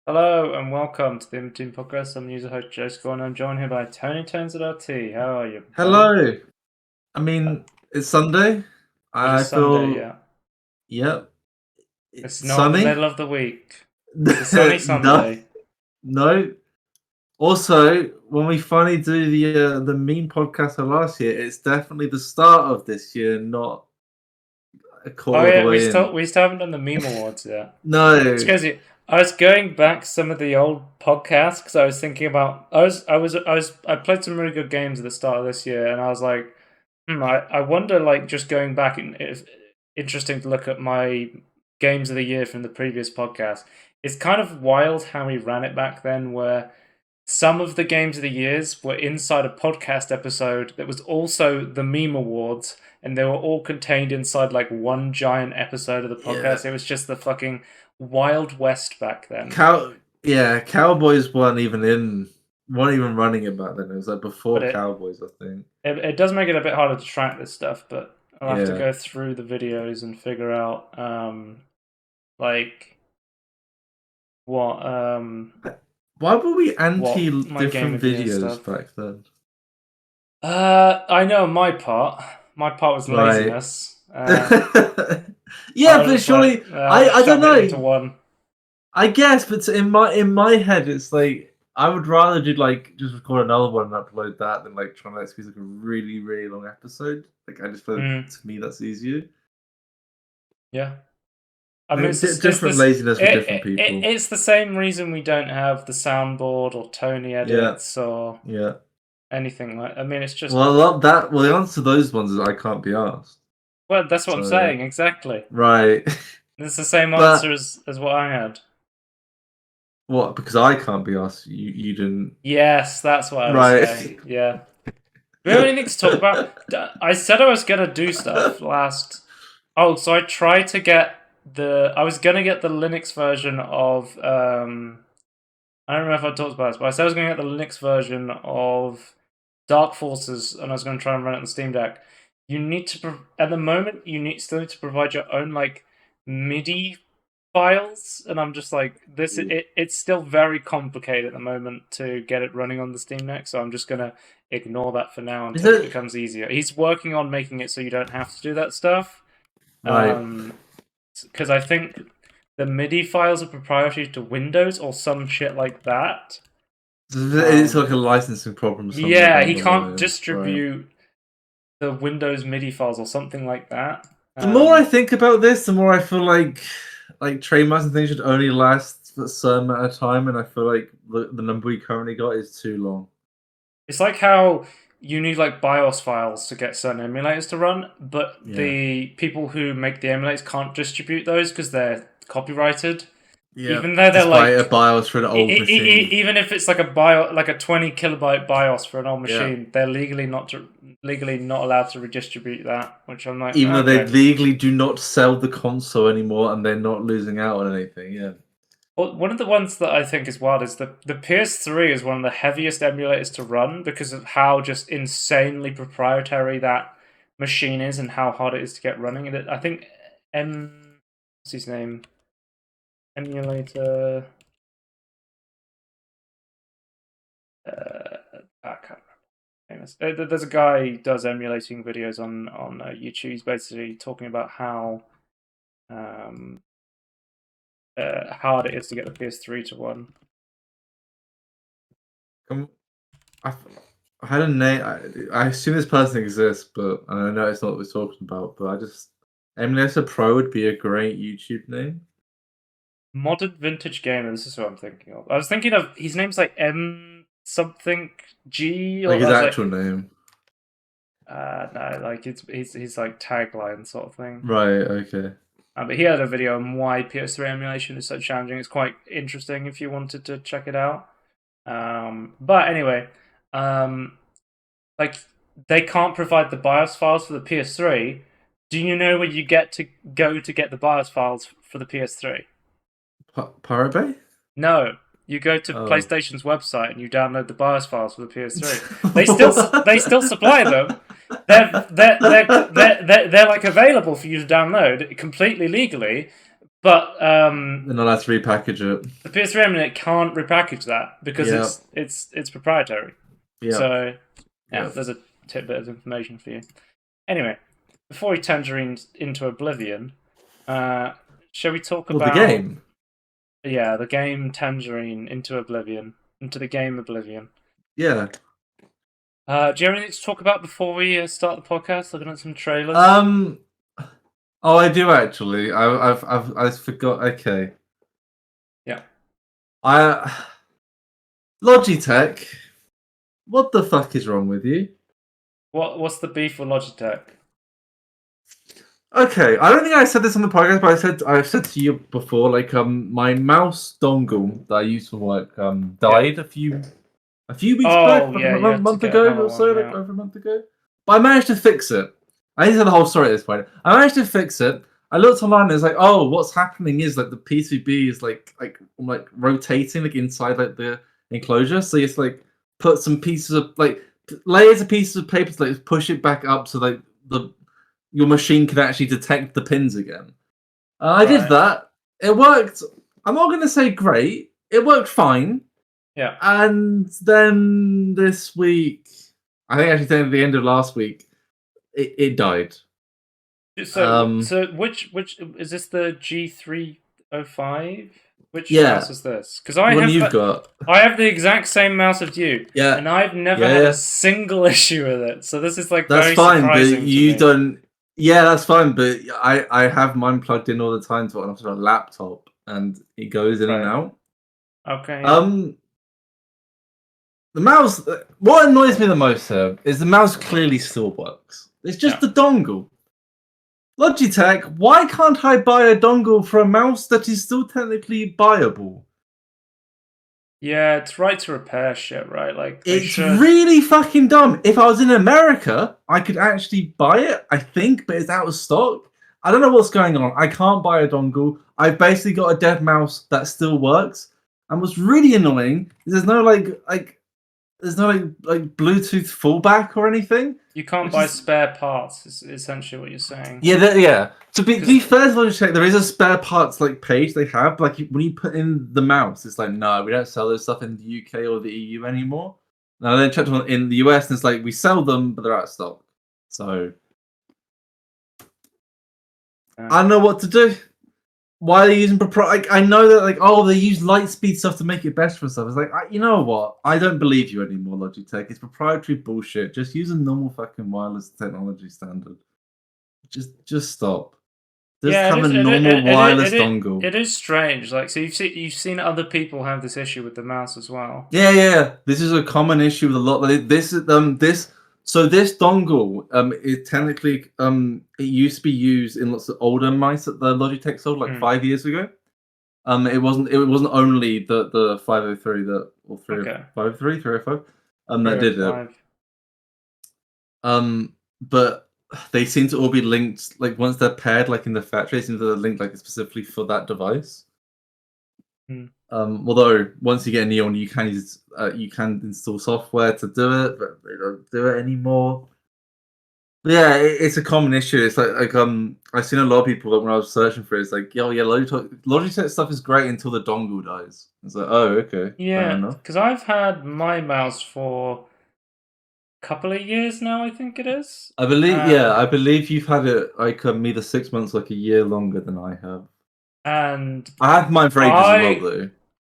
Hello and welcome to the Inbetween Podcast. I'm user host Joe Score and I'm joined here by Tony Tones at RT. How are you, buddy? Hello. I Uh, mean, it's Sunday. It I is Sunday, feel, yeah. yep, It's it's not the sunny. middle of the week. It's a sunny No, Sunday. no. Also, when we finally do the meme podcast of last year, it's definitely the start of this year, not a Oh quarter of the yeah, we way still in. we still haven't done the meme awards yet. It's No. crazy. I was going back some of the old podcasts because I was thinking about I played some really good games at the start of this year and I was like, I wonder, like, just going back, and it's interesting to look at my games of the year from the previous podcast. It's kind of wild how we ran it back then, where some of the games of the years were inside a podcast episode that was also the meme awards, and they were all contained inside like one giant episode of the Yeah. podcast. It was just the fucking Wild West back then. Cowboys weren't even running it back then. It was like But before it, Cowboys, I think. it does make it a bit harder to track this stuff, but I'll have to Yeah. go through the videos and figure out like what Why were we anti what my game different of the year videos stuff. back then? I know my part. My part was Right. laziness. Yeah, I was but just like, surely I don't shove it into know. one. I guess, but in my head, it's like I would rather do like just record another one and upload that than like trying to squeeze like a really really long episode. Like I just feel like, Mm, to me that's easier. yeah, I mean, it's Different this. laziness for different people. It's the same reason we don't have the soundboard or Tony Yeah, edits or yeah. anything like. I mean, it's just Well, the answer to those ones is I can't be asked. well, that's what I'm So saying exactly. right, It's the same answer but as what I had. what? Because I can't be asked. You didn't. Yes, that's what I was saying. Right. Yeah. Do we have anything to talk about? I said I was gonna do stuff last. Oh, so I tried to get I was gonna get the Linux version of. I don't know if I talked about this, but I said I was gonna get the Linux version of Dark Forces, and I was gonna try and run it on the Steam Deck. You need to at the moment still need to provide your own like MIDI files, and I'm just like it's still very complicated at the moment to get it running on the Steam Deck, so I'm just gonna ignore that for now Is until it it becomes easier. He's working on making it so you don't have to do that stuff, right? because I think the MIDI files are proprietary to Windows or some shit like that. It's like a licensing problem somewhere Yeah, down he the can't line, right? distribute the Windows MIDI files or something like that. The more I think about this, the more I feel like trademarks and things should only last for a certain amount of time, and I feel like the number we currently got is too long. It's like how you need like BIOS files to get certain emulators to run, but Yeah, the people who make the emulators can't distribute those because they're copyrighted. yeah. Even though they're Despite a like, BIOS for an old machine. even if it's like like a 20 kilobyte BIOS for an old Yeah. machine, they're legally not allowed to redistribute that. Which I'm like, Even though they okay. legally do not sell the console anymore, and they're not losing out on anything. Yeah. Well, one of the ones that I think is wild is the PS3 is one of the heaviest emulators to run because of how just insanely proprietary that machine is and how hard it is to get running. And I think what's his name? Emulator. I can't remember. Famous. There's a guy who does emulating videos on YouTube. He's basically talking about um, hard it is to get the PS3 to run. I, I had a name. I assume this person exists, but I know it's not what we're talking about. But I just Emulator Pro would be a great YouTube name. Modern vintage gamer. This is what I'm thinking of. I was thinking of his name's like M something G, or Like his I was actual name. no, like his like tagline sort of thing. Right, okay. But he had a video on why PS3 emulation is so challenging. It's quite interesting if you wanted to check it out. But anyway, like they can't provide the BIOS files for the PS3. Do you know where you get to go to get the BIOS files for the PS3? Pirate Bay? No, you go to Oh. PlayStation's website and you download the BIOS files for the PS3. What? They still supply them. They're like available for you to download completely legally, But They're not allowed to repackage it. the PS3 Eminent can't repackage that because it's proprietary. Yeah. So there's a tidbit of information for you. Anyway, before we tangerine into oblivion, shall we talk about the game? Yeah, the game Tangerine into oblivion, into the game Oblivion. Yeah. Do you have anything to talk about before we start the podcast? Looking at some trailers. Oh, I do actually. I forgot. Okay. Yeah. Logitech. What the fuck is wrong with you? What's the beef with Logitech? Okay, I don't think I said this on the podcast, but I've said to you before, like my mouse dongle that I use for work died a few weeks back, like a month ago or so, like over a month ago. But I managed to fix it. I didn't say the whole story at this point. I managed to fix it. I looked online and it's like, oh, what's happening is like the PCB is like rotating like inside like the enclosure. So you just like put some pieces of like layers of pieces of paper to like push it back up so like your machine can actually detect the pins again. I did that. It worked. I'm not going to say great. It worked fine. Yeah. And then this week, I think actually at the end of last week, it died. So which is this the G305? Which mouse is this? Because I have the exact same mouse as you. Yeah. And I've never had a single issue with it. So this is like that's very fine, surprising but you to me. don't. Yeah, that's fine, but I have mine plugged in all the time to a laptop, and it goes in and out. Okay. The mouse. What annoys me the most here is the mouse clearly still works. It's just the dongle. Logitech, why can't I buy a dongle for a mouse that is still technically buyable? Yeah, it's right to repair shit, right? Like it's really fucking dumb. If I was in America, I could actually buy it, I think, but it's out of stock. I don't know what's going on. I can't buy a dongle. I've basically got a dead mouse that still works. And what's really annoying is there's no there's no Bluetooth fallback or anything. You can't buy spare parts. Is essentially what you're saying. Yeah. To be fair to Logitech, there is a spare parts page they have. Like when you put in the mouse, it's like no, we don't sell those stuff in the UK or the EU anymore. Now then checked on in the US, and it's like we sell them, but they're out of stock. So I don't know what to do. Why are they using proprietary? I know that they use Lightspeed stuff to make it best for stuff. It's like you know what? I don't believe you anymore, Logitech. It's proprietary bullshit. Just use a normal fucking wireless technology standard. Just stop. Just have a normal wireless dongle. It is strange. Like so, you've seen other people have this issue with the mouse as well. Yeah. This is a common issue with a lot. So this dongle, is technically it used to be used in lots of older mice that the Logitech sold 5 years ago. It wasn't only the 503 or 503 305 that did it. But they seem to all be linked. Like once they're paired, like in the factory, they seem to link specifically for that device. Although once you get a Neon, you can install software to do it, but they don't do it anymore. But yeah, it's a common issue. It's I've seen a lot of people when I was searching for it. It's like, yeah, Logitech stuff is great until the dongle dies. It's like, oh, okay, yeah, because I've had my mouse for a couple of years now. I think it is. I believe you've had it either 6 months, a year longer than I have. And I have mine for ages as well, though.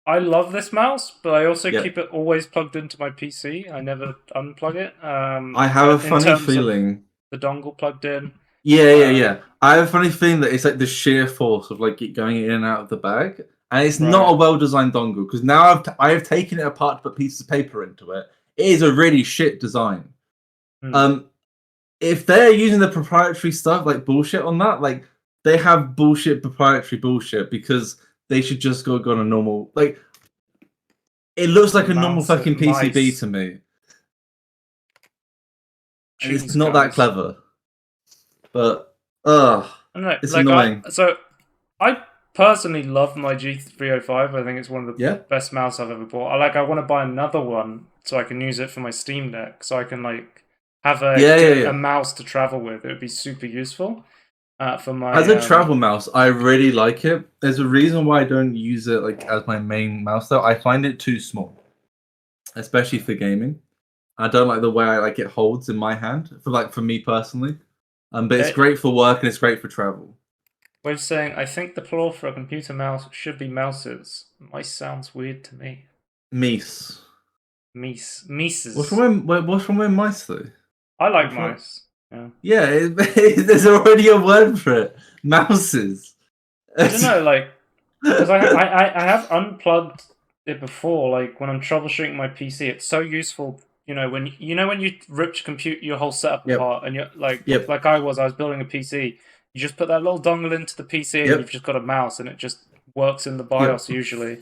I love this mouse, but I also keep it always plugged into my PC. I never unplug it. I have a funny feeling. The dongle plugged in. Yeah. I have a funny feeling that it's like the sheer force of it going in and out of the bag. And it's not a well-designed dongle, because now I have taken it apart to put pieces of paper into it. It is a really shit design. If they're using the proprietary stuff, bullshit on that, they have proprietary bullshit, because they should just go on a normal it looks like a normal fucking PCB to me. It's not that clever. But it's annoying. I personally love my G305. I think it's one of the best mouse I've ever bought. I want to buy another one so I can use it for my Steam Deck, so I can have a mouse to travel with. It would be super useful. for my as a travel mouse, I really like it. There's a reason why I don't use it like as my main mouse though. I find it too small, especially for gaming. I don't like the way it holds in my hand for me personally. But it's great for work and it's great for travel. We're saying I think the plural for a computer mouse should be mouses. Mice sounds weird to me. Meese. Mices. What's wrong with mice though? I like mice. Yeah, there's already a word for it. Mouses. I don't know, because I have unplugged it before. Like when I'm troubleshooting my PC, it's so useful. When you rip your whole setup apart, and you're like I was building a PC. You just put that little dongle into the PC, and you've just got a mouse, and it just works in the BIOS usually.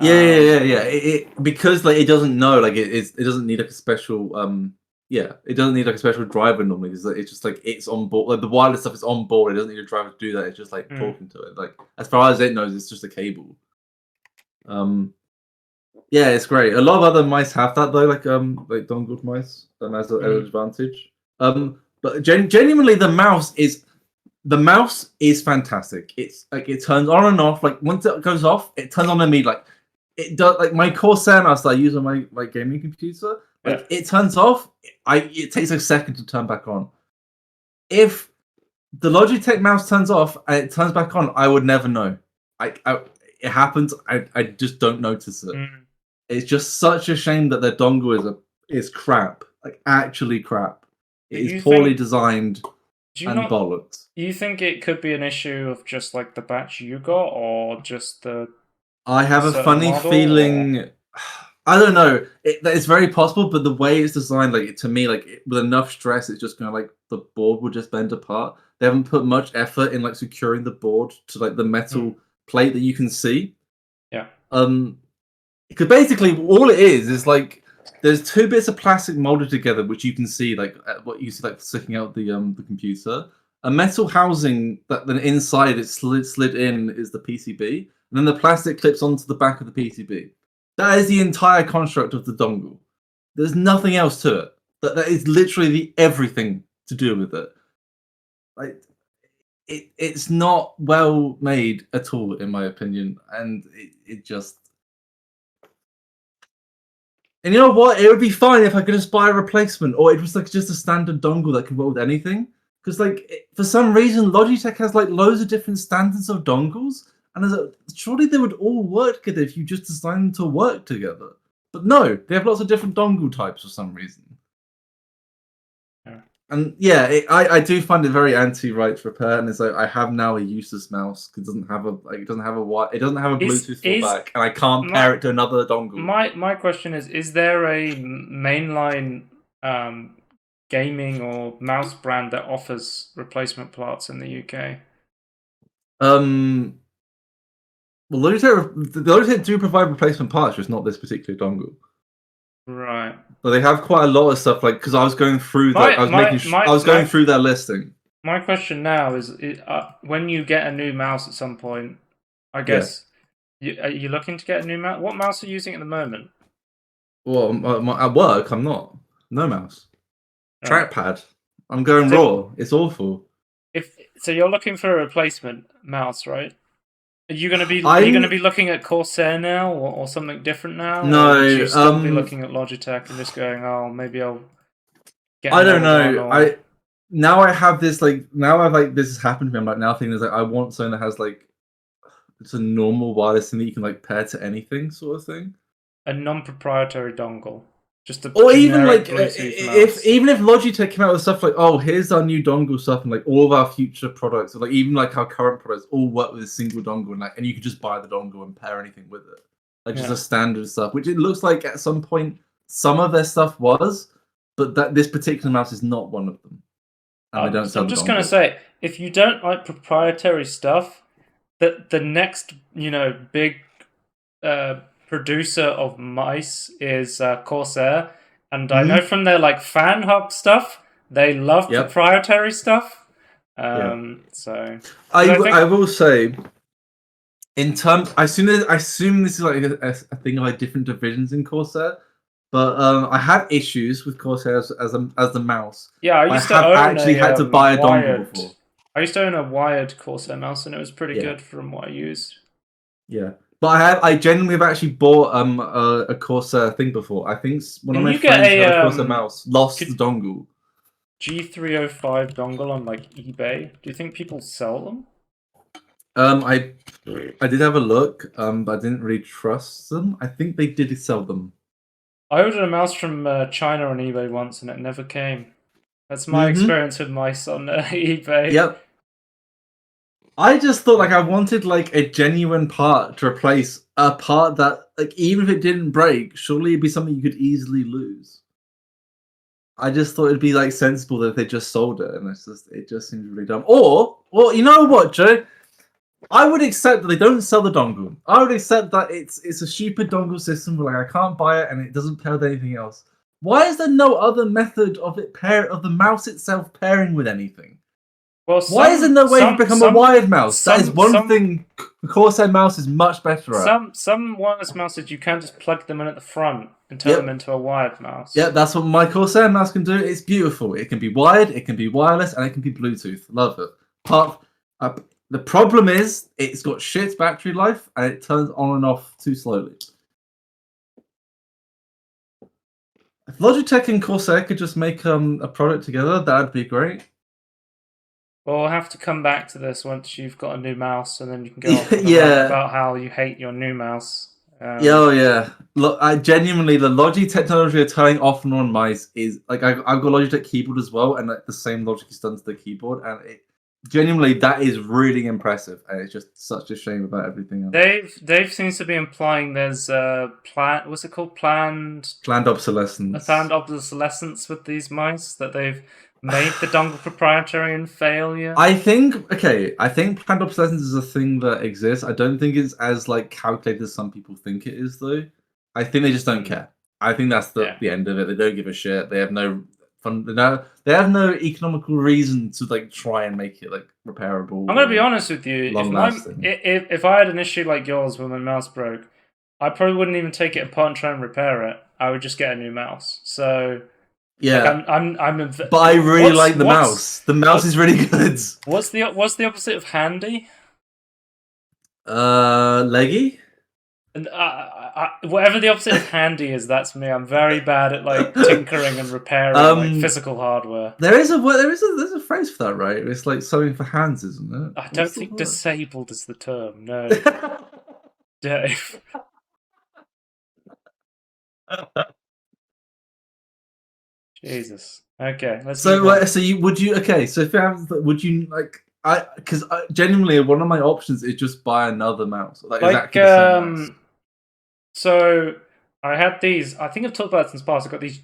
Yeah. Because it doesn't know it doesn't need a special it doesn't need a special driver normally. It's just it's on board. The wireless stuff is on board. It doesn't need a driver to do that. It's just talking to it. As far as it knows, it's just a cable. Yeah, it's great. A lot of other mice have that though, like dongled mice. As an advantage. But genuinely, the mouse is fantastic. It's it turns on and off. Once it goes off, it turns on immediately. It does. My Corsair mouse that I use on my gaming computer. It turns off. It takes a second to turn back on. If the Logitech mouse turns off and it turns back on, I would never know. It happens. I just don't notice it. It's just such a shame that their dongle is crap. Actually crap. It is poorly designed and bollocks. Do you think it could be an issue of just the batch you got, or just the? I have a funny feeling. I don't know. It's very possible, but the way it's designed, to me, with enough stress, it's just gonna the board will just bend apart. They haven't put much effort in securing the board to the metal plate that you can see. Yeah. Because basically all it is there's two bits of plastic molded together, which you can see what you see sticking out the computer. A metal housing that then inside it slid in is the PCB, and then the plastic clips onto the back of the PCB. That is the entire construct of the dongle. There's nothing else to it. That is literally everything to do with it. It's not well made at all, in my opinion, and it just. And you know what? It would be fine if I could just buy a replacement, or it was just a standard dongle that can work with anything. Because for some reason, Logitech has loads of different standards of dongles, and surely they would all work together if you just design them to work together. But no, they have lots of different dongle types for some reason. Yeah. And I do find it very anti-right repair, and it's I have now a useless mouse because it doesn't have a Bluetooth fallback, and I can't pair it to another dongle. My question is there a mainline gaming or mouse brand that offers replacement parts in the UK? Well, Logitech do provide replacement parts, just not this particular dongle. Right. But they have quite a lot of stuff because I was going through going through their listing. My question now is when you get a new mouse at some point, I guess are you looking to get a new mouse? What mouse are you using at the moment? Well, at work I'm not. No mouse. Trackpad. I'm going raw. It's awful. So you're looking for a replacement mouse, right? Are you going to be looking at Corsair now, or something different now? No, or would you still be looking at Logitech and just going, "Oh, maybe I'll get." I don't know. Now I have this this has happened to me. I'm now thinking I want something that has it's a normal wireless thing that you can pair to anything, sort of thing. A non-proprietary dongle. Just or even if Logitech came out with stuff here's our new dongle stuff, and all of our future products, or even our current products all work with a single dongle, and you can just buy the dongle and pair anything with it, just a standard stuff, which it looks like at some point some of their stuff was, but this particular mouse is not one of them, and they don't sell. I'm just gonna say, if you don't like proprietary stuff, that the next big producer of mice is Corsair, and I know from their fan hub stuff they love proprietary stuff. So I will say, in terms, I assume this is a thing of different divisions in Corsair, but I had issues with Corsair as the mouse. Yeah, I used to actually had to buy a dongle before. I used to own a wired Corsair mouse, and it was pretty Yeah. good from what I used. Yeah, but I genuinely have actually bought a Corsair thing before. I think one of Can my you get friends who had a a Corsair mouse lost the dongle. G305 dongle on like eBay? Do you think people sell them? I did have a look, but I didn't really trust them. I think they did sell them. I ordered a mouse from China on eBay once, and it never came. That's my experience with mice on eBay. Yep. I just thought like I wanted like a genuine part to replace a part that like even if it didn't break, surely it'd be something you could easily lose. I just thought it'd be like sensible that they just sold it, and it just seems really dumb. Or, well, you know what, Joe? I would accept that they don't sell the dongle. I would accept that it's a stupid dongle system where like I can't buy it and it doesn't pair with anything else. Why is there no other method of the mouse itself pairing with anything? Well, why isn't there a way to become a wired mouse? That is one thing Corsair mouse is much better at. Some wireless mouses you can just plug them in at the front and turn them into a wired mouse. Yeah, that's what my Corsair mouse can do. It's beautiful. It can be wired, it can be wireless, and it can be Bluetooth. Love it. The problem is it's got shit battery life and it turns on and off too slowly. If Logitech and Corsair could just make a product together, that'd be great. Well, we'll have to come back to this once you've got a new mouse, and then you can go off about how you hate your new mouse. Yeah. Look, I genuinely, the Logitech technology of turning off and on mice is like I've got Logitech keyboard as well, and like the same logic is done to the keyboard, and genuinely that is really impressive, and it's just such a shame about everything else. Dave seems to be implying there's what's it called? Planned obsolescence. Planned obsolescence with these mice, that they've made the dongle proprietary and failure. I think planned obsolescence is a thing that exists. I don't think it's as like calculated as some people think it is, though. I think they just don't care. I think that's the end of it. They don't give a shit. They have no fun. They have no economical reason to like try and make it like repairable. I'm gonna be honest with you. If I had an issue like yours when my mouse broke, I probably wouldn't even take it apart and try and repair it. I would just get a new mouse. So yeah, like, but I really like the mouse. The mouse is really good. What's the opposite of handy? Leggy. And whatever the opposite of handy is, that's me. I'm very bad at like tinkering and repairing like physical hardware. There's a phrase for that, right? It's like something for hands, isn't it? I don't think disabled is the term. No, Dave. Jesus. Okay. So would you like because genuinely one of my options is just buy another mouse like exactly the same mouse. So I had these. I think I've talked about this in the past. I got these.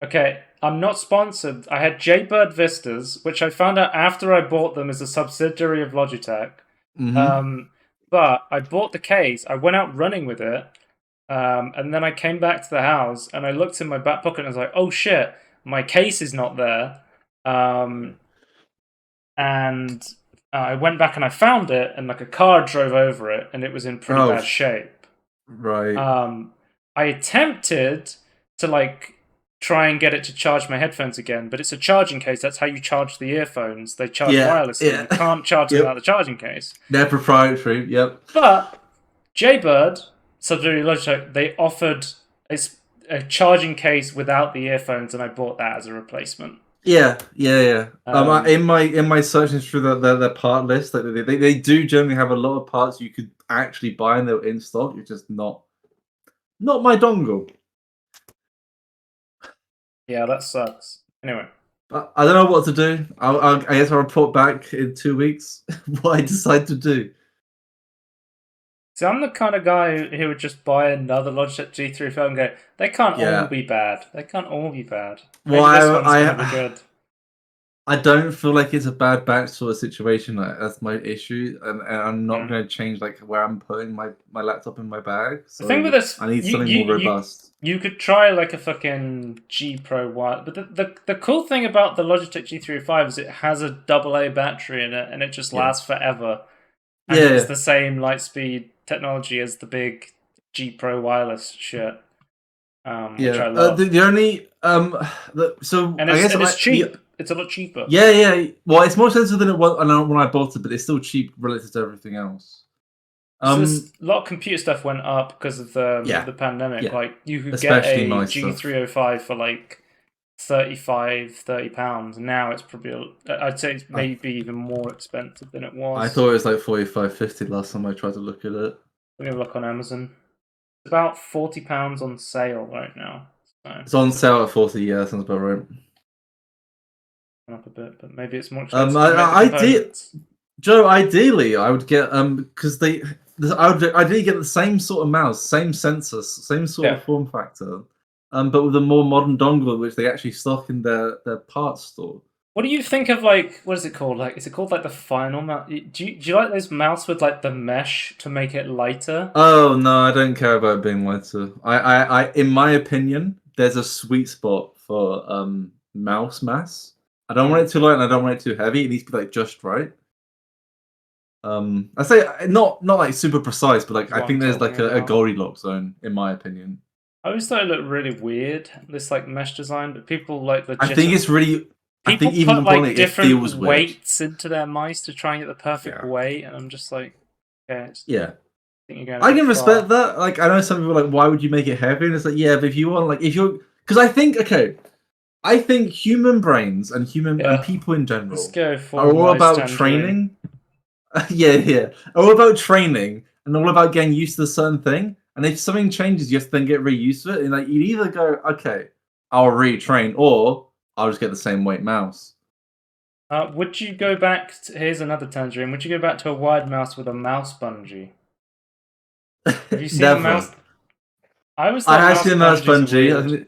Okay, I'm not sponsored. I had Jaybird Vistas, which I found out after I bought them as a subsidiary of Logitech. But I bought the case. I went out running with it, and then I came back to the house and I looked in my back pocket and I was like, "Oh shit, my case is not there." And I went back and I found it, and like a car drove over it, and it was in pretty bad shape. Right. I attempted to like try and get it to charge my headphones again, but it's a charging case. That's how you charge the earphones. They charge wirelessly. You can't charge them without the charging case. They're proprietary. Yep. But Jaybird, subsidiary Logitech, they offered a charging case without the earphones, and I bought that as a replacement. Yeah. In my searching through their part list, like they do generally have a lot of parts you could actually buy and they're in stock. It's just not my dongle. Yeah, that sucks. Anyway, I don't know what to do. I guess I'll report back in 2 weeks what I decide to do. See, I'm the kind of guy who would just buy another Logitech G3 and go, they can't all be bad. They can't all be bad. Maybe this one's going to be good. I don't feel like it's a bad batch sort of situation. Like, that's my issue, and I'm not going to change like where I'm putting my laptop in my bag. So the thing with this, I need something more robust. You could try like a fucking G Pro wire, but the cool thing about the Logitech G305 is it has a AA battery in it, and it just lasts forever. And it's the same light speed technology as the big G Pro wireless shit. Which I love. The only it's cheap. It's a lot cheaper. Yeah. Well, it's more expensive than it was when I bought it, but it's still cheap relative to everything else. So a lot of computer stuff went up because of the pandemic. Yeah. Like you could Especially get a G305 for like £30. Now it's probably, I'd say it's maybe even more expensive than it was. I thought it was like 45-50 last time I tried to look at it. Let me have a look on Amazon. It's about £40 on sale right now. So. It's on sale at 40. Yeah, that sounds about right. Up a bit, but maybe it's more expensive. Joe, ideally, I would get because I would ideally get the same sort of mouse, same sensors, same sort of form factor, but with a more modern dongle, which they actually stock in their parts store. What do you think of like what is it called? Like, is it called like the final mouse? Do you like those mouse with like the mesh to make it lighter? Oh no, I don't care about it being lighter. I in my opinion, there's a sweet spot for mouse mass. I don't want it too light and I don't want it too heavy. It needs to be like just right. I say not like super precise, but like I think there's like a Goldilocks zone in my opinion. I always thought it looked really weird, this like mesh design, but people like I think it's really. People I think even put like different weights weird into their mice to try and get the perfect weight, and I'm just like, okay. I can respect that. Like I know some people are like, why would you make it heavy? And it's like, yeah, but if you want, like, if you're, because I think human brains and and people in general are all about training. Are all about training and all about getting used to a certain thing. And if something changes, you have to then get really used to it. And like you'd either go, okay, I'll retrain, or I'll just get the same weight mouse. Would you go back here's another tangerine. Would you go back to a wired mouse with a mouse bungee? Have you seen the mouse? I have seen a mouse bungee.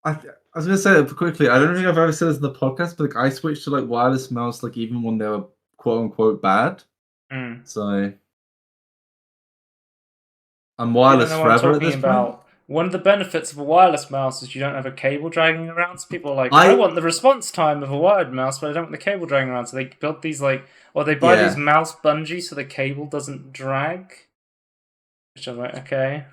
I was gonna say it quickly. I don't think I've ever said this in the podcast, but like I switched to like wireless mouse, like even when they were quote unquote bad. So I'm wireless forever at this point. One of the benefits of a wireless mouse is you don't have a cable dragging around. So people are like, I want the response time of a wired mouse, but I don't want the cable dragging around. So they built these they buy these mouse bungees so the cable doesn't drag. Which I'm like, okay.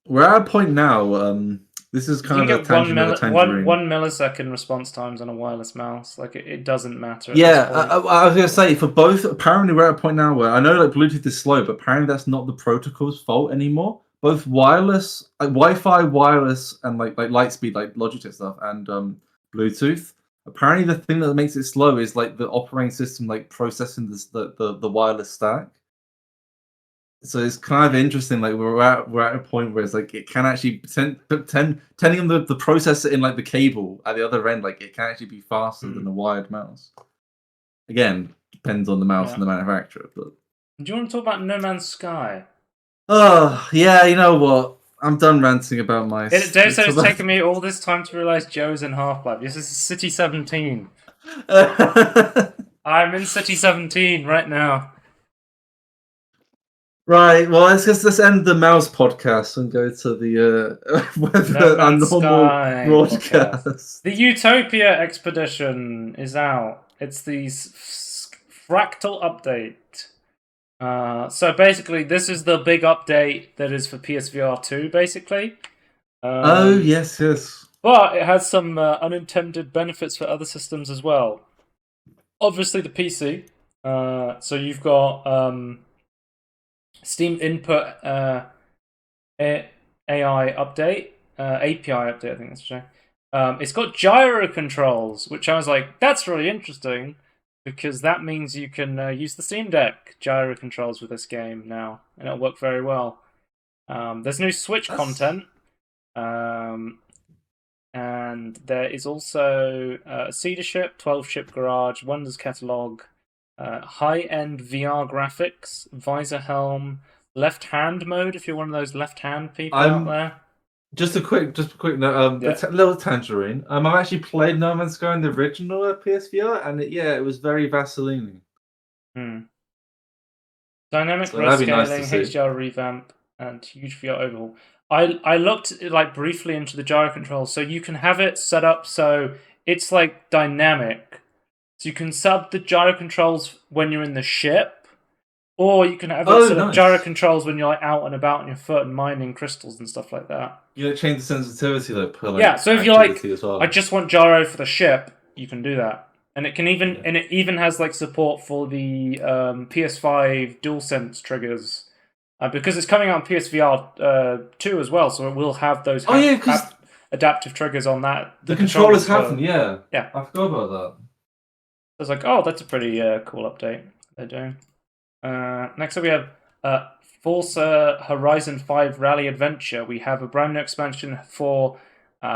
We're at a point now. This is kind of a tangent of a tangerine. 1 millisecond response times on a wireless mouse. Like it doesn't matter. I was gonna say for both. Apparently, we're at a point now where I know like Bluetooth is slow, but apparently that's not the protocol's fault anymore. Both wireless, like Wi-Fi, wireless, and like Lightspeed, like Logitech stuff, and Bluetooth. Apparently, the thing that makes it slow is like the operating system, like processing the wireless stack. So it's kind of interesting. Like we're at a point where it's like it can actually depending on the processor in like the cable at the other end, like it can actually be faster than a wired mouse. Again, depends on the mouse and the manufacturer. But do you want to talk about No Man's Sky? Oh yeah, you know what? I'm done ranting about my. Dave said it's taken me all this time to realize Joe's in Half-Life. This is City 17. I'm in City 17 right now. Right, well, let's end the mouse podcast and go to the normal broadcast. The Utopia Expedition is out. It's the Fractal update. So basically, this is the big update that is for PSVR 2, basically. Yes. But it has some unintended benefits for other systems as well. Obviously, the PC. So you've got Steam Input AI update, API update, I think that's what it's got gyro controls, which I was like, that's really interesting, because that means you can use the Steam Deck gyro controls with this game now, and it'll work very well. There's new Switch content, and there is also a Cedar Ship, 12-ship garage, Wonders catalog, high-end VR graphics, visor helm, left-hand mode if you're one of those left-hand people out there. Just a quick note. Little tangerine. I've actually played No Man's Sky in the original PSVR, and it was very Vaseline. Dynamic rescaling, HDR revamp, and huge VR overhaul. I looked briefly into the gyro controls, so you can have it set up so it's like dynamic. So you can sub the gyro controls when you're in the ship, Or you can have gyro controls when you're like out and about on your foot and mining crystals and stuff like that. You change the sensitivity so if you're like, I just want gyro for the ship, you can do that. And it can even and it even has like support for the PS5 DualSense triggers. Because it's coming out on PSVR 2 as well, so it will have those adaptive triggers on that. The controllers have them, Yeah. I forgot about that. I was like, oh, that's a pretty cool update they're doing. Next up we have Forza Horizon 5 Rally Adventure. We have a brand new expansion for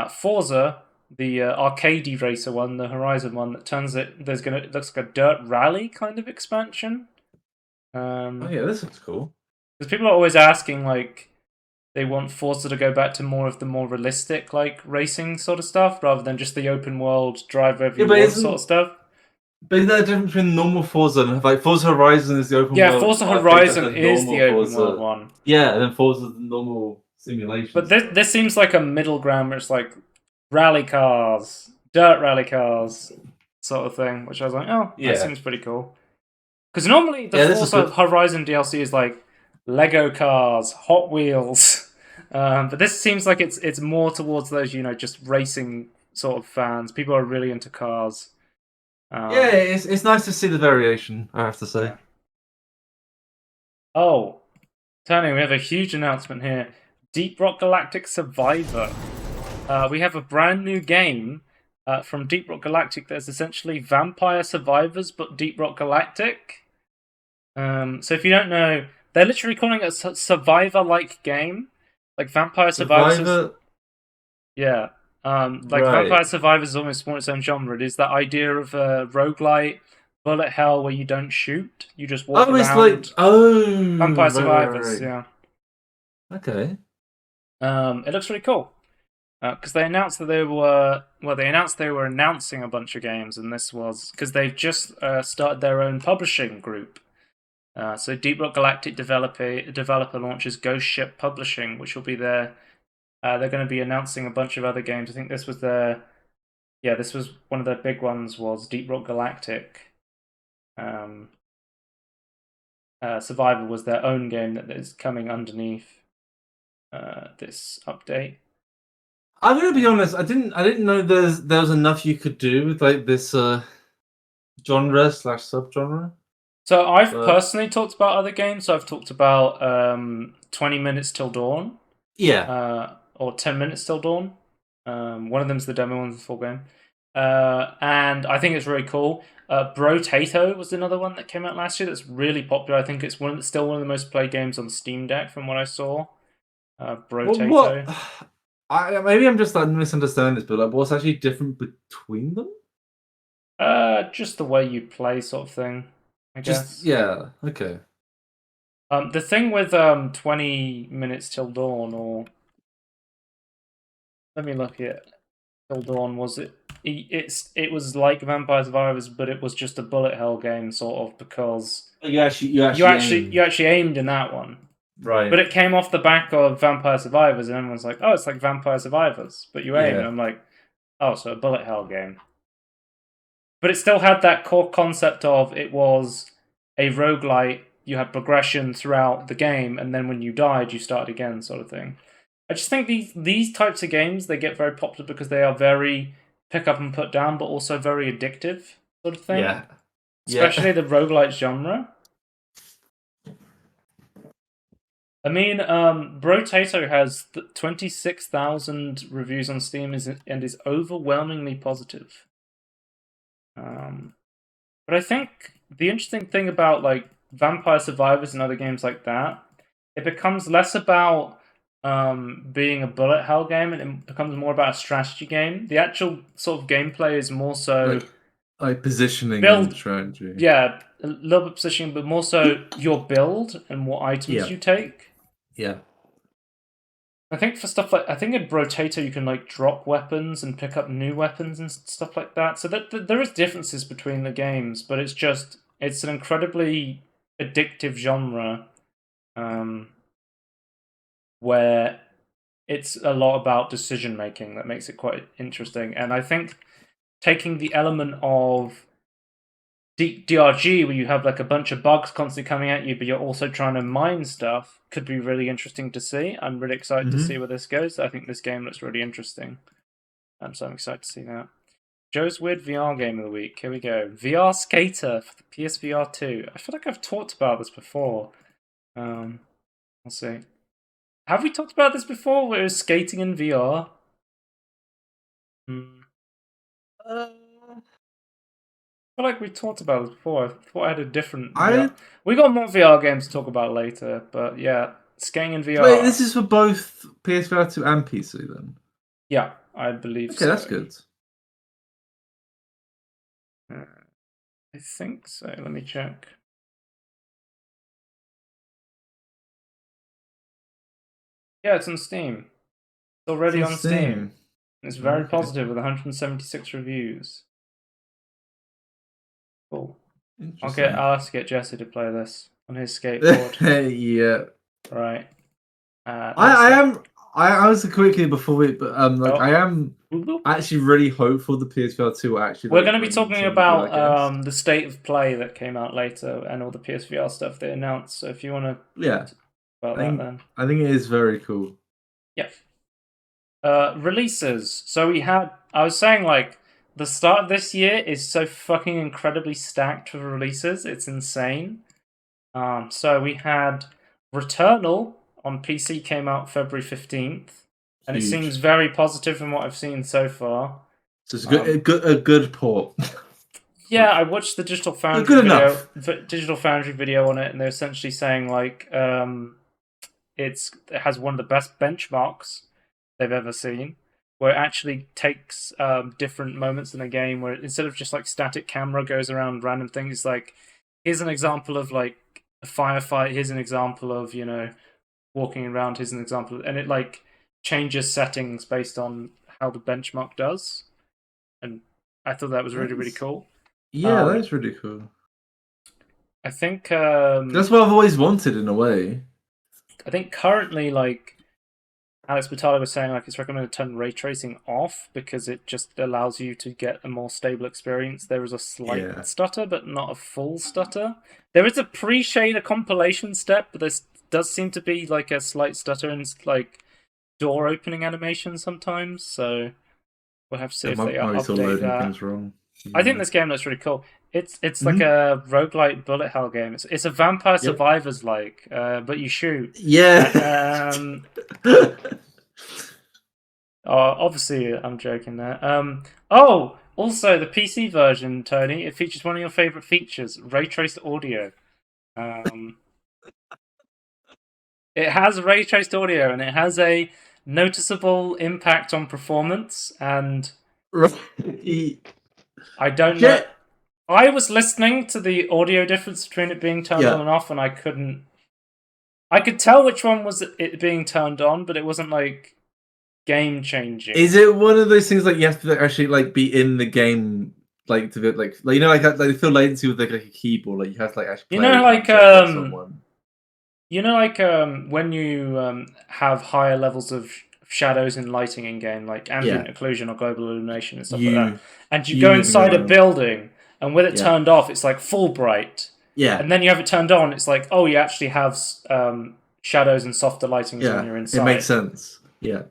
Forza, the arcadey racer one, the Horizon one, that it looks like a dirt rally kind of expansion. This looks cool. Because people are always asking, like, they want Forza to go back to more of the more realistic, like, racing sort of stuff, rather than just the open world drive wherever you want sort of stuff. But isn't that different between normal Forza and like Forza Horizon is the open world? Yeah, Forza Horizon is the open world one. Yeah, and then Forza is the normal simulation. But this seems like a middle ground where it's like rally cars, dirt rally cars, sort of thing. Which I was like, oh, that seems pretty cool. Because normally the Forza Horizon DLC is like Lego cars, Hot Wheels, but this seems like it's more towards those just racing sort of fans. People are really into cars. It's nice to see the variation, I have to say. Yeah. Oh, Tony, we have a huge announcement here. Deep Rock Galactic Survivor. We have a brand new game from Deep Rock Galactic that's essentially Vampire Survivors, but Deep Rock Galactic. So if you don't know, they're literally calling it a Survivor-like game. Like Vampire Survivors. Yeah. Vampire Survivors is almost more its own genre. It is that idea of a roguelite bullet hell where you don't shoot, you just walk around. It's like Vampire Survivors, yeah. Okay. It looks really cool. Because they announced that they were announcing a bunch of games, and this was because they've just started their own publishing group. So Deep Rock Galactic developer launches Ghost Ship Publishing, which will be their. They're going to be announcing a bunch of other games. I think this was this was one of their big ones. Was Deep Rock Galactic. Survivor was their own game that is coming underneath this update. I'm gonna be honest. I didn't know there was enough you could do with like this genre/subgenre. So I've personally talked about other games. So I've talked about 20 Minutes Till Dawn. Yeah. Or 10 Minutes Till Dawn. One of them's the demo, one's the full game. And I think it's really cool. Brotato was another one that came out last year that's really popular. I think it's still one of the most played games on Steam Deck from what I saw. Brotato. Maybe I'm just misunderstanding this, but like, what's actually different between them? Just the way you play, sort of thing. I guess. Yeah. Okay. The thing with 20 Minutes Till Dawn, or let me look at Till Dawn. Was it was like Vampire Survivors, but it was just a bullet hell game, sort of, because you actually aimed in that one. Right. But it came off the back of Vampire Survivors, and everyone's like, oh, it's like Vampire Survivors, but you aim. And I'm like, oh, so a bullet hell game. But it still had that core concept of it was a roguelite. You had progression throughout the game, and then when you died, you started again, sort of thing. I just think these types of games, they get very popular because they are very pick up and put down, but also very addictive, sort of thing. Yeah. Especially the roguelite genre. I mean, Brotato has 26,000 reviews on Steam and is overwhelmingly positive. But I think the interesting thing about like Vampire Survivors and other games like that, it becomes less about being a bullet hell game, and it becomes more about a strategy game. The actual sort of gameplay is more so like positioning and strategy. Yeah, a little bit positioning, but more so your build and what items you take. Yeah. I think for stuff like, I think in Brotato you can like drop weapons and pick up new weapons and stuff like that. So that there is differences between the games, but it's an incredibly addictive genre, where it's a lot about decision making that makes it quite interesting. And I think taking the element of DRG, where you have like a bunch of bugs constantly coming at you, but you're also trying to mine stuff, could be really interesting to see. I'm really excited to see where this goes. I think this game looks really interesting. So I'm excited to see that. Joe's Weird VR Game of the Week. Here we go. VR Skater for the PSVR 2. I feel like I've talked about this before. We'll see. Have we talked about this before? Where it was skating in VR? I feel like we talked about this before. I thought I had a different VR. We got more VR games to talk about later, but yeah, skating in VR. Wait, this is for both PSVR 2 and PC then? Yeah, I believe so. Okay, that's good. I think so. Let me check. Yeah, it's on Steam. It's already on Steam. It's very positive with 176 reviews. Cool. I'll have to get Jesse to play this on his skateboard. Yeah. Right. I was quickly before it, but I am actually really hopeful the PSVR 2 will actually. We're going to be talking about the state of play that came out later and all the PSVR stuff they announced. So if you want to, I think it is very cool. Yep. Releases. So I was saying like the start of this year is so fucking incredibly stacked with releases. It's insane. So we had Returnal on PC came out February 15th, and it seems very positive from what I've seen so far. So it's a good port. Yeah, I watched the Digital Foundry video on it, and they're essentially saying like it has one of the best benchmarks they've ever seen, where it actually takes different moments in a game where instead of just like static camera goes around random things, like here's an example of like a firefight, here's an example of walking around, here's an example, and it like changes settings based on how the benchmark does, and I thought that was really cool. Yeah, that's really cool. I think that's what I've always wanted in a way. I think currently, like Alex Batali was saying, like it's recommended to turn ray tracing off because it just allows you to get a more stable experience. There is a slight stutter, but not a full stutter. There is a pre-shader compilation step, but there does seem to be like a slight stutter in like door opening animation sometimes. So we'll have to see if they update that. Things wrong. I think this game looks really cool. It's like a roguelike bullet hell game. It's a Vampire Survivors like, but you shoot. Yeah. Obviously, I'm joking there. Also the PC version, Tony. It features one of your favorite features: ray traced audio. It has ray traced audio, and it has a noticeable impact on performance. And I don't know. I was listening to the audio difference between it being turned on and off, and I couldn't. I could tell which one was it being turned on, but it wasn't like game changing. Is it one of those things like you have to actually like be in the game, like to be like like feel latency with like a keyboard, like you have to like actually play when you have higher levels of shadows and lighting in game, like ambient occlusion or global illumination and stuff like that, and you go inside a building. And with it turned off, it's like full bright. Yeah. And then you have it turned on, it's like, oh, you actually have shadows and softer lighting when you're inside. It makes sense. Yeah.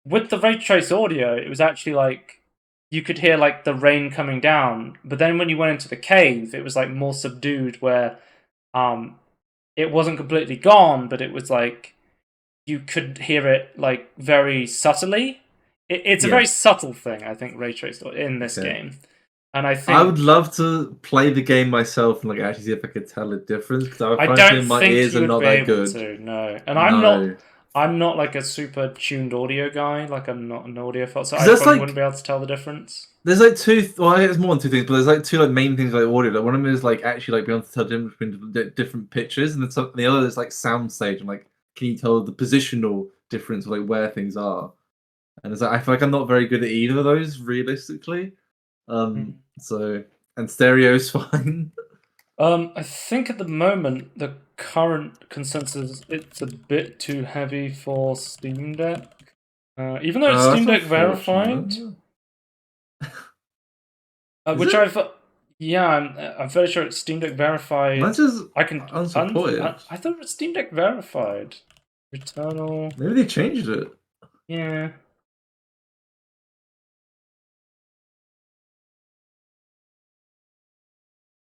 With the ray trace audio, it was actually like you could hear like the rain coming down, but then when you went into the cave, it was like more subdued, where it wasn't completely gone, but it was like you could hear it like very subtly. It's a very subtle thing, I think, ray trace in this game. And I think I would love to play the game myself and like actually see if I could tell a difference, because I find my ears are not that good. No, and I'm not like a super tuned audio guy. Like I'm not an audiophile, so I probably wouldn't be able to tell the difference. There's like two. Well, I think there's more than two things, but there's like two like main things like audio. Like one of them is like actually like being able to tell the difference between different pitches, and then the other is like sound stage and like can you tell the positional difference of like where things are? And it's like I feel like I'm not very good at either of those realistically. So and stereo's fine. I think at the moment the current consensus it's a bit too heavy for Steam Deck. Even though it's Steam Deck verified, which Yeah, I'm fairly sure it's Steam Deck verified. That's just I can unsupported. I thought it was Steam Deck verified. Returnal. Maybe they changed it. Yeah.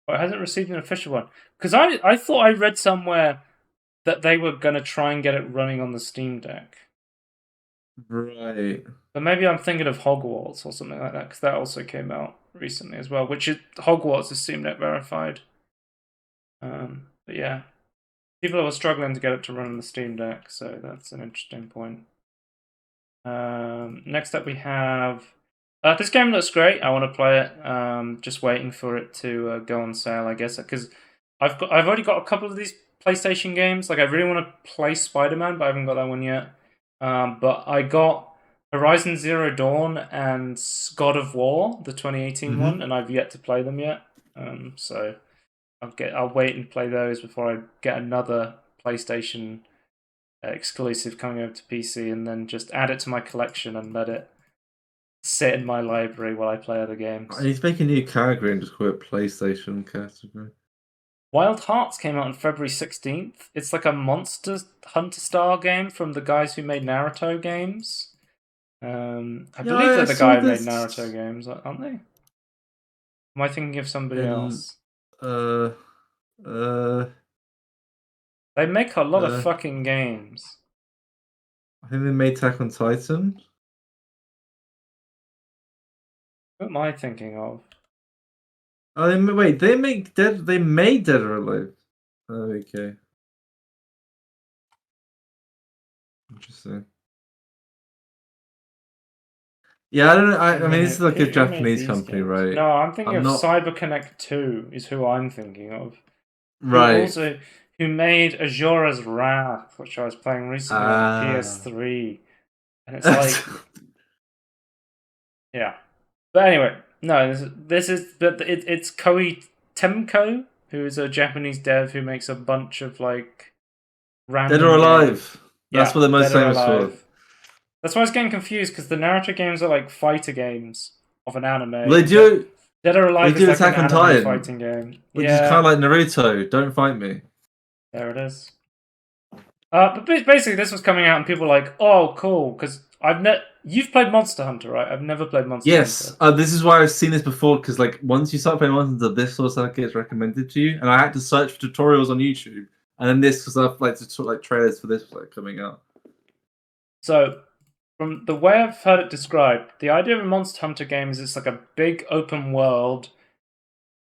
Well, it hasn't received an official one. Because I thought I read somewhere that they were going to try and get it running on the Steam Deck. Right. But maybe I'm thinking of Hogwarts or something like that, because that also came out recently as well, which is Hogwarts is Steam Deck verified. But yeah, people are struggling to get it to run on the Steam Deck, so that's an interesting point. Next up we have... this game looks great. I want to play it. Just waiting for it to go on sale, I guess, because I've already got a couple of these PlayStation games. Like, I really want to play Spider-Man, but I haven't got that one yet. But I got Horizon Zero Dawn and God of War, the 2018 one, and I've yet to play them yet. So I'll wait and play those before I get another PlayStation exclusive coming over to PC, and then just add it to my collection and let it sit in my library while I play other games. He's making a new category and just call it PlayStation category. Wild Hearts came out on February 16th. It's like a Monster Hunter style game from the guys who made Naruto games. I believe they're the guy who made Naruto games, aren't they? Am I thinking of somebody else? They make a lot of fucking games. I think they made Attack on Titan. Who am I thinking of? Oh, they made Dead or Alive. Oh, okay. Interesting. Yeah, I don't know. I mean, this is like a Japanese company, right? No, I'm thinking of CyberConnect 2 is who I'm thinking of. Right. Who made Ajora's Wrath, which I was playing recently on PS3. And it's like... yeah. But anyway, no, it's Koei Temco, who is a Japanese dev who makes a bunch of like random Dead or Alive. Games. That's what they're most famous for. That's why I was getting confused, because the Naruto games are like fighter games of an anime. Well, they do. Dead or Alive is like Attack on Titan fighting game, which is kind of like Naruto. Don't fight me. There it is. But basically, this was coming out, and people were like, "Oh, cool!" Because you've played Monster Hunter, right? I've never played Monster Hunter. Yes, this is why I've seen this before. Because like once you start playing Monster Hunter, this sort of stuff gets recommended to you, and I had to search for tutorials on YouTube, and then this stuff like trailers for this like coming out. So, from the way I've heard it described, the idea of a Monster Hunter game is it's like a big open world,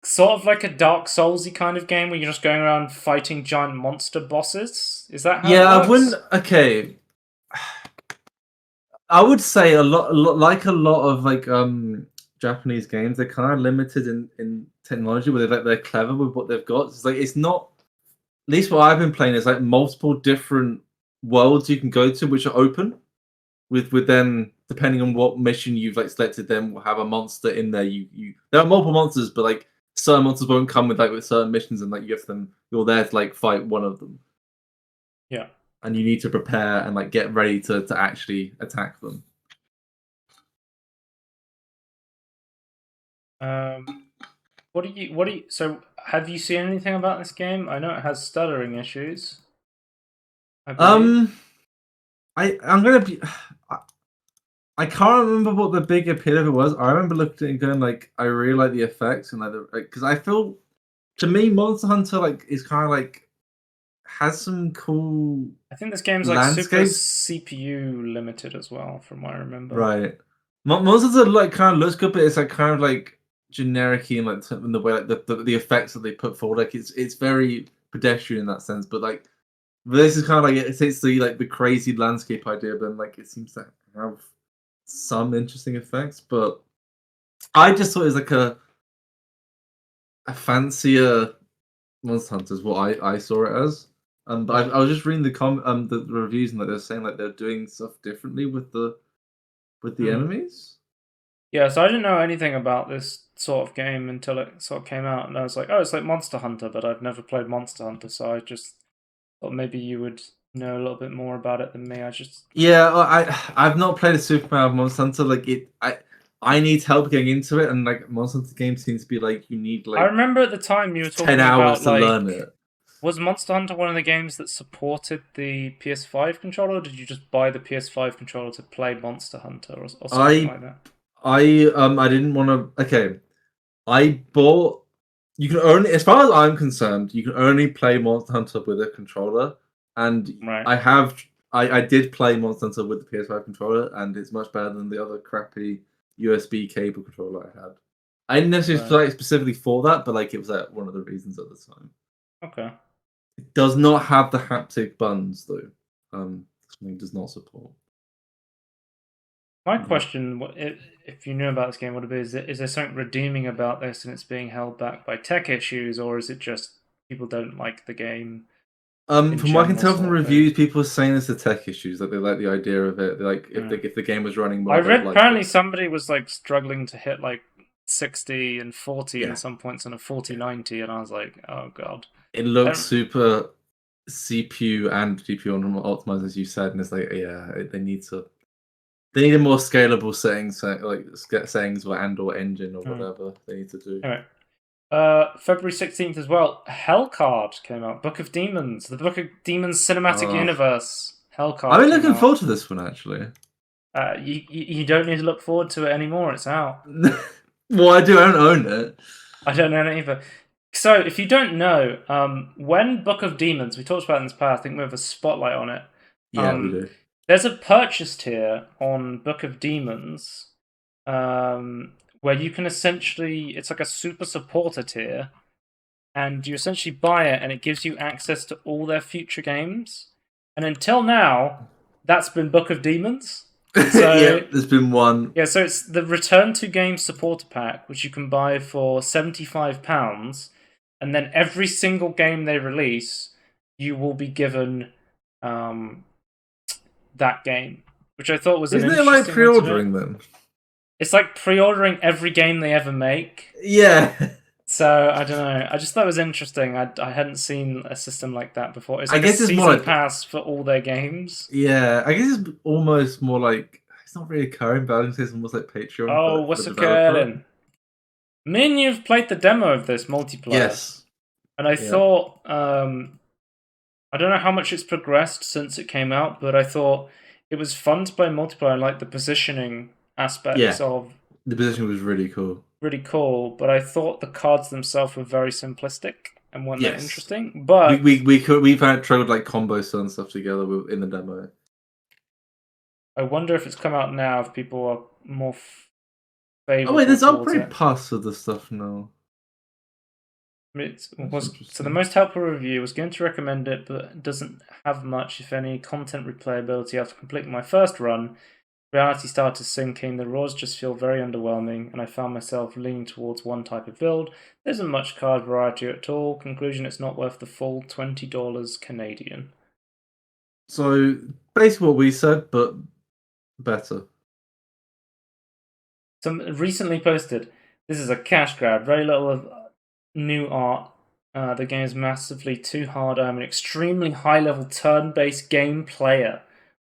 sort of like a Dark Souls-y kind of game where you're just going around fighting giant monster bosses. Is that how it works? I wouldn't... Okay. I would say a lot of like Japanese games, they're kind of limited in technology, where they're clever with what they've got. It's like, it's not... At least what I've been playing is like multiple different worlds you can go to, which are open. With them, depending on what mission you've like selected, then will have a monster in there. There are multiple monsters, but like certain monsters won't come with certain missions, and like you're there to like fight one of them. Yeah. And you need to prepare and like get ready to actually attack them. So have you seen anything about this game? I know it has stuttering issues. I'm gonna be... I can't remember what the big appeal of it was. I remember looking at it and going like, I really like the effects, and like because I feel, to me, Monster Hunter like is kind of like has some cool... I think this game's like super CPU limited as well, from what I remember. Right. Monster Hunter like kind of looks good, but it's like kind of like generic-y in like in the way like the effects that they put forward. Like it's very pedestrian in that sense, but like this is kind of like it takes the crazy landscape idea, but then, like it seems to have some interesting effects. But I just thought it was like a fancier Monster Hunter is what I saw it as. But I was just reading the reviews, and like they're saying like they're doing stuff differently with the enemies. Yeah, so I didn't know anything about this sort of game until it sort of came out, and I was like, oh, it's like Monster Hunter, but I've never played Monster Hunter, so I just thought maybe you would know a little bit more about it than me. I've not played a Super Mario Monster Hunter. Like I need help getting into it, and like Monster Hunter games seems to be like you need like I remember at the time you were talking 10 hours about to learn it. Was Monster Hunter one of the games that supported the PS5 controller, or did you just buy the PS5 controller to play Monster Hunter or something like that? I didn't want to. Okay, I bought. You can only, as far as I'm concerned, you can only play Monster Hunter with a controller, and right. I did play Monster Hunter with the PS5 controller, and it's much better than the other crappy USB cable controller I had. I didn't necessarily play it specifically for that, but like it was one of the reasons at the time. Okay. It does not have the haptic buttons though. Something does not support. My question, if you knew about this game, would it be: is there something redeeming about this, and it's being held back by tech issues, or is it just people don't like the game? From what I can tell from reviews, people are saying it's the tech issues, that they like the idea of it. They like if the game was running more. I read apparently somebody was like struggling to hit like 60 and 40 in some points on a 4090, and I was like, oh god. It looks super CPU and GPU optimized, as you said, and it's like, they need a more scalable settings or engine or whatever they need to do. Anyway. February 16th as well, Hellcard came out. Book of Demons. The Book of Demons cinematic universe. Hellcard. I've been looking forward to this one, actually. You don't need to look forward to it anymore. It's out. Well, I don't own it. I don't own it either. So, if you don't know, when Book of Demons, we talked about it in this past, I think we have a spotlight on it. Yeah, we do. There's a purchase tier on Book of Demons, where you can essentially, it's like a super supporter tier, and you essentially buy it and it gives you access to all their future games. And until now, that's been Book of Demons. So, yeah, there's been one. Yeah, so it's the Return to Game supporter pack, which you can buy for £75, and then every single game they release, you will be given that game, which I thought was Isn't it like pre-ordering them? It's like pre-ordering every game they ever make. Yeah. So, I don't know. I just thought it was interesting. I hadn't seen a system like that before. It's like I guess a season pass for all their games. Yeah, I guess it's almost more like, it's not really occurring, but I think it's almost like Patreon. Oh, what's occurring? Me and you've played the demo of this multiplayer. Yes. And I thought, I don't know how much it's progressed since it came out, but I thought it was fun to play multiplayer and like the positioning aspects of... The position was really cool. Really cool, but I thought the cards themselves were very simplistic and weren't that interesting. But we've had tried like combos and stuff together in the demo. I wonder if it's come out now, if people are more favorable. Oh wait, there's upgrade pass for the stuff now. So the most helpful review was going to recommend it, but it doesn't have much, if any, content replayability. After completing my first run, reality started sinking, the raws just feel very underwhelming, and I found myself leaning towards one type of build. There isn't much card variety at all. Conclusion, it's not worth the full $20 Canadian. So, basically what we said, but better. Some recently posted, this is a cash grab, very little of new art. The game is massively too hard. I'm an extremely high-level turn-based game player.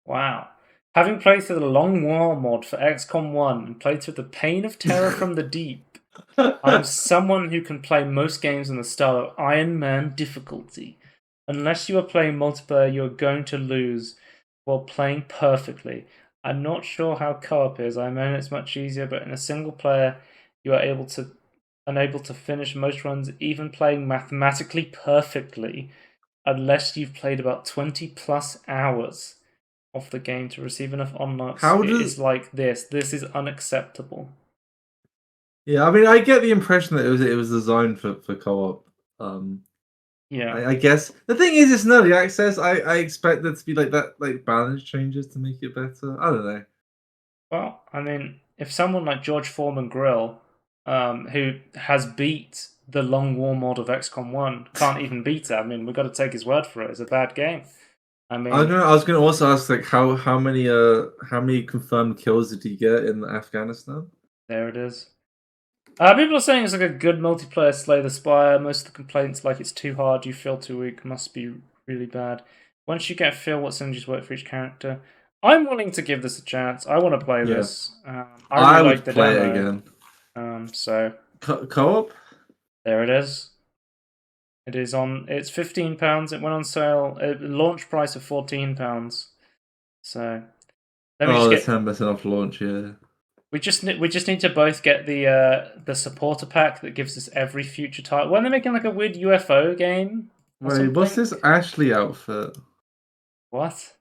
Wow. Having played through the Long War mod for XCOM 1 and played through the Pain of Terror from the Deep, I'm someone who can play most games in the style of Iron Man difficulty. Unless you are playing multiplayer, you are going to lose while playing perfectly. I'm not sure how co-op is. I imagine it's much easier, but in a single player, you are unable to finish most runs, even playing mathematically perfectly, unless you've played about 20 plus hours of the game to receive enough unlocks. It is like this. This is unacceptable. Yeah, I mean, I get the impression that it was designed for co-op. Yeah, I guess the thing is, it's early access. I expect there to be like that, like balance changes to make it better. I don't know. Well, I mean, if someone like George Foreman Grill, who has beat the Long War mod of XCOM 1, can't even beat it, I mean, we've got to take his word for it. It's a bad game. I mean, I was going to also ask, like, how many confirmed kills did he get in Afghanistan? There it is. People are saying it's like a good multiplayer Slay the Spire. Most of the complaints, like it's too hard, you feel too weak, must be really bad. Once you get a feel what synergies work for each character, I'm willing to give this a chance. I want to play this. I really would like the play demo. it again. So Co-op? there it is. It is on. It's £15. It went on sale. Launch price of £14. So let me just get 10% off launch. Yeah. We just need to both get the supporter pack that gives us every future title. When they're making like a weird UFO game. Wait, what's this Ashley outfit? What?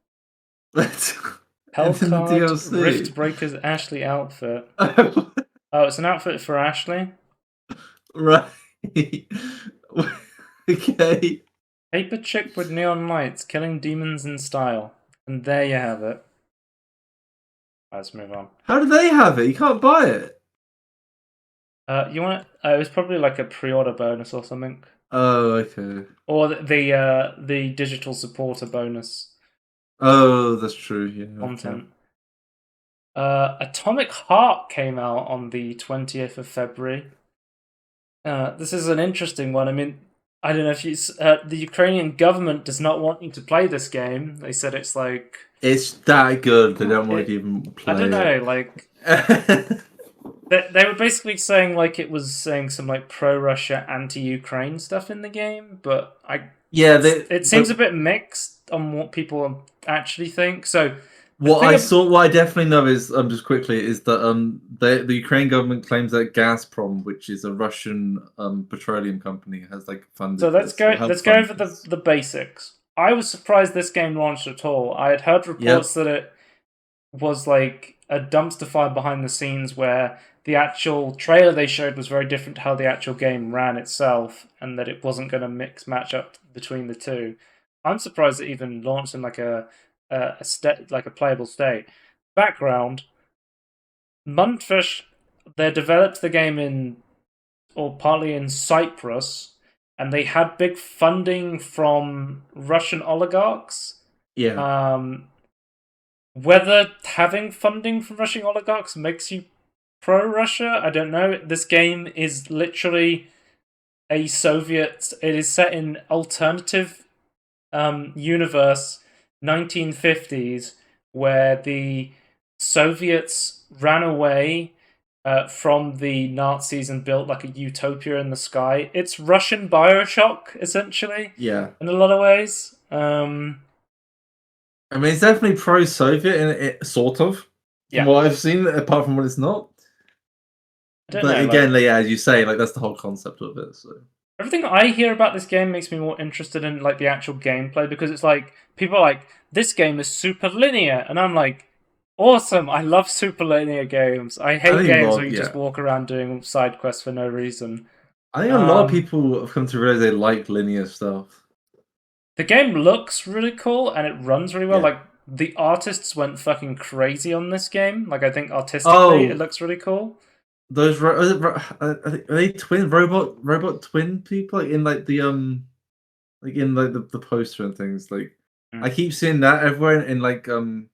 Hellcard Rift Breaker's Ashley outfit. Oh, it's an outfit for Ashley. Right. Okay. Paper chick with neon lights, killing demons in style, and there you have it. Let's move on. How do they have it? You can't buy it. You want it? It was probably like a pre-order bonus or something. Oh, okay. Or the digital supporter bonus. Oh, that's true. Yeah. Content. Atomic Heart came out on the 20th of February. This is an interesting one. I mean, I don't know if the Ukrainian government does not want you to play this game. They said it's like... It's that good. They don't want to even play it. I don't know, like... they were basically saying like it was saying some like pro-Russia, anti-Ukraine stuff in the game, but it seems a bit mixed on what people actually think. So what I definitely know is just quickly is that the Ukrainian government claims that Gazprom, which is a Russian petroleum company, has like funded. So let's go over the basics. I was surprised this game launched at all. I had heard reports that it was like a dumpster fire behind the scenes where the actual trailer they showed was very different to how the actual game ran itself, and that it wasn't going to match up between the two. I'm surprised it even launched in like a playable state. Background: Mundfish, they developed the game partly in Cyprus, and they had big funding from Russian oligarchs. Yeah. Whether having funding from Russian oligarchs makes you pro-Russia, I don't know. This game is literally a Soviet... It is set in alternative universe, 1950s, where the Soviets ran away from the Nazis and built like a utopia in the sky. It's Russian Bioshock, essentially. Yeah. In a lot of ways. I mean, it's definitely pro-Soviet, and it sort of. From what I've seen, apart from what it's not. But again, as you say, like that's the whole concept of it. So everything I hear about this game makes me more interested in like the actual gameplay, because it's like people are like, this game is super linear, and I'm like, awesome! I love super linear games. I hate games where you just walk around doing side quests for no reason. I think a lot of people have come to realize they like linear stuff. The game looks really cool and it runs really well. Like the artists went fucking crazy on this game. Like I think artistically it looks really cool. Those are they twin robot twin people in like the the poster and things like I keep seeing that everywhere in like fan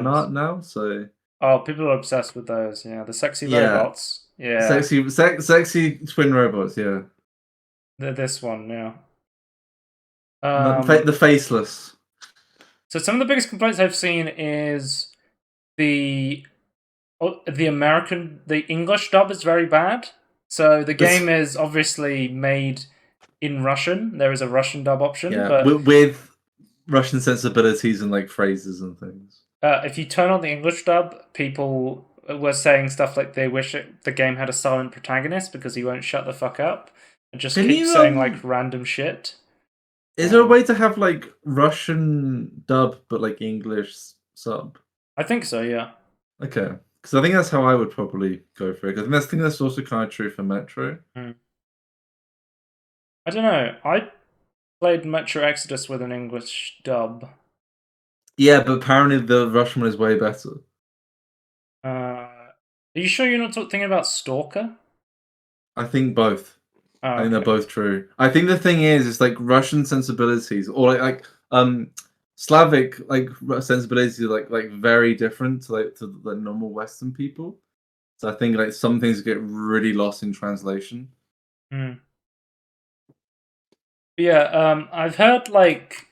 art now. So people are obsessed with those. Yeah, the sexy robots. Yeah, sexy twin robots. Yeah, this one. Yeah. The faceless. So some of the biggest complaints I've seen is the English dub is very bad. So the game is obviously made in Russian. There is a Russian dub option, but with Russian sensibilities and like phrases and things. If you turn on the English dub, people were saying stuff like they wish the game had a silent protagonist because he won't shut the fuck up and just keeps saying like random shit. Is there a way to have like Russian dub but like English sub? I think so, yeah. Okay, because I think that's how I would probably go for it. Because I think that's also kind of true for Metro. I don't know. I played Metro Exodus with an English dub. Yeah, but apparently the Russian one is way better. Are you sure you're not thinking about Stalker? I think both. I think they're both true. I think the thing is like Russian sensibilities or like Slavic like sensibilities are like very different to the normal Western people. So I think like some things get really lost in translation. Yeah, I've heard like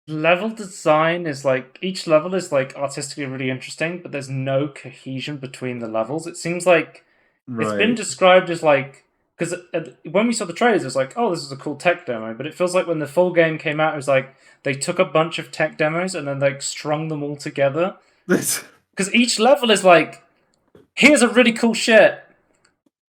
level design is like each level is like artistically really interesting, but there's no cohesion between the levels. It seems like it's been described as like because when we saw the trailers, it was like, oh, this is a cool tech demo, but it feels like when the full game came out, it was like they took a bunch of tech demos and then like strung them all together. Because each level is like, here's a really cool shit.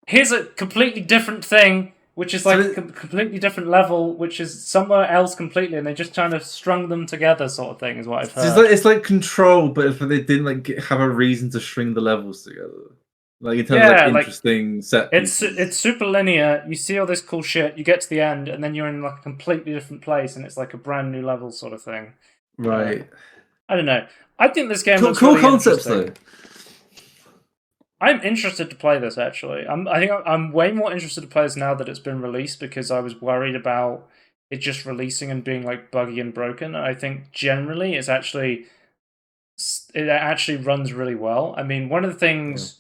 Here's a completely different thing, which is like a completely different level, which is somewhere else completely, and they just kind of strung them together, sort of thing, is what I've heard. It's like Control, but if they didn't like have a reason to string the levels together, like in terms of like interesting set pieces. It's super linear. You see all this cool shit, you get to the end, and then you're in like a completely different place, and it's like a brand new level, sort of thing. Right. I don't know. I think this game looks cool really concepts though. I'm interested to play this, actually. I think I'm way more interested to play this now that it's been released, because I was worried about it just releasing and being like buggy and broken. I think generally it actually runs really well. I mean, one of the things,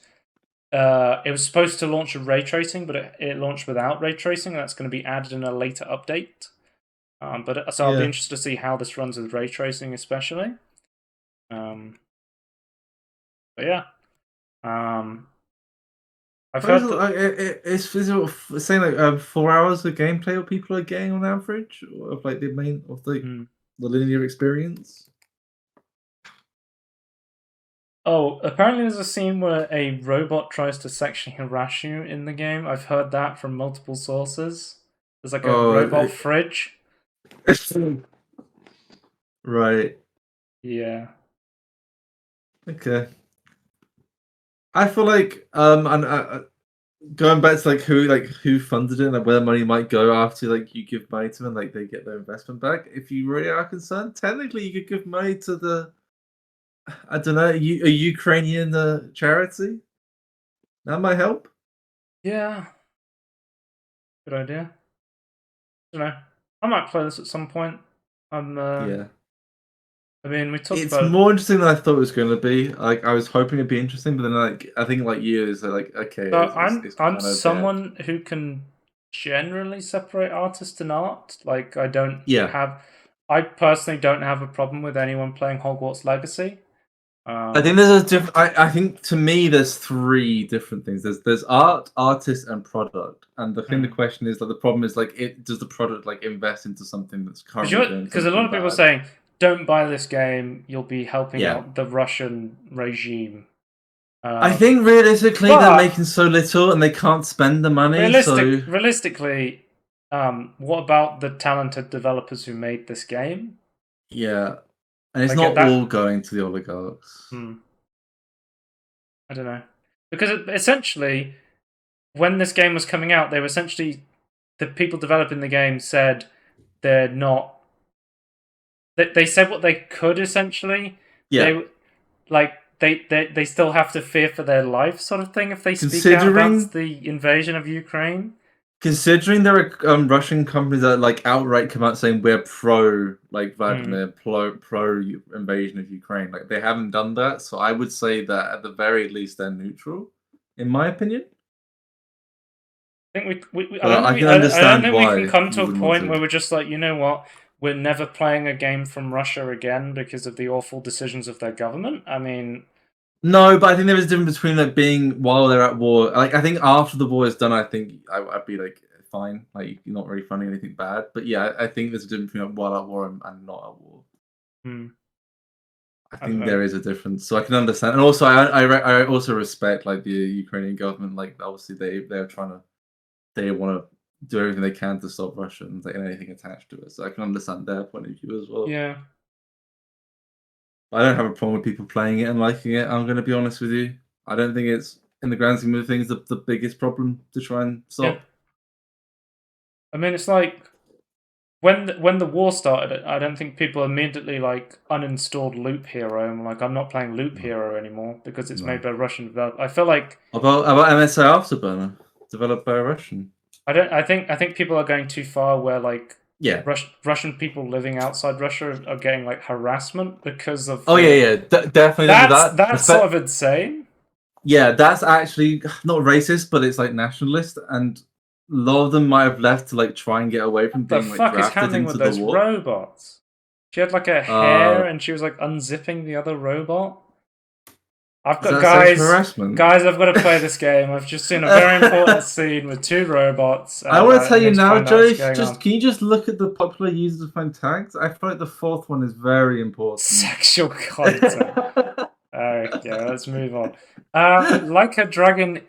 it was supposed to launch with ray tracing, but it launched without ray tracing, and that's going to be added in a later update. I'll be interested to see how this runs with ray tracing, especially. But yeah. I've heard it's saying like 4 hours of gameplay what people are getting on average of like the main of the linear experience. Oh, apparently there's a scene where a robot tries to sexually harass you in the game. I've heard that from multiple sources. There's like a robot fridge. Right. Yeah. Okay. I feel like and going back to like who funded it and like where the money might go after like you give money to them and like they get their investment back. If you really are concerned, technically you could give money to the a Ukrainian charity. That might help. Yeah. Good idea. I don't know. I might play this at some point. Yeah. I mean, we talked it's about. It's more interesting than I thought it was going to be. Like I was hoping it'd be interesting, but then like I think like years are like okay. So I'm someone who can generally separate artist and art. Like I personally don't have a problem with anyone playing Hogwarts Legacy. I think there's I think to me there's three different things. There's art, artist, and product. And the question is like the problem is like does the product like invest into something that's currently because a lot of people are saying don't buy this game. You'll be helping out the Russian regime. I think realistically they're making so little and they can't spend the money. Realistically, what about the talented developers who made this game? Yeah. And it's not all going to the oligarchs. I don't know. Because essentially, when this game was coming out, they were essentially... The people developing the game said they're not... They said what they could, essentially. Yeah. They still have to fear for their life, sort of thing, if they speak out about the invasion of Ukraine. Considering there are Russian companies that like outright come out saying we're pro like Vladimir, pro invasion of Ukraine, like they haven't done that, so I would say that at the very least they're neutral, in my opinion. I think I don't think we can come to a point where we're just like, you know what, we're never playing a game from Russia again because of the awful decisions of their government. I mean. No, but I think there is a difference between like being while they're at war. Like I think after the war is done, I think I'd be like fine. Like you're not really funding anything bad. But yeah, I think there's a difference between while at war and not at war. I think there is a difference, so I can understand. And also, I also respect like the Ukrainian government. Like obviously they want to do everything they can to stop Russians and anything attached to it. So I can understand their point of view as well. Yeah. I don't have a problem with people playing it and liking it. I'm going to be honest with you. I don't think it's, in the grand scheme of things, the biggest problem to try and stop. Yeah. I mean, it's like when the war started, I don't think people immediately like uninstalled Loop Hero and like I'm not playing Loop Hero anymore because it's made by Russian developers. I feel like about MSI Afterburner, developed by a Russian. I think people are going too far where like. Yeah, Russian people living outside Russia are getting like harassment because of. Definitely. That's sort of insane. Yeah, that's actually not racist, but it's like nationalist, and a lot of them might have left to like try and get away from being like drafted into the war. What the fuck is happening with those robots? She had like a hair, and she was like unzipping the other robot. I've got sexual harassment? Guys, I've got to play this game. I've just seen a very important scene with 2 robots. I want to tell you now, Joe. Can you just look at the popular users of phone tags? I feel like the 4th one is very important. Sexual content. Okay, let's move on. Like a Dragon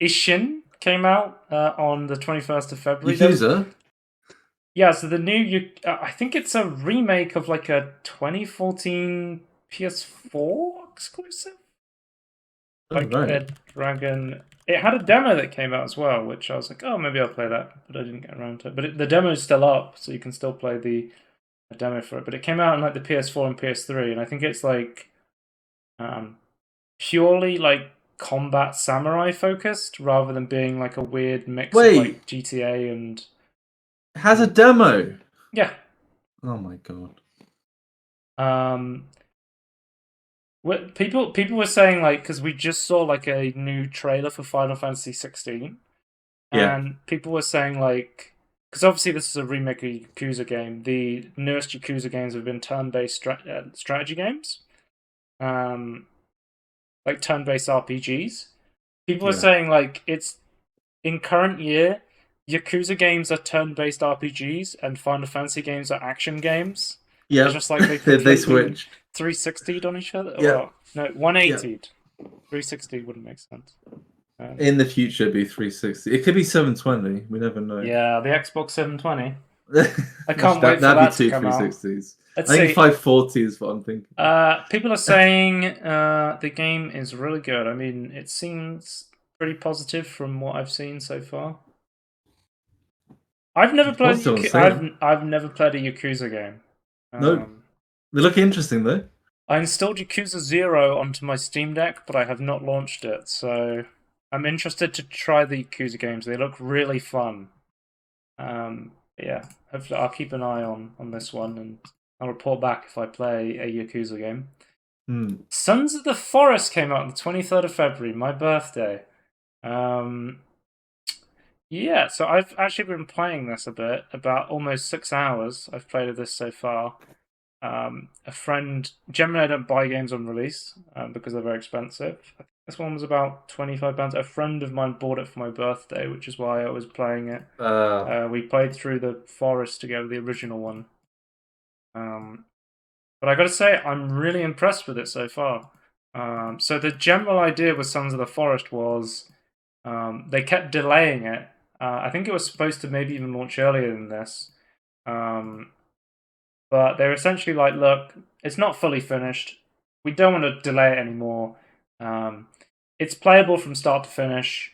Ishin came out on the 21st of February. Yakuza? Yeah, so the new... I think it's a remake of like a 2014 PS4 exclusive. Like a Dragon... It had a demo that came out as well, which I was like, oh, maybe I'll play that, but I didn't get around to it. But the demo's still up, so you can still play the demo for it. But it came out on like the PS4 and PS3, and I think it's like purely like combat samurai focused, rather than being like a weird mix of like GTA and... It has a demo? Yeah. Oh my god. People were saying, like, because we just saw like a new trailer for Final Fantasy 16, and people were saying, like, because obviously this is a remake of a Yakuza game. The newest Yakuza games have been turn-based strategy games, like turn-based RPGs. People were saying, like, it's in current year, Yakuza games are turn-based RPGs and Final Fantasy games are action games. Yeah, it's just like they switched. 360'd on each other? Yeah. Well, no, 180'd. 360 wouldn't make sense. In the future, it'd be 360. It could be 720. We never know. Yeah, the Xbox 720. I can't wait for that to come out. That'd be 2 360s. I think 540 is what I'm thinking. People are saying the game is really good. I mean, it seems pretty positive from what I've seen so far. I've never played I've never played a Yakuza game. No. They look interesting, though. I installed Yakuza 0 onto my Steam Deck, but I have not launched it, so I'm interested to try the Yakuza games. They look really fun. Yeah, hopefully I'll keep an eye on this one, and I'll report back if I play a Yakuza game. Sons of the Forest came out on the 23rd of February, my birthday. Yeah, so I've actually been playing this a bit, about almost 6 hours I've played of this so far. A friend, generally I don't buy games on release because they're very expensive. This one was about £25. A friend of mine bought it for my birthday, which is why I was playing it. We played through the Forest together, the original one. But I gotta say, I'm really impressed with it so far. So the general idea with Sons of the Forest was they kept delaying it. I think it was supposed to maybe even launch earlier than this. But they're essentially like, look, it's not fully finished. We don't want to delay it anymore. It's playable from start to finish.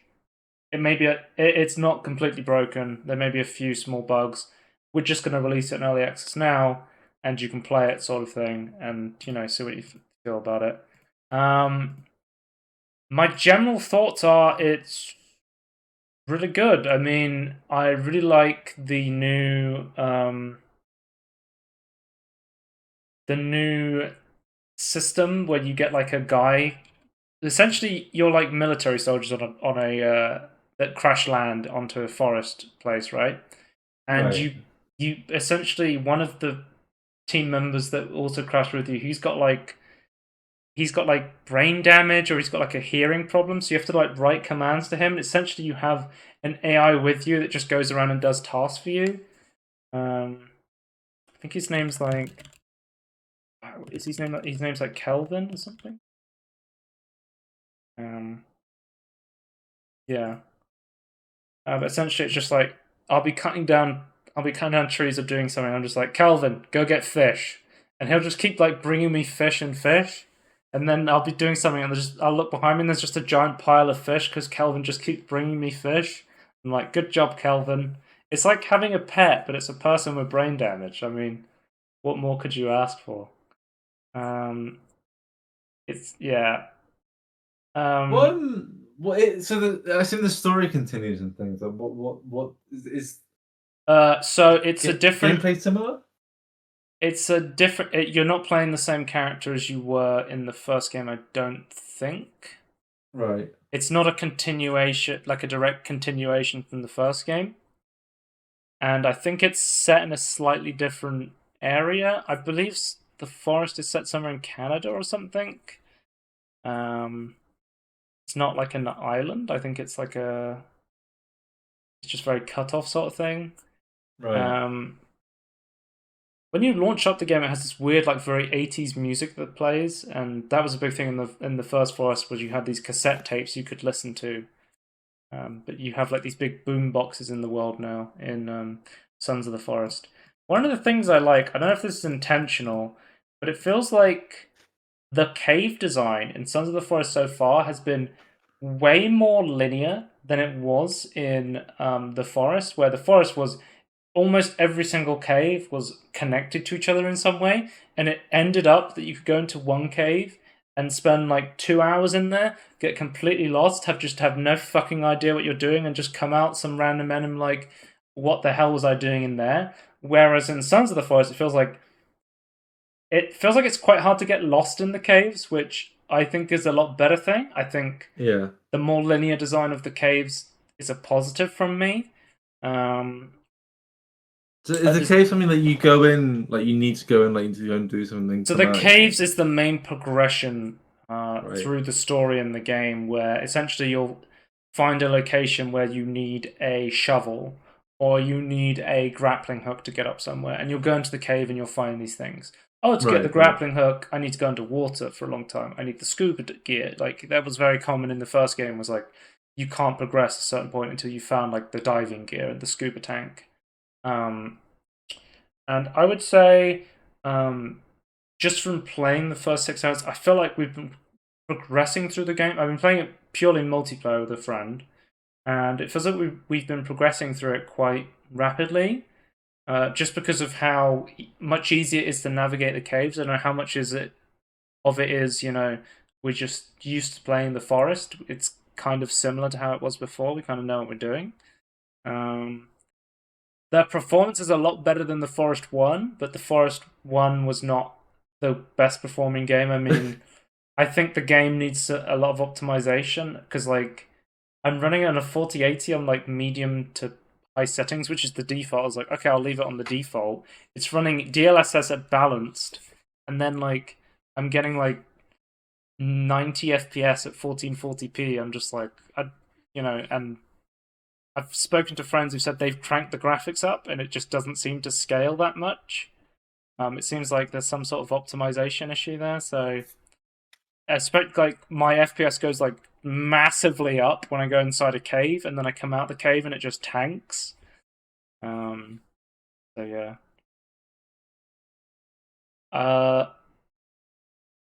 It's not completely broken. There may be a few small bugs. We're just going to release it in early access now, and you can play it, sort of thing, and see what you feel about it. My general thoughts are it's really good. I mean, I really like the new system where you get like a guy. Essentially, you're like military soldiers on a that crash land onto a forest place, right? And you essentially, one of the team members that also crashed with you, he's got like brain damage, or he's got like a hearing problem, so you have to like write commands to him, and essentially you have an AI with you that just goes around and does tasks for you. I think his name's like, his name's like Kelvin or something. Yeah. But essentially it's just like, I'll be cutting down trees or doing something. I'm just like, Kelvin, go get fish, and he'll just keep like bringing me fish, and then I'll be doing something, and I'll look behind me, and there's just a giant pile of fish because Kelvin just keeps bringing me fish. I'm like, good job, Kelvin. It's like having a pet, but it's a person with brain damage. I mean, what more could you ask for? It's yeah. So I assume the story continues and things. What is? So it's a different gameplay similar. It's a different. You're not playing the same character as you were in the first game, I don't think. Right. It's not a continuation, like a direct continuation from the first game. And I think it's set in a slightly different area. I believe the forest is set somewhere in Canada or something. It's not like an island. I think it's like it's just very cut off sort of thing. Right. When you launch up the game, it has this weird, like, very 80s music that plays, and that was a big thing in the first forest, was you had these cassette tapes you could listen to. But you have like these big boom boxes in the world now in Sons of the Forest. One of the things I like, I don't know if this is intentional, but it feels like the cave design in Sons of the Forest so far has been way more linear than it was in the forest, where the forest was almost every single cave was connected to each other in some way, and it ended up that you could go into one cave and spend like 2 hours in there, get completely lost, have no fucking idea what you're doing, and just come out some random enemy like, what the hell was I doing in there? Whereas in Sons of the Forest, it feels like it's quite hard to get lost in the caves, which I think is a lot better thing. I think the more linear design of the caves is a positive from me. So is the cave something that you go in, like you need to go in, like to go and do something? So the caves is the main progression through the story in the game, where essentially you'll find a location where you need a shovel or you need a grappling hook to get up somewhere, and you'll go into the cave and you'll find these things. Oh, to get the grappling hook, I need to go underwater for a long time. I need the scuba gear. Like, that was very common in the first game, was like, you can't progress a certain point until you found like the diving gear and the scuba tank. And I would say, just from playing the first 6 hours, I feel like we've been progressing through the game. I've been playing it purely multiplayer with a friend, and it feels like we've been progressing through it quite rapidly, just because of how much easier it is to navigate the caves. I don't know how much is, we're just used to playing the forest. It's kind of similar to how it was before. We kind of know what we're doing. Their performance is a lot better than the Forest 1, but the Forest 1 was not the best performing game. I mean, I think the game needs a lot of optimization, because like, I'm running it on a 4080 on like medium to high settings, which is the default. I was like, okay, I'll leave it on the default. It's running DLSS at balanced, and then like, I'm getting like 90 FPS at 1440p. I'm just like, and I've spoken to friends who said they've cranked the graphics up and it just doesn't seem to scale that much. It seems like there's some sort of optimization issue there. So I expect like my FPS goes like massively up when I go inside a cave, and then I come out the cave and it just tanks. So yeah.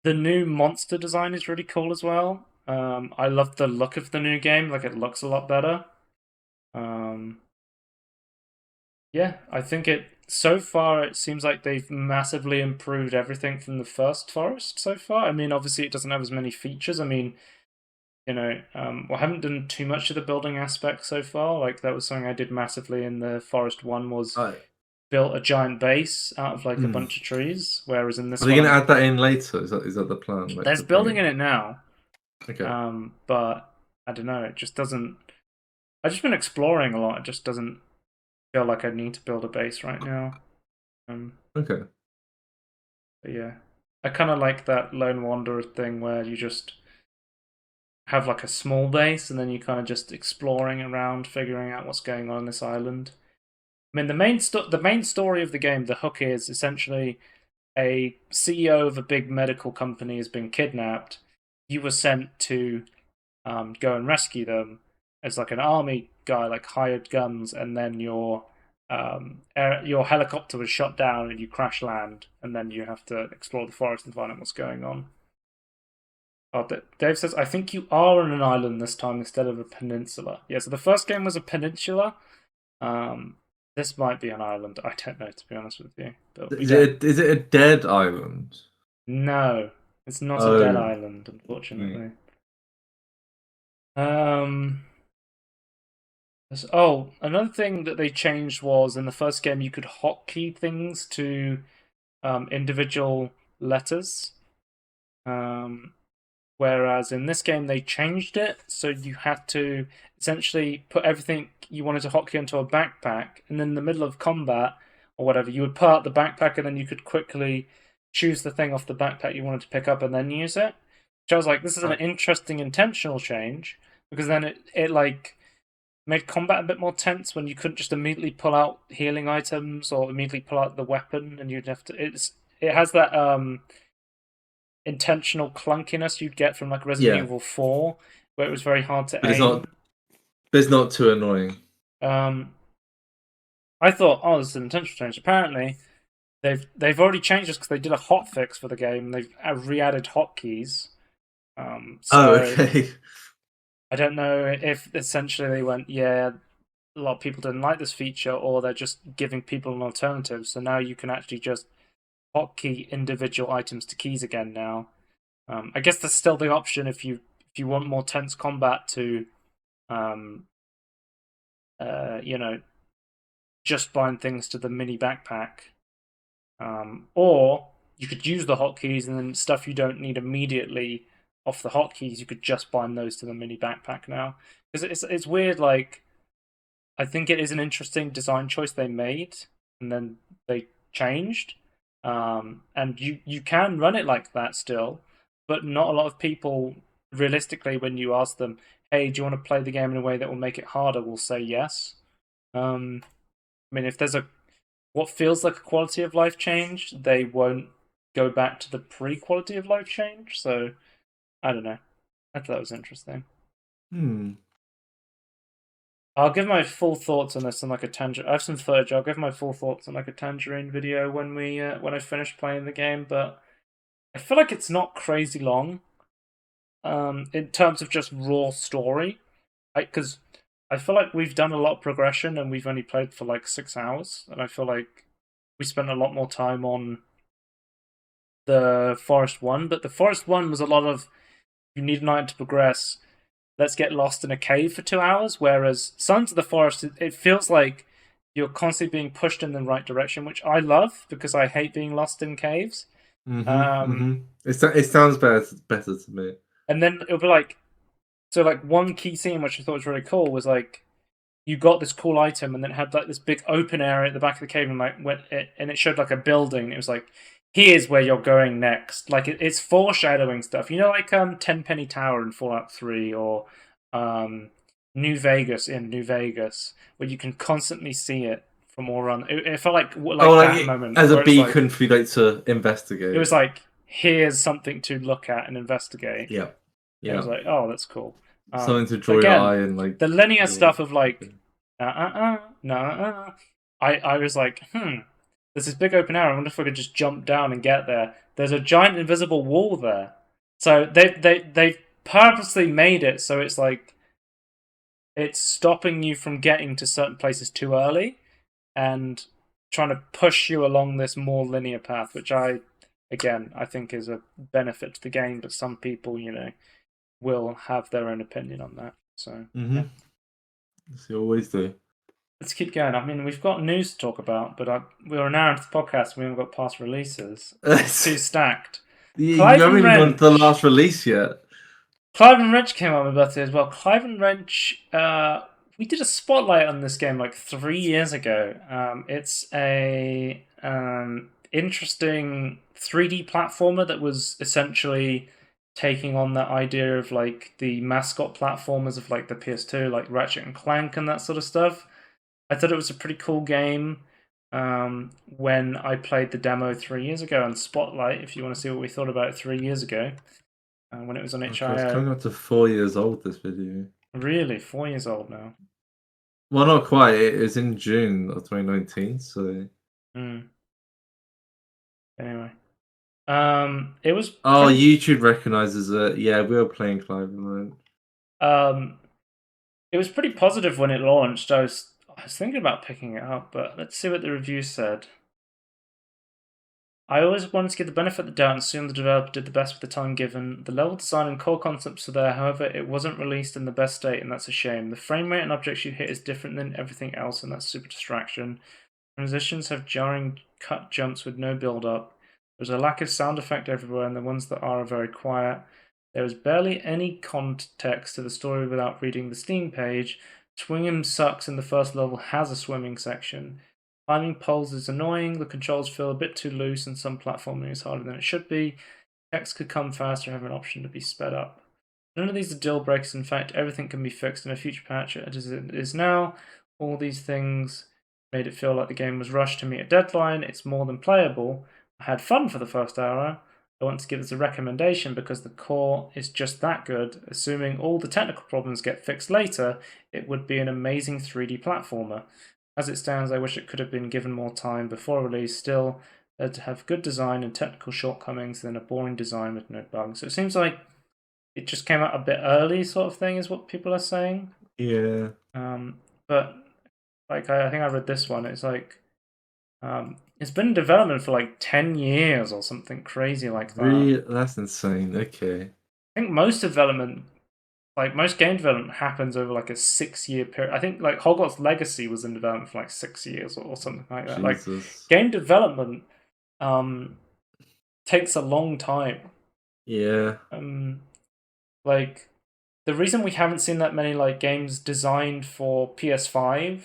The new monster design is really cool as well. I love the look of the new game. Like, it looks a lot better. Yeah, I think so far it seems like they've massively improved everything from the first Forest so far. I mean, obviously it doesn't have as many features. I mean, I haven't done too much of the building aspect so far. Like, that was something I did massively in the Forest 1, was built a giant base out of like a bunch of trees, whereas in this one... Are they going to add that in later? Is that the plan? Like, there's building in it now. Okay. But I don't know, it just doesn't... I've just been exploring a lot. It just doesn't feel like I need to build a base right now. Okay. But yeah, I kind of like that Lone Wanderer thing, where you just have like a small base and then you kind of just exploring around, figuring out what's going on this island. I mean, the main story of the game, the hook, is essentially a CEO of a big medical company has been kidnapped. You were sent to go and rescue them as like an army guy, like hired guns, and then your helicopter was shot down and you crash land, and then you have to explore the forest and find out what's going on. Oh, Dave says, I think you are on an island this time instead of a peninsula. Yeah, so the first game was a peninsula. This might be an island. I don't know, to be honest with you. But is it a dead island? No, it's not a dead island, unfortunately. Another thing that they changed was, in the first game you could hotkey things to individual letters. Whereas in this game they changed it, so you had to essentially put everything you wanted to hotkey onto a backpack, and in the middle of combat, or whatever, you would pull out the backpack and then you could quickly choose the thing off the backpack you wanted to pick up and then use it. Which I was like, this is an interesting intentional change, because then it like made combat a bit more tense when you couldn't just immediately pull out healing items or immediately pull out the weapon, and you'd have to. It has that intentional clunkiness you'd get from like Resident Evil 4, where it was very hard to aim. It's not too annoying. I thought, oh, this is an intentional change. Apparently, they've already changed this because they did a hotfix for the game. They've re-added hotkeys. Okay. I don't know if essentially they went, yeah, a lot of people didn't like this feature, or they're just giving people an alternative. So now you can actually just hotkey individual items to keys again now. I guess there's still the option if you want more tense combat to, just bind things to the mini backpack. Or you could use the hotkeys and then stuff you don't need immediately off the hotkeys, you could just bind those to the mini backpack now. Because it's weird, like, I think it is an interesting design choice they made, and then they changed. And you can run it like that still, but not a lot of people, realistically, when you ask them, hey, do you want to play the game in a way that will make it harder, will say yes. I mean, if there's what feels like a quality of life change, they won't go back to the pre-quality of life change, so I don't know. I thought that was interesting. I'll give my full thoughts on this on like a Tangerine. I have some footage. I'll give my full thoughts on like a Tangerine video when I finish playing the game. But I feel like it's not crazy long. In terms of just raw story, because I feel like we've done a lot of progression and we've only played for like 6 hours, and I feel like we spent a lot more time on the Forest 1. But the Forest 1 was a lot of, you need an item to progress, let's get lost in a cave for 2 hours, whereas Sons of the Forest, it feels like you're constantly being pushed in the right direction, which I love because I hate being lost in caves. It sounds better to me. And then it'll be like, so like one key scene which I thought was really cool was like, you got this cool item and then it had like this big open area at the back of the cave, and like and it showed like a building. It was like, here's where you're going next. Like it's foreshadowing stuff, like Tenpenny Tower in Fallout 3, or New Vegas in New Vegas, where you can constantly see it from all around. It felt like that moment as a beacon for you like to investigate. It was like, here's something to look at and investigate. Yeah. It was like, oh, that's cool. Something to draw your eye and like the linear stuff of like, I was like, there's this big open area. I wonder if I could just jump down and get there. There's a giant invisible wall there. So they've purposely made it so it's like, it's stopping you from getting to certain places too early and trying to push you along this more linear path, which I think is a benefit to the game, but some people, will have their own opinion on that. So, yeah. As you always do. Let's keep going. I mean, we've got news to talk about, but we're an hour into the podcast and we haven't got past releases. It's too stacked. You haven't even gone to the last release yet. Clive and Wrench came out on my birthday as well. Clive and Wrench, we did a spotlight on this game like 3 years ago. It's a interesting 3D platformer that was essentially taking on that idea of like the mascot platformers of like the PS2, like Ratchet and Clank and that sort of stuff. I thought it was a pretty cool game when I played the demo 3 years ago on Spotlight, if you want to see what we thought about it 3 years ago, when it was on HIO. It's coming up to 4 years old, this video. Really? 4 years old now? Well, not quite. It was in June of 2019, so... Anyway. It was... YouTube recognizes it. Yeah, we were playing Clive and Wrench. It was pretty positive when it launched. I was thinking about picking it up, but let's see what the review said. I always wanted to give the benefit of the doubt and assume the developer did the best with the time given. The level design and core concepts are there, however, it wasn't released in the best state, and that's a shame. The frame rate and objects you hit is different than everything else, and that's super distraction. Transitions have jarring cut jumps with no build-up. There's a lack of sound effect everywhere, and the ones that are very quiet. There is barely any context to the story without reading the Steam page. Swing'em Sucks in the first level has a swimming section. Climbing poles is annoying. The controls feel a bit too loose, and some platforming is harder than it should be. Text could come faster, have an option to be sped up. None of these are deal breakers. In fact, everything can be fixed in a future patch as it is now. All these things made it feel like the game was rushed to meet a deadline. It's more than playable. I had fun for the first hour. I want to give this a recommendation because the core is just that good. Assuming all the technical problems get fixed later, it would be an amazing 3D platformer. As it stands, I wish it could have been given more time before release. Still, to have good design and technical shortcomings than a boring design with no bugs. So it seems like it just came out a bit early, sort of thing, is what people are saying. Yeah. But like I think I read this one. It's like it's been in development for like 10 years or something crazy like that. Really, that's insane. Okay. I think most development, like most game development, happens over like a 6-year period. I think like Hogwarts Legacy was in development for like 6 years or something like that. Jesus. Like game development takes a long time. Yeah. Like the reason we haven't seen that many like games designed for PS5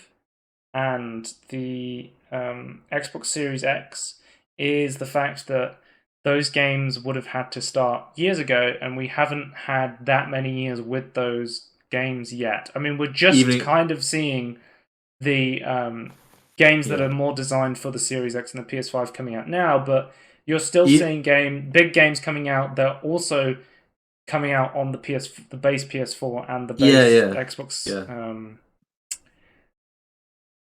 and the Xbox Series X is the fact that those games would have had to start years ago, and we haven't had that many years with those games yet. I mean, we're just kind of seeing the games that are more designed for the Series X and the PS5 coming out now, but you're still seeing big games coming out that are also coming out on the base PS4 and the base Xbox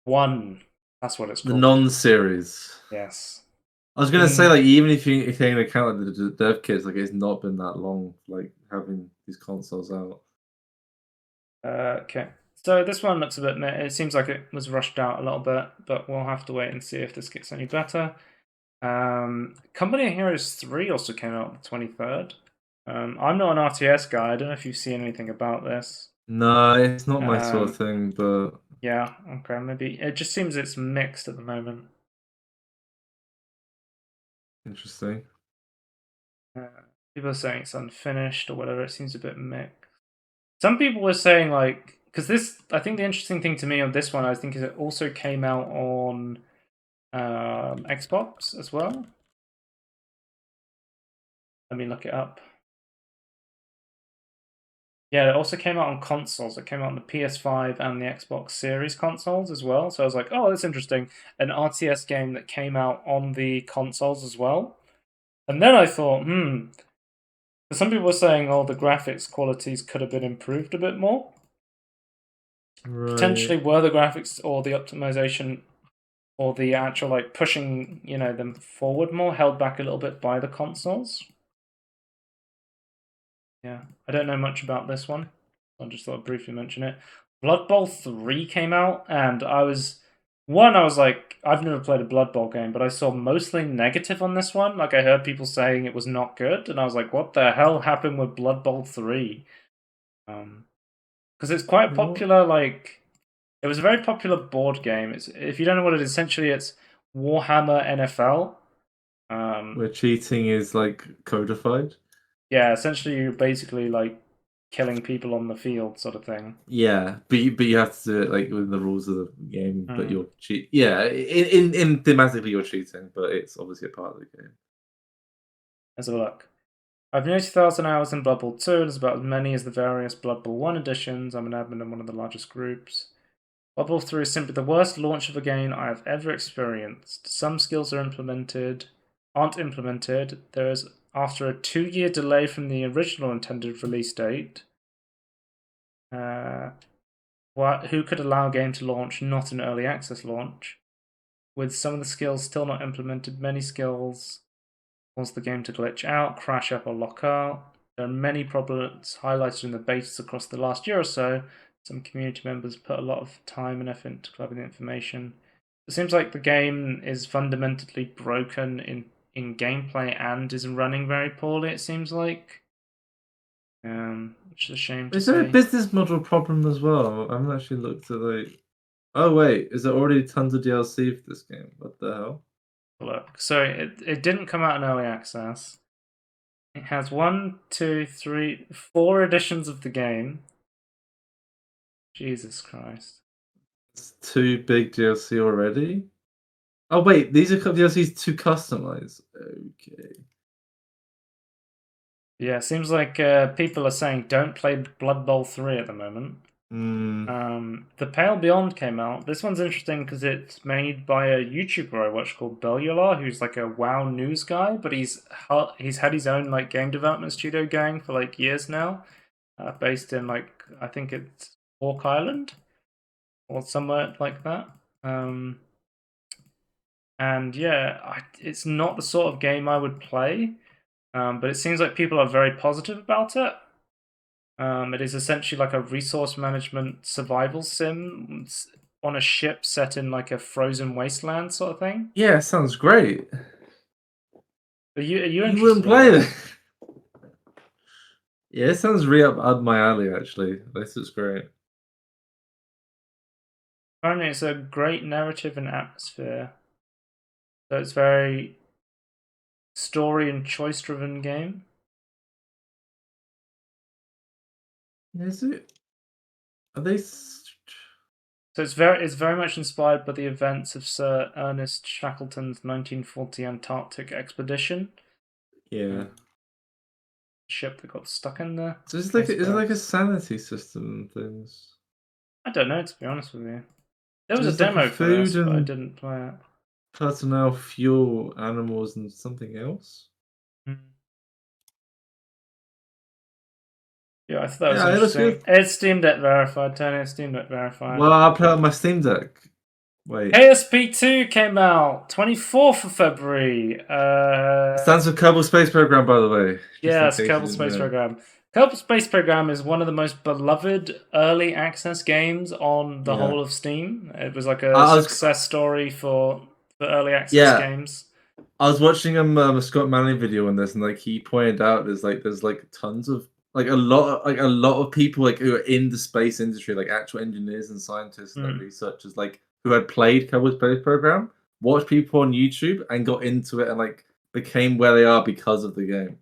One. That's what it's called. The non-series. Yes. I was gonna say, like, even if you take into account like, the dev kits, like, it's not been that long, like, having these consoles out. Okay. So this one looks a bit meh. It seems like it was rushed out a little bit, but we'll have to wait and see if this gets any better. Company of Heroes 3 also came out on the 23rd. I'm not an RTS guy. I don't know if you've seen anything about this. No, it's not my sort of thing, but... Yeah, okay, maybe. It just seems it's mixed at the moment. Interesting. People are saying it's unfinished or whatever. It seems a bit mixed. Some people were saying, like... Because this... I think the interesting thing to me on this one, I think, is it also came out on Xbox as well. Let me look it up. Yeah, it also came out on consoles. It came out on the PS5 and the Xbox Series consoles as well. So I was like, oh, that's interesting. An RTS game that came out on the consoles as well. And then I thought, some people were saying, oh, the graphics qualities could have been improved a bit more. Right. Potentially, were the graphics or the optimization or the actual like pushing, them forward more held back a little bit by the consoles? Yeah, I don't know much about this one. I just thought I'd briefly mention it. Blood Bowl 3 came out, and I was like, I've never played a Blood Bowl game, but I saw mostly negative on this one. Like, I heard people saying it was not good, and I was like, what the hell happened with Blood Bowl 3? Because it's quite popular, like, it was a very popular board game. If you don't know what it is, essentially it's Warhammer NFL. Where cheating is, like, codified? Yeah, essentially you're basically, like, killing people on the field sort of thing. Yeah, but you have to do it, like, within the rules of the game, but you're cheating. Yeah, in thematically you're cheating, but it's obviously a part of the game. Let's have a look. I've nearly 2,000 hours in Blood Bowl 2, and it's about as many as the various Blood Bowl 1 editions. I'm an admin in one of the largest groups. Blood Bowl 3 is simply the worst launch of a game I have ever experienced. Some skills aren't implemented. There is, after a 2-year delay from the original intended release date, who could allow a game to launch not an early access launch? With some of the skills still not implemented, many skills cause the game to glitch out, crash up, or lock out. There are many problems highlighted in the betas across the last year or so. Some community members put a lot of time and effort into collecting the information. It seems like the game is fundamentally broken in gameplay and is running very poorly, it seems like. Which is a shame to say. Is there a business model problem as well? I haven't actually looked at like... Oh wait, is there already tons of DLC for this game? What the hell? Look, so it didn't come out in early access. It has 1, 2, 3, 4 editions of the game. Jesus Christ. It's 2 big DLC already? Oh wait, these are DLCs to customize. Okay. Yeah, seems like people are saying don't play Blood Bowl 3 at the moment. The Pale Beyond came out. This one's interesting because it's made by a YouTuber I watch called Bellular, who's like a WoW news guy, but he's had his own like game development studio going for like years now, based in like I think it's Hawk Island or somewhere like that. And yeah, it's not the sort of game I would play, but it seems like people are very positive about it. It is essentially like a resource management survival sim on a ship set in like a frozen wasteland sort of thing. Yeah, sounds great. Are you You interested wouldn't play in it? Yeah, it sounds really up my alley, actually. This is great. Apparently, it's a great narrative and atmosphere. So it's very story and choice-driven game. Is it? Are they? So it's very much inspired by the events of Sir Ernest Shackleton's 1940 Antarctic expedition. Yeah. Ship that got stuck in there. So is it like a sanity system and things? I don't know, to be honest with you. There was There's a like demo a for this, food but I and didn't play it. personnel, fuel, animals, and something else. Yeah, I thought that was Yeah, it looks interesting. good. It's Steam Deck verified. Turn it Steam Deck verified. Well, I'll play it on my Steam Deck. Wait. ASP2 came out 24th of February. Stands for Kerbal Space Program, by the way. Yeah, it's Kerbal Space Program. Kerbal Space Program is one of the most beloved early access games on the whole of Steam. It was like a success story for early access games. I was watching a Scott Manley video on this, and like he pointed out, there's tons of like a lot of people like who are in the space industry, like actual engineers and scientists and like researchers, like who had played Kerbal Space Program, watched people on YouTube, and got into it and like became where they are because of the game.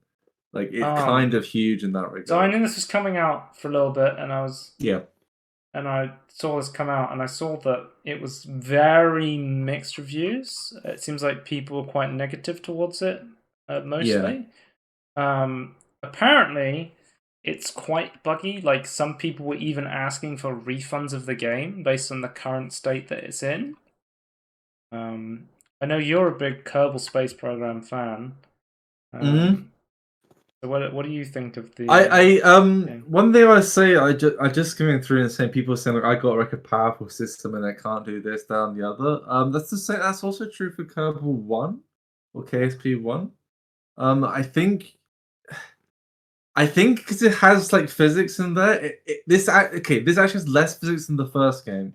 Like it's kind of huge in that regard. So I knew this was coming out for a little bit, and I saw this come out, and I saw that it was very mixed reviews. It seems like people were quite negative towards it, mostly. Apparently, it's quite buggy. Like some people were even asking for refunds of the game based on the current state that it's in. I know you're a big Kerbal Space Program fan. So what do you think of the? One thing I say, I just coming through and saying people saying like I got like a powerful system and I can't do this, that, and the other. That's to say that's also true for Kerbal 1 or KSP 1. I think because it has like physics in there. This actually has less physics than the first game.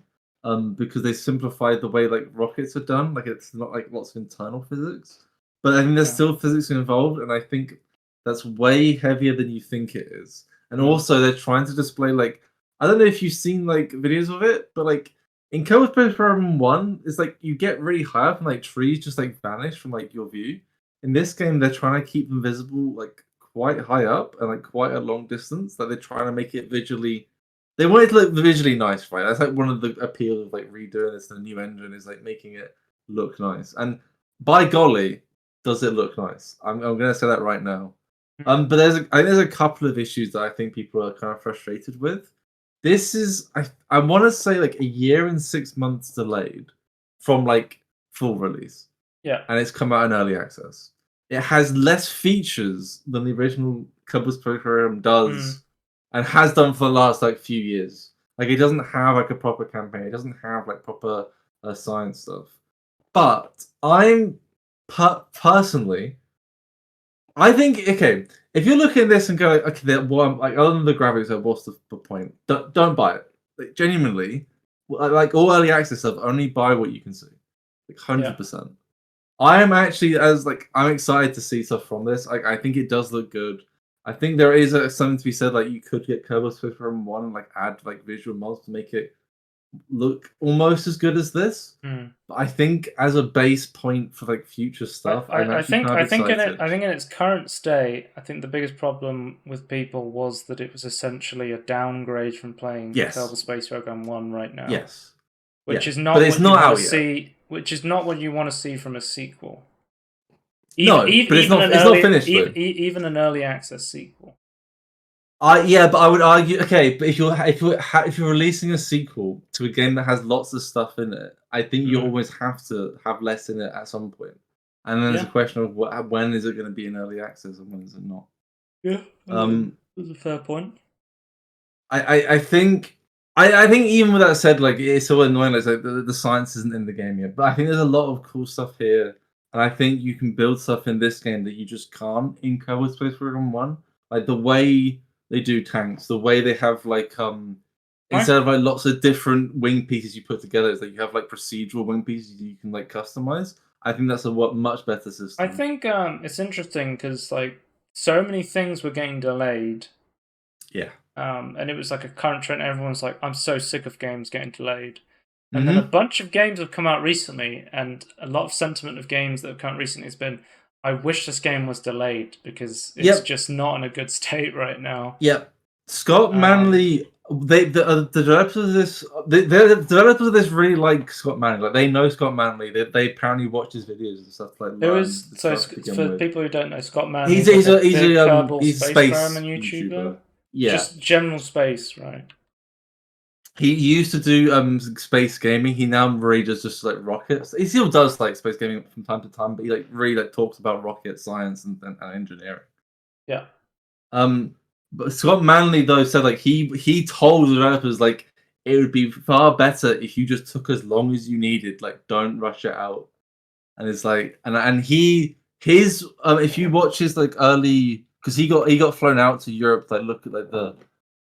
Because they simplified the way like rockets are done. Like it's not like lots of internal physics, but I think there's still physics involved, and I think that's way heavier than you think it is. And also, they're trying to display like I don't know if you've seen like videos of it, but like in Kerbal Space Program 1, it's like you get really high up and like trees just like vanish from like your view. In this game, they're trying to keep them visible like quite high up and like quite a long distance. Like they're trying to make it visually. They want it to look visually nice, right? That's like one of the appeals of like redoing this in a new engine is like making it look nice. And by golly, does it look nice? I'm gonna say that right now. But I think there's a couple of issues that I think people are kind of frustrated with. This is I want to say like a year and 6 months delayed from like full release. Yeah, and it's come out in early access. It has less features than the original Kerbal Space Program does, and has done for the last like few years. Like it doesn't have like a proper campaign. It doesn't have like proper science stuff. But I'm personally, I think if you're looking at this and go okay, like other than the graphics, what's the point? Don't buy it. Like, genuinely, like all early access stuff, only buy what you can see. Like 100%. I am actually I'm excited to see stuff from this. I think it does look good. I think there is something to be said. Like you could get Kerbal Space Program 1 and like add like visual mods to make it look almost as good as this. But I think as a base point for like future stuff, I think in its current state, I think the biggest problem with people was that it was essentially a downgrade from playing Kerbal Space Program 1 right now. Yes. which Yeah, is not but it's what not you want out to yet. see. Which is not what you want to see from a sequel. No, but it's not finished though. Even an early access sequel. But I would argue, okay, but if you're releasing a sequel to a game that has lots of stuff in it, I think you always have to have less in it at some point. And then there's a question of when is it going to be in early access and when is it not? Yeah, that's a fair point. I think even with that said, like it's so annoying. Like the science isn't in the game yet, but I think there's a lot of cool stuff here, and I think you can build stuff in this game that you just can't in Kerbal Space Program 1. Like the way they do tanks, the way they have like instead of like lots of different wing pieces you put together, it's like you have like procedural wing pieces you can like customize. I think that's a much better system. I think it's interesting because like so many things were getting delayed. Yeah. And it was like a current trend. Everyone's like, I'm so sick of games getting delayed. And then a bunch of games have come out recently, and a lot of sentiment of games that have come out recently has been, I wish this game was delayed because it's just not in a good state right now. Yep. Scott Manley, the developers of this, the developers of this really like Scott Manley. Like they know Scott Manley. They apparently watch his videos and stuff like. It was so for people who don't know, Scott Manley. He's a Kerbal space YouTuber. Yeah, just general space, right? He used to do space gaming. He now really does just like rockets. He still does like space gaming from time to time, but he like really like talks about rocket science and engineering. Yeah. But Scott Manley though said like he told the developers like it would be far better if you just took as long as you needed. Like don't rush it out. And it's like and his if you watch his like early because he got flown out to Europe to like look at like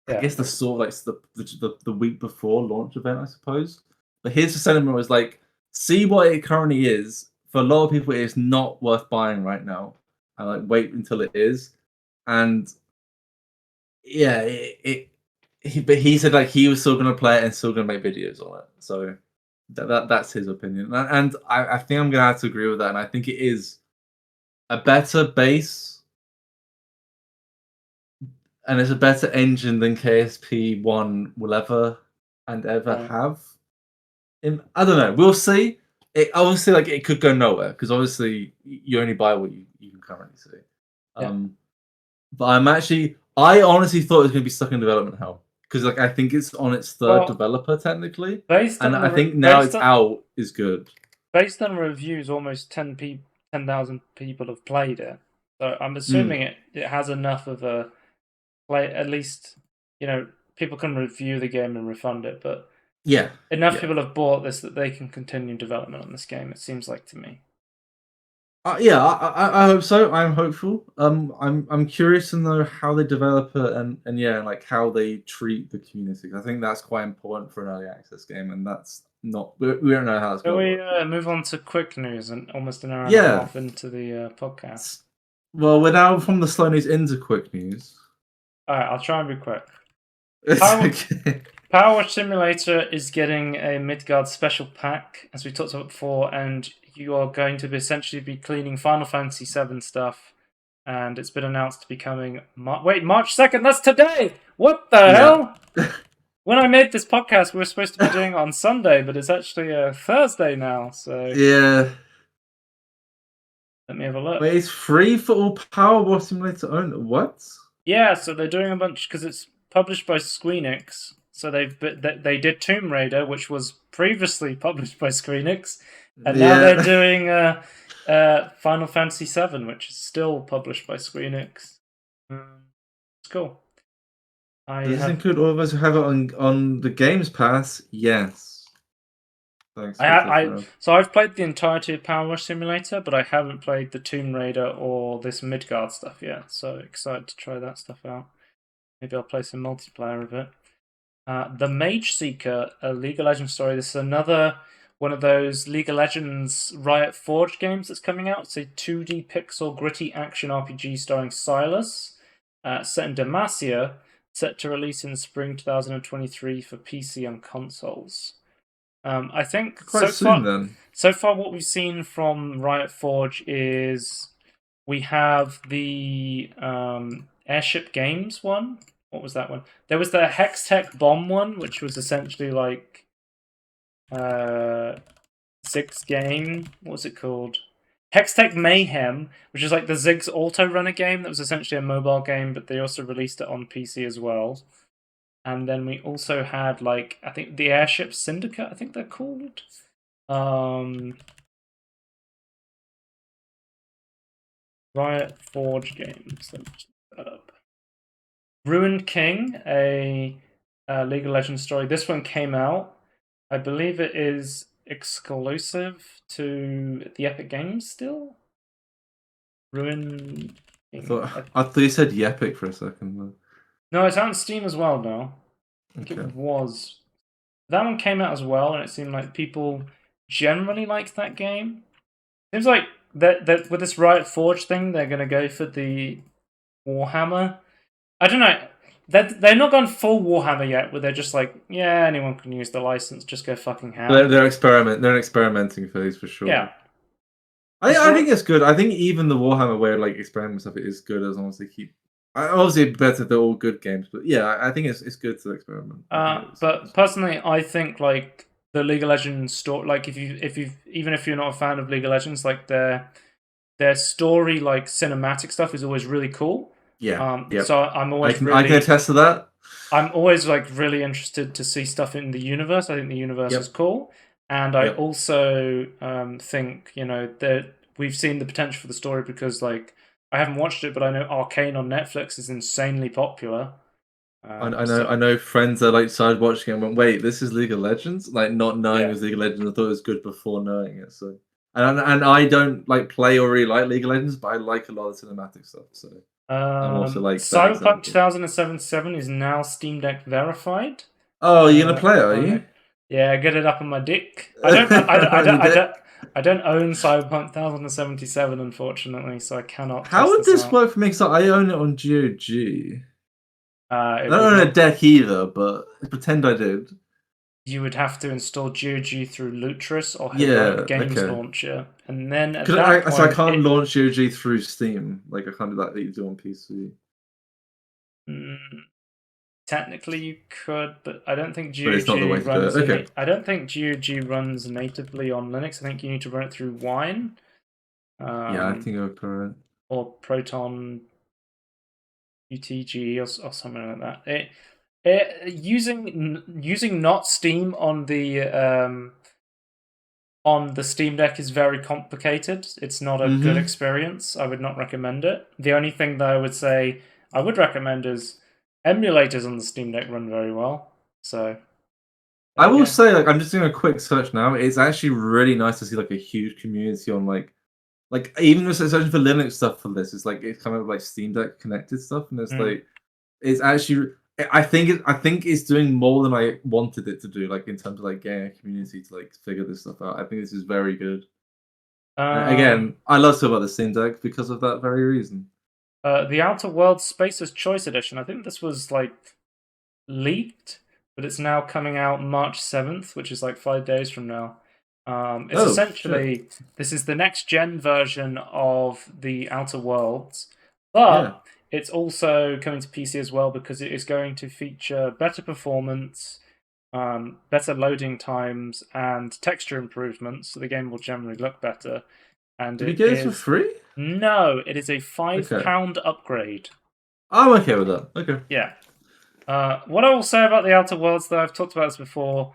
I guess the sort of like the week before launch event, I suppose. But his sentiment was like, see what it currently is. For a lot of people, it is not worth buying right now. And like wait until it is. And yeah, but he said like he was still gonna play it and still gonna make videos on it. So that's his opinion. And I think I'm gonna have to agree with that. And I think it is a better base. And it's a better engine than KSP1 will ever have. I don't know. We'll see. It obviously like it could go nowhere because obviously you only buy what you can currently see. But I honestly thought it was going to be stuck in development hell because like I think it's on its third developer technically, and I think now it's out is good. Based on reviews, almost 10,000 people have played it, so I'm assuming it has enough of a. Like at least, people can review the game and refund it, but enough people have bought this that they can continue development on this game. It seems like to me. I hope so. I'm hopeful. I'm curious to know how they develop it and like how they treat the community. I think that's quite important for an early access game, and that's not. We don't know how it's going. Shall we move on to quick news and almost an hour and a half into the podcast? Well, we're now from the slow news into quick news. Alright, I'll try and be quick. Power Wash Simulator is getting a Midgard special pack, as we talked about before, and you are going to essentially be cleaning Final Fantasy VII stuff, and it's been announced to be coming... March 2nd? That's today! What the hell? When I made this podcast, we were supposed to be doing it on Sunday, but it's actually Thursday now, so... Yeah. Let me have a look. Wait, it's free for all Power Wash Simulator owners? What? Yeah, so they're doing a bunch because it's published by Squeenix. So they did Tomb Raider, which was previously published by Squeenix, and now they're doing Final Fantasy VII, which is still published by Squeenix. It's cool. Does this include all of us who have it on the Games Pass? Yes. Thanks. So I've played the entirety of Power Wash Simulator, but I haven't played the Tomb Raider or this Midgard stuff yet. So excited to try that stuff out. Maybe I'll play some multiplayer of it. The Mage Seeker, a League of Legends story. This is another one of those League of Legends Riot Forge games that's coming out. It's a 2D pixel gritty action RPG starring Silas, set in Demacia, set to release in spring 2023 for PC and consoles. I think so far what we've seen from Riot Forge is we have the Airship Games one. What was that one? There was the Hextech Bomb one, which was essentially like Zig's game. What was it called? Hextech Mayhem, which is like the Zig's Auto Runner game that was essentially a mobile game, but they also released it on PC as well. And then we also had like I think the Airship Syndicate. I think they're called. Riot Forge games. Let me just look that up. Ruined King, a League of Legends story. This one came out. I believe it is exclusive to the Epic Games still. Ruined King. I thought you said Epic for a second. Though. No, it's out on Steam as well now. I think it was. That one came out as well, and it seemed like people generally liked that game. Seems like that with this Riot Forge thing, they're going to go for the Warhammer. I don't know. They're not gone full Warhammer yet, where they're just like, yeah, anyone can use the license, just go fucking ham. They're an experimenting phase for sure. Yeah. I think it's good. I think even the Warhammer way of like experimenting stuff is good as long as they keep. Obviously, better they're all good games, but yeah, I think it's good to experiment. But personally, I think like the League of Legends story, like if you're not a fan of League of Legends, like their story, like cinematic stuff, is always really cool. Yeah. So I'm always I can attest to that. I'm always like really interested to see stuff in the universe. I think the universe is cool, and I also think that we've seen the potential for the story because like I haven't watched it, but I know Arcane on Netflix is insanely popular. I know friends that like started watching it and went, "Wait, this is League of Legends?" Like not knowing it was League of Legends, I thought it was good before knowing it. So, and I don't like play or really like League of Legends, but I like a lot of cinematic stuff. So. I'm also like Cyberpunk 2077 is now Steam Deck verified. Oh, you're gonna play it, are you? Yeah, get it up on my dick. I don't own Cyberpunk 2077, unfortunately, so I cannot. How would this work for me? Because I own it on GOG. I don't own a deck either, but pretend I did. You would have to install GOG through Lutris or Heroic Games Launcher, and then at that point, so I can't launch GOG through Steam. Like I can't do that you do on PC. Technically, you could, but I don't think GOG it's not the way to runs. do it. Okay. I don't think GOG runs natively on Linux. I think you need to run it through Wine. Yeah, I think I would prefer it. Or Proton UTG or something like that. Using not Steam on the Steam Deck is very complicated. It's not a good experience. I would not recommend it. The only thing that I would say I would recommend is emulators on the Steam Deck run very well. So I will say, like, I'm just doing a quick search now. It's actually really nice to see like a huge community on like even just searching for Linux stuff for this. It's like it's kind of like Steam Deck connected stuff, and it's like it's actually. I think it's doing more than I wanted it to do, like in terms of like getting a community to like figure this stuff out. I think this is very good. Again, I love stuff about the Steam Deck because of that very reason. The Outer Worlds Spacer's Choice Edition. I think this was like leaked, but it's now coming out March 7th, which is like 5 days from now. It's essentially this is the next gen version of the Outer Worlds, but it's also coming to PC as well because it is going to feature better performance, better loading times, and texture improvements. So the game will generally look better. And did you get it for free? No, it is a £5 upgrade. I'm okay with that. Okay. Yeah. What I will say about the Outer Worlds, though, I've talked about this before.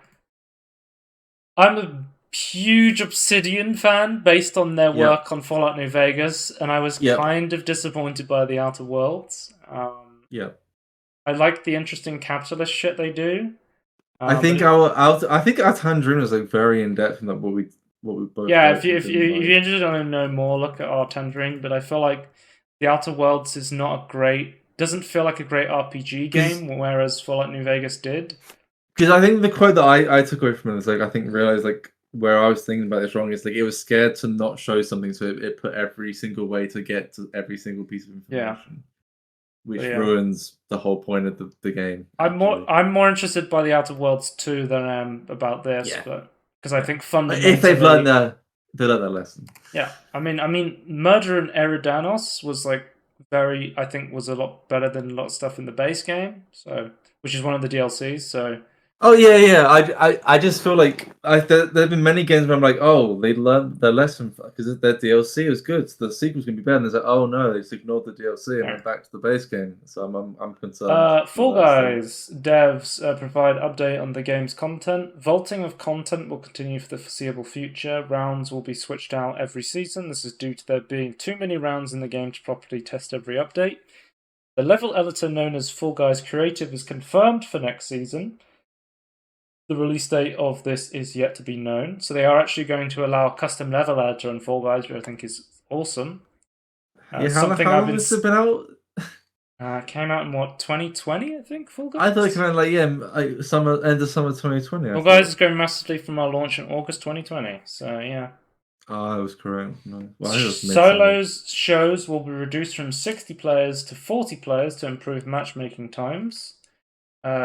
I'm a huge Obsidian fan based on their work on Fallout New Vegas, and I was kind of disappointed by the Outer Worlds. I like the interesting capitalist shit they do. I think our Tangerine was like very in depth in that what we both. Yeah, if you're interested in know more, look at our Tangerine. But I feel like the Outer Worlds is not doesn't feel like a great RPG game, whereas Fallout New Vegas did. Because I think the quote that I took away from it is like I think realized like where I was thinking about this wrong is like it was scared to not show something, so it put every single way to get to every single piece of information, which ruins the whole point of the game. I'm more interested by the Outer Worlds 2 than I am about this, but because I think fundamentally, if they've learned their lesson. Yeah, I mean, Murder in Eridanos was like was a lot better than a lot of stuff in the base game, so which is one of the DLCs. So Oh yeah. I just feel like there've been many games where I'm like, oh, they learned their lesson because their DLC was good, so the sequel's gonna be better. And it's like, oh no, they just ignored the DLC and went back to the base game. So I'm concerned. Fall Guys devs provide update on the game's content. Vaulting of content will continue for the foreseeable future. Rounds will be switched out every season. This is due to there being too many rounds in the game to properly test every update. The level editor known as Fall Guys Creative is confirmed for next season. The release date of this is yet to be known. So they are actually going to allow a custom level editor in Fall Guys, which I think is awesome. How long has it been out? Came out in what, 2020? I think Fall Guys. I thought it came out end of summer 2020. Fall Guys is going massively from our launch in August 2020. So yeah. Oh, I was correct. No. Well, Solos shows will be reduced from 60 players to 40 players to improve matchmaking times.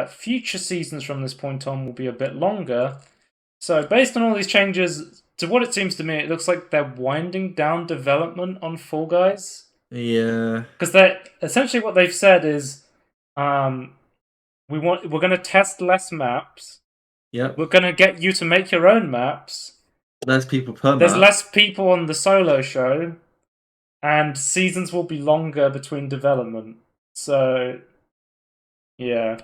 Future seasons from this point on will be a bit longer. So based on all these changes, to what it seems to me, it looks like they're winding down development on Fall Guys. Yeah. Because they essentially what they've said is, we're going to test less maps. Yep. We're going to get you to make your own maps. Less people per map. There's less people on the solo show, and seasons will be longer between development. So, yeah.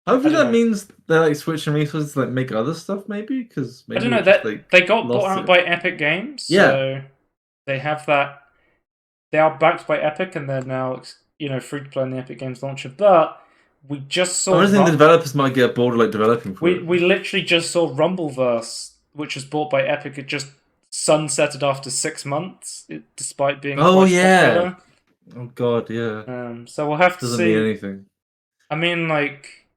Hopefully that means they're like switching resources to like make other stuff, maybe. Because I don't know that they got bought out by Epic Games. Yeah. So they have that. They are backed by Epic, and they're now free to play on the Epic Games launcher. But we just saw. I think the developers might get bored of like developing for it. We literally just saw Rumbleverse, which was bought by Epic. It just sunsetted after 6 months, despite being popular. Oh god, yeah. So we'll have to see. Doesn't mean anything. I mean, like,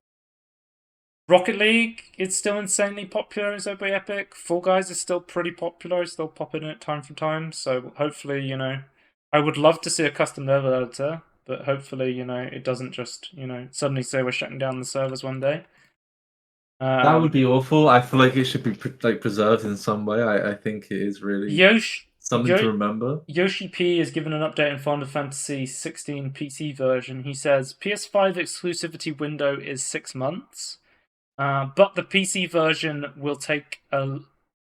Rocket League is still insanely popular, is by Epic. Fall Guys is still pretty popular. It's still popping in it time from time. So hopefully, I would love to see a custom level editor, but hopefully, it doesn't just, suddenly say we're shutting down the servers one day. That would be awful. I feel like it should be preserved in some way. I think it is really something to remember. Yoshi P is given an update on Final Fantasy 16 PC version. He says PS5 exclusivity window is 6 months, but the PC version will take a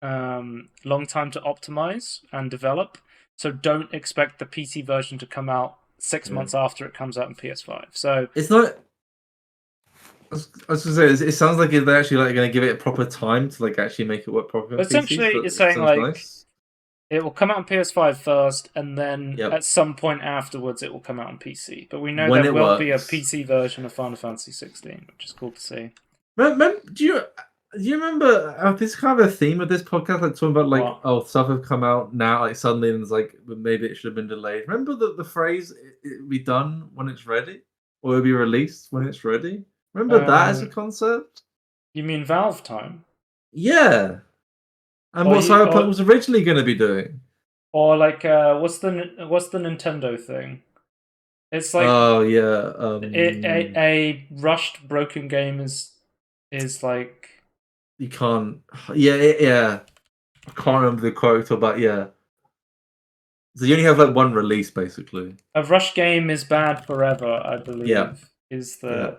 long time to optimize and develop. So don't expect the PC version to come out 6 months after it comes out on PS5. So it's not. I was gonna say, it sounds like they're actually going to give it a proper time to actually make it work properly. Essentially, it's saying nice. It will come out on PS5 first, and then at some point afterwards, it will come out on PC. But we know there will be a PC version of Final Fantasy 16, which is cool to see. Do you remember this kind of a theme of this podcast, talking about stuff have come out now, suddenly, and it's maybe it should have been delayed. Remember the phrase "it'll be done when it's ready," or "it'll be released when it's ready." Remember that as a concept? You mean Valve time? Yeah. And what Cyberpunk was originally going to be doing. Or what's the Nintendo thing? It's like a rushed, broken game is like you can't. Yeah. I can't remember the quote, but yeah. So you only have one release, basically. A rushed game is bad forever, I believe. Yeah. Is the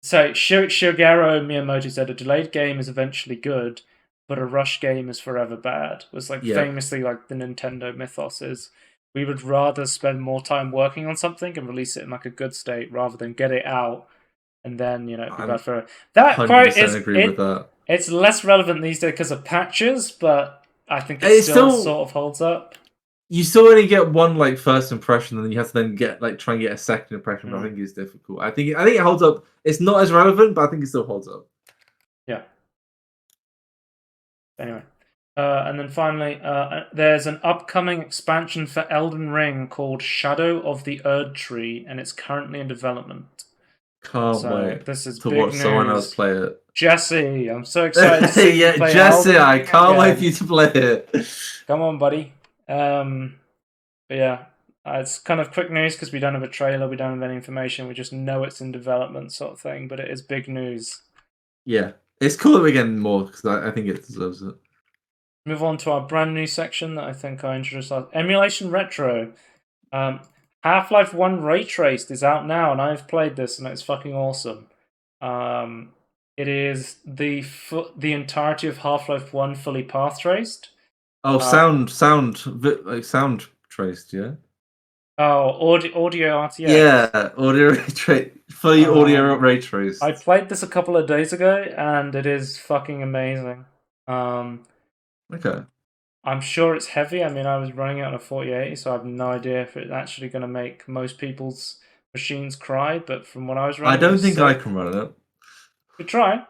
So Shigeru Miyamoto said a delayed game is eventually good, but a rush game is forever bad. Was famously the Nintendo mythos is we would rather spend more time working on something and release it in a good state rather than get it out and then be bad for that. Quote is agree with that. It's less relevant these days because of patches, but I think it still sort of holds up. You still only get one first impression, and then you have to then try and get a second impression. But I think it's difficult. I think it holds up. It's not as relevant, but I think it still holds up. Yeah. Anyway, and then finally, there's an upcoming expansion for Elden Ring called Shadow of the Erd Tree, and it's currently in development. Can't wait. This is to big watch news. Someone else play it. Jesse, I'm so excited to see you play Jesse, Elden I can't wait for you to play it. Come on, buddy. But yeah, it's kind of quick news because we don't have a trailer, we don't have any information, we just know it's in development sort of thing, but it is big news. Yeah, it's cool that we're getting more because I think it deserves it. Move on to our brand new section that I think I introduced. Emulation Retro. Half-Life 1 Ray Traced is out now, and I've played this, and it's fucking awesome. It is the entirety of Half-Life 1 fully path traced. Oh, sound traced, yeah. Oh, audio RTX. Yeah, fully audio ray traced. I played this a couple of days ago, and it is fucking amazing. Okay. I'm sure it's heavy. I mean, I was running it on a 4080, so I have no idea if it's actually going to make most people's machines cry. But from what I was running, I don't think I can run it. Could try.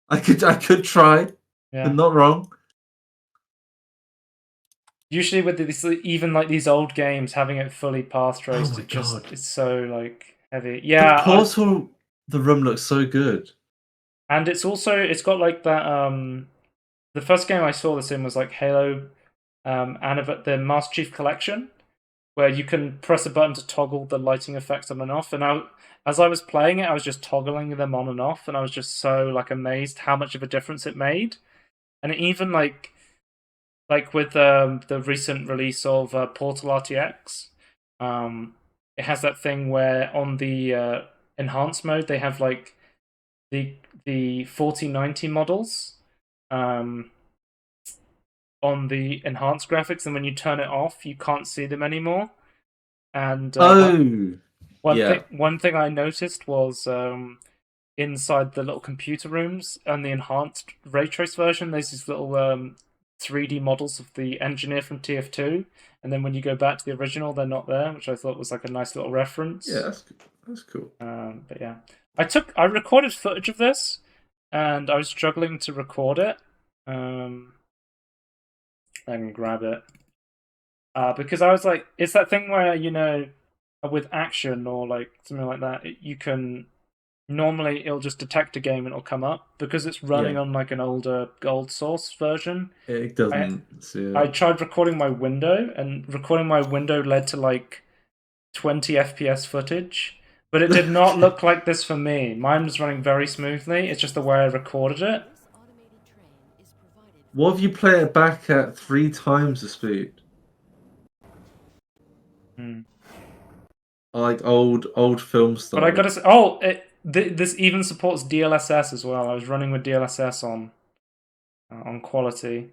I could try. Yeah. But not wrong. Usually with even like these old games, having it fully path traced, it's so like heavy. Yeah. The Portal, the room looks so good. And it's got like that. The first game I saw this in was like Halo, the Master Chief Collection, where you can press a button to toggle the lighting effects on and off. And as I was playing it, I was just toggling them on and off, and I was just so like amazed how much of a difference it made. And it even like with the recent release of Portal RTX, it has that thing where on the enhanced mode they have like the 4090 models on the enhanced graphics, and when you turn it off, you can't see them anymore. And one thing I noticed was inside the little computer rooms and the enhanced ray trace version, there's these little 3D models of the engineer from TF2, and then when you go back to the original, they're not there, which I thought was like a nice little reference. Yeah, that's cool. But yeah, I recorded footage of this, and I was struggling to record it. I can grab it because I was like, it's that thing where with action or like something like that, you can. Normally, it'll just detect a game and it'll come up because it's running on like an older gold source version. It doesn't see it. I tried recording my window, and recording my window led to like 20 FPS footage, but it did not look like this for me. Mine was running very smoothly. It's just the way I recorded it. What if you play it back at 3 times the speed? Like old film style. But I gotta say, this even supports DLSS as well. I was running with DLSS on quality.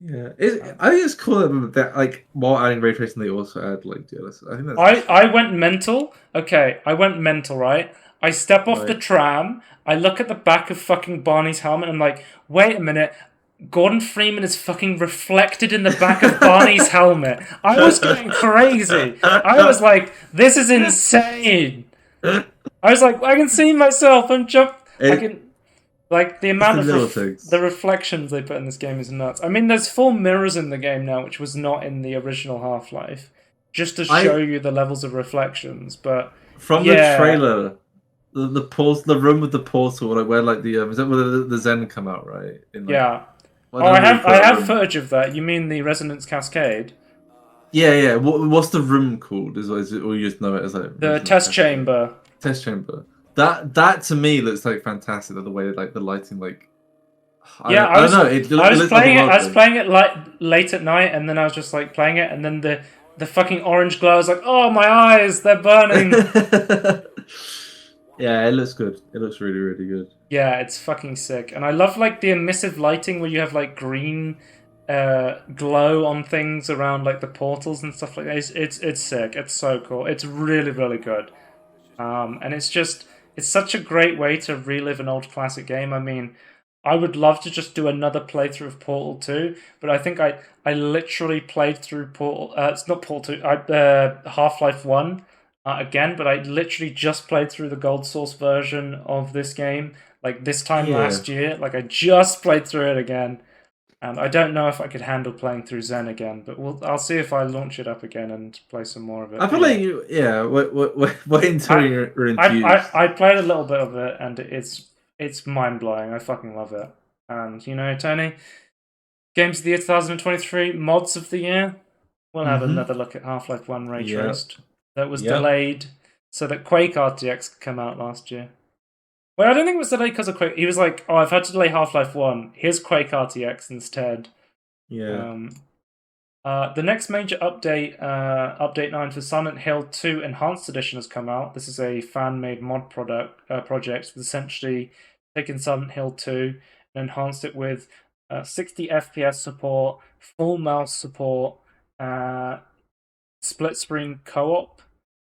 Yeah, I think it's cool that like while adding ray tracing, they also add like DLSS. I think that's. I went mental. Okay, I went mental. Right, I step off the tram. I look at the back of fucking Barney's helmet. And I'm like, wait a minute. Gordon Freeman is fucking reflected in the back of Barney's helmet. I was going crazy. I was like, this is insane. I was like, I can see myself. I can. Like, the amount of the reflections they put in this game is nuts. I mean, there's 4 mirrors in the game now, which was not in the original Half-Life, just to show you the levels of reflections. But from the trailer, the room with the portal, like where like is that where the Zen come out, right? I have footage of that. You mean the Resonance Cascade? Yeah. What's the room called? Is it, or you just know it as like the test chamber? Test chamber. That to me looks like fantastic. The way like the lighting, like I was playing it like late at night, and then I was just like playing it, and then the fucking orange glow. I was like, oh, my eyes, they're burning. Yeah, it looks good. It looks really, really good. Yeah, it's fucking sick, and I love like the emissive lighting where you have like green glow on things around like the portals and stuff like that. It's sick. It's so cool. It's really, really good. And it's such a great way to relive an old classic game. I mean, I would love to just do another playthrough of Portal 2, but I think I literally played through Portal. It's not Portal 2. Half-Life 1 again, but I literally just played through the Gold Source version of this game like this time last year. Like I just played through it again. And I don't know if I could handle playing through Zen again, but I'll see if I launch it up again and play some more of it. I feel like wait until you're enthused. I played a little bit of it, and it's mind-blowing. I fucking love it. And, Tony, Games of the Year 2023, Mods of the Year, we'll have another look at Half-Life 1 Ray Traced. That was delayed so that Quake RTX could come out last year. Well, I don't think it was delayed because of Quake. He was like, I've had to delay Half-Life 1. Here's Quake RTX instead. Yeah. The next major update, Update 9 for Silent Hill 2 Enhanced Edition has come out. This is a fan-made mod project with essentially taken Silent Hill 2 and enhanced it with 60 FPS support, full mouse support, split screen co-op.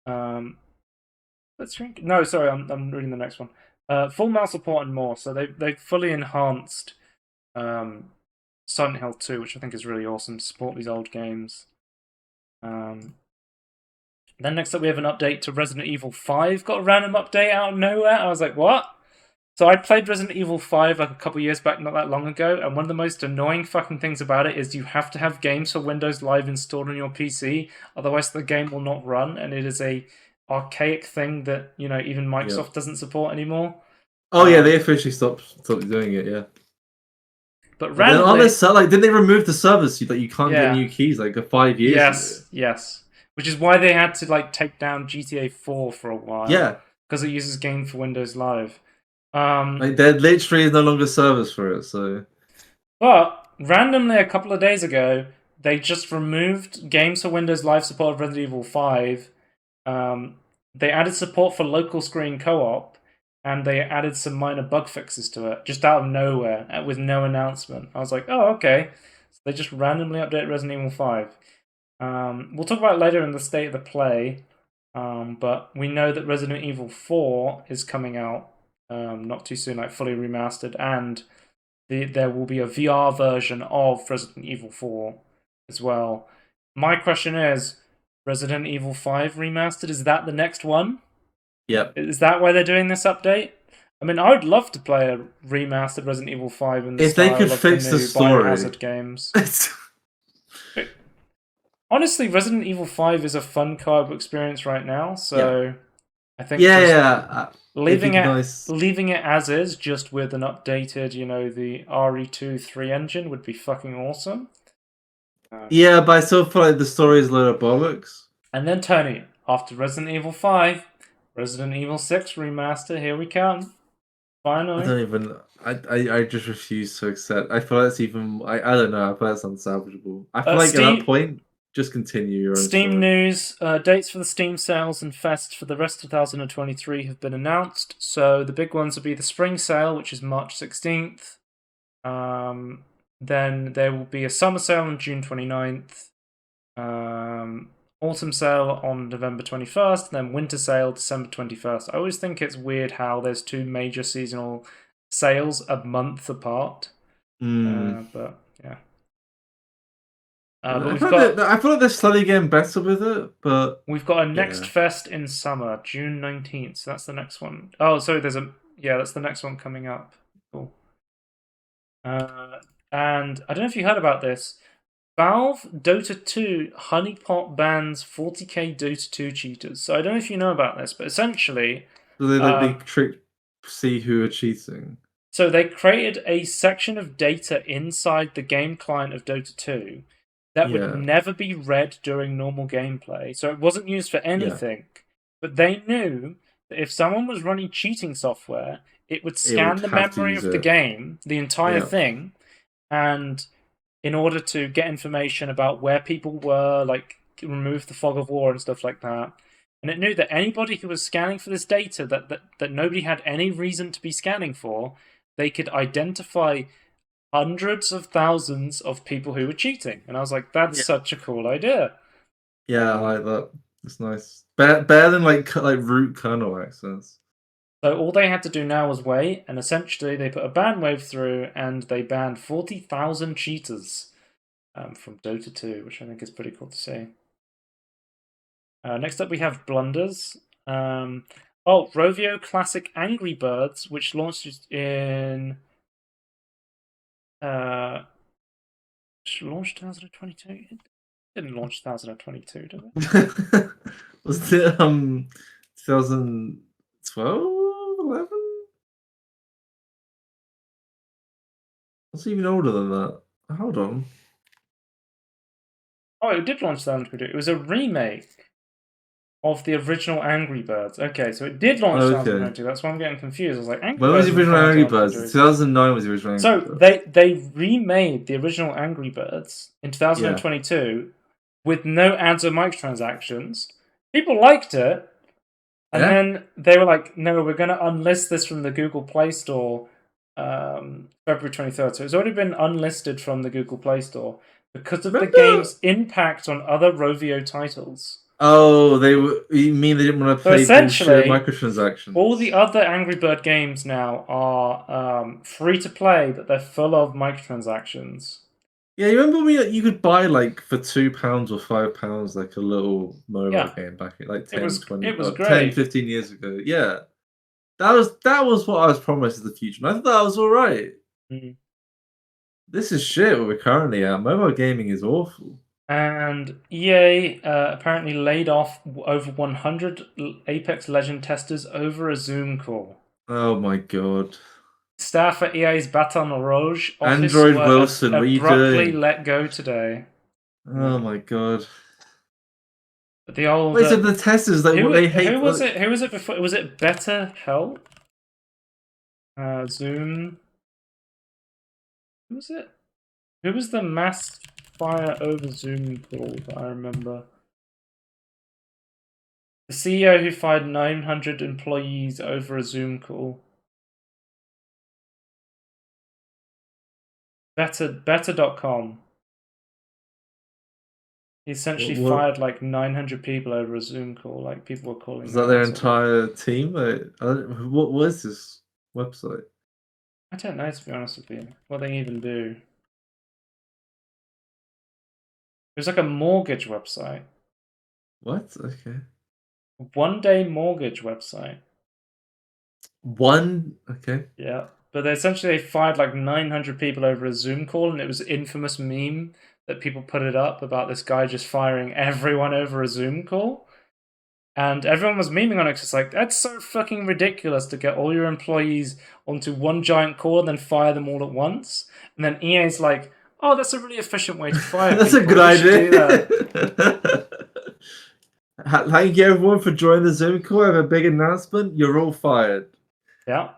Split screen? No, sorry, I'm reading the next one. Full mouse support and more. So they fully enhanced Silent Hill 2, which I think is really awesome to support these old games. Then next up we have an update to Resident Evil 5. Got a random update out of nowhere. I was like, what? So I played Resident Evil 5 like a couple years back, not that long ago, and one of the most annoying fucking things about it is you have to have games for Windows Live installed on your PC, otherwise the game will not run, and it is a archaic thing that, you know, even Microsoft doesn't support anymore. Oh yeah, they officially stopped doing it, yeah. But randomly, on this, like, didn't they remove the service that you can't get new keys like 5 years ago? Yes. Which is why they had to like take down GTA 4 for a while. Yeah. Because it uses game for Windows Live. Like there literally is no longer service for it, so. But randomly a couple of days ago, they just removed games for Windows Live support of Resident Evil 5. They added support for local screen co-op, and they added some minor bug fixes to it, just out of nowhere, with no announcement. I was like, oh, okay. So they just randomly updated Resident Evil 5. We'll talk about it later in the state of the play, but we know that Resident Evil 4 is coming out not too soon, like fully remastered, and there will be a VR version of Resident Evil 4 as well. My question is, Resident Evil 5 remastered, is that the next one? Yep. Is that why they're doing this update? I mean, I would love to play a remastered Resident Evil 5 in the if style they could of fix the new the story. Biohazard games. Honestly, Resident Evil 5 is a fun co-op experience right now, so I think leaving it as is, just with an updated, you know, the RE2 3 engine would be fucking awesome. Yeah, but I still feel like the story is a load of bollocks. And then Tony, after Resident Evil 5, Resident Evil 6 remaster, here we come. Finally. I don't even. I just refuse to accept. I feel that's even. I don't know. I feel that's unsalvageable. I feel like at that point, just continue your own Steam story. news, dates for the Steam sales and Fest for the rest of 2023 have been announced. So the big ones will be the Spring Sale, which is March 16th. Then there will be a Summer Sale on June 29th. Autumn Sale on November 21st. And then Winter Sale, December 21st. I always think it's weird how there's two major seasonal sales a month apart. But yeah. I feel like they're slowly getting better with it, but we've got a next fest in summer, June 19th. So that's the next one. Oh, sorry, that's the next one coming up. Cool. And I don't know if you heard about this. Valve Dota 2 honeypot bans 40k Dota 2 cheaters. So I don't know if you know about this, but essentially, they see who are cheating. So they created a section of data inside the game client of Dota 2 that would never be read during normal gameplay. So it wasn't used for anything. But they knew that if someone was running cheating software, it would scan the memory of the game, the entire thing, and in order to get information about where people were, like remove the fog of war and stuff like that. And it knew that anybody who was scanning for this data that nobody had any reason to be scanning for, they could identify hundreds of thousands of people who were cheating. And I was like, that's such a cool idea. Yeah, I like that. It's nice. Better than like root kernel access. So all they had to do now was wait, and essentially they put a ban wave through, and they banned 40,000 cheaters from Dota 2, which I think is pretty cool to see. Next up we have Blunders. Rovio Classic Angry Birds, which launched in... launched 2022? It didn't launch 2022, did it? Was it 2012? 11? It's even older than that. Hold on. Oh, it did launch 2022. It was a remake of the original Angry Birds. Okay, so it did launch 2022. That's why I'm getting confused. I was like, when was the original Angry Birds? 2009 was the original Angry Birds. So they remade the original Angry Birds in 2022 with no ads or microtransactions. People liked it. And then they were like, no, we're going to unlist this from the Google Play Store February 23rd. So it's already been unlisted from the Google Play Store because of the game's impact on other Rovio titles. Oh, you mean they didn't want to play bullshit microtransactions? All the other Angry Bird games now are free to play, but they're full of microtransactions. Yeah, you remember when you could buy like for £2 or £5 like a little mobile game back in like 10, 15 years ago. Yeah. That was what I was promised as the future. And I thought that was alright. Mm. This is shit where we're currently at. Mobile gaming is awful. And EA apparently laid off over 100 Apex Legend testers over a Zoom call. Oh my god. Staff at EA's Baton Rouge office Android Wilson, what are you doing? let go today. Oh my god. But the old. Wait, so the testers, like, what they hate. Who was it? Who was it before? Was it Better Help? Zoom. Who was it? Who was the mass fire over Zoom call that I remember? The CEO who fired 900 employees over a Zoom call. Better.com. He essentially fired like 900 people over a Zoom call. Like people were calling. Was that their entire team? What was this website? I don't know, to be honest with you. What they even do. It was like a mortgage website. What? Okay. One-day mortgage website. Okay. Yeah. But they fired like 900 people over a Zoom call, and it was an infamous meme that people put it up about this guy just firing everyone over a Zoom call. And everyone was memeing on it, because like, that's so fucking ridiculous to get all your employees onto one giant call and then fire them all at once. And then EA's like, oh, that's a really efficient way to fire that's people. That's a good idea. Thank you everyone for joining the Zoom call. I have a big announcement. You're all fired. Yeah.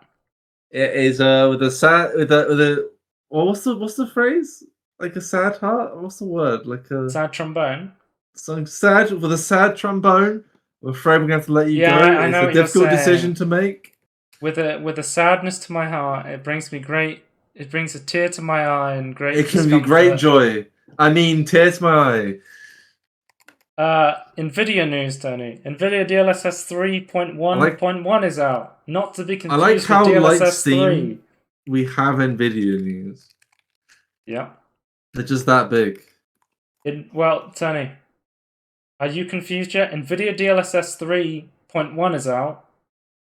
It is with a what's the phrase? Like a sad heart? What's the word? Like a sad trombone. Something sad with a sad trombone. I'm afraid we're going to have to let you go. I know it's a difficult decision to make. With a sadness to my heart, it brings a tear to my eye and great. It can be great joy. I mean, tear to my eye. Nvidia news, Tony. Nvidia DLSS 3.1.1 is out. Not to be confused with DLSS 3. We have Nvidia news. Yeah. They're just that big. Well, Tony, are you confused yet? Nvidia DLSS 3.1 is out,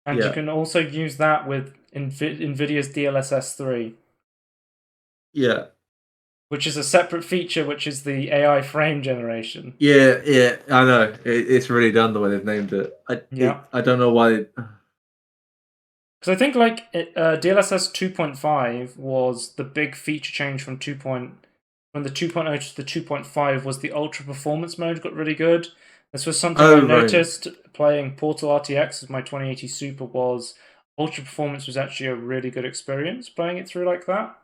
and you can also use that with Nvidia's DLSS 3. Yeah. Which is a separate feature, which is the AI frame generation. Yeah, I know. It's really done the way they've named it. I don't know why. Because I think like DLSS 2.5 was the big feature change from the 2.0 to the 2.5 was the ultra performance mode got really good. This was something I noticed playing Portal RTX with my 2080 Super was ultra performance was actually a really good experience playing it through like that.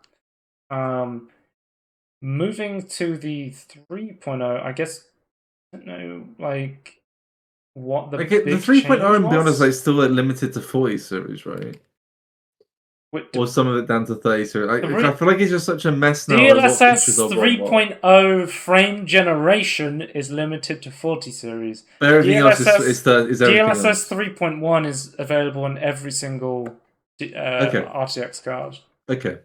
Moving to the 3.0, I guess I don't know like what the big the 3.0 and beyond is like still like limited to 40 series, right? Or some of it down to 30 series. I feel like it's just such a mess now. DLSS 3.0 frame generation is limited to 40 series. But everything else is DLSS 3.1 is available in every single RTX card. Okay.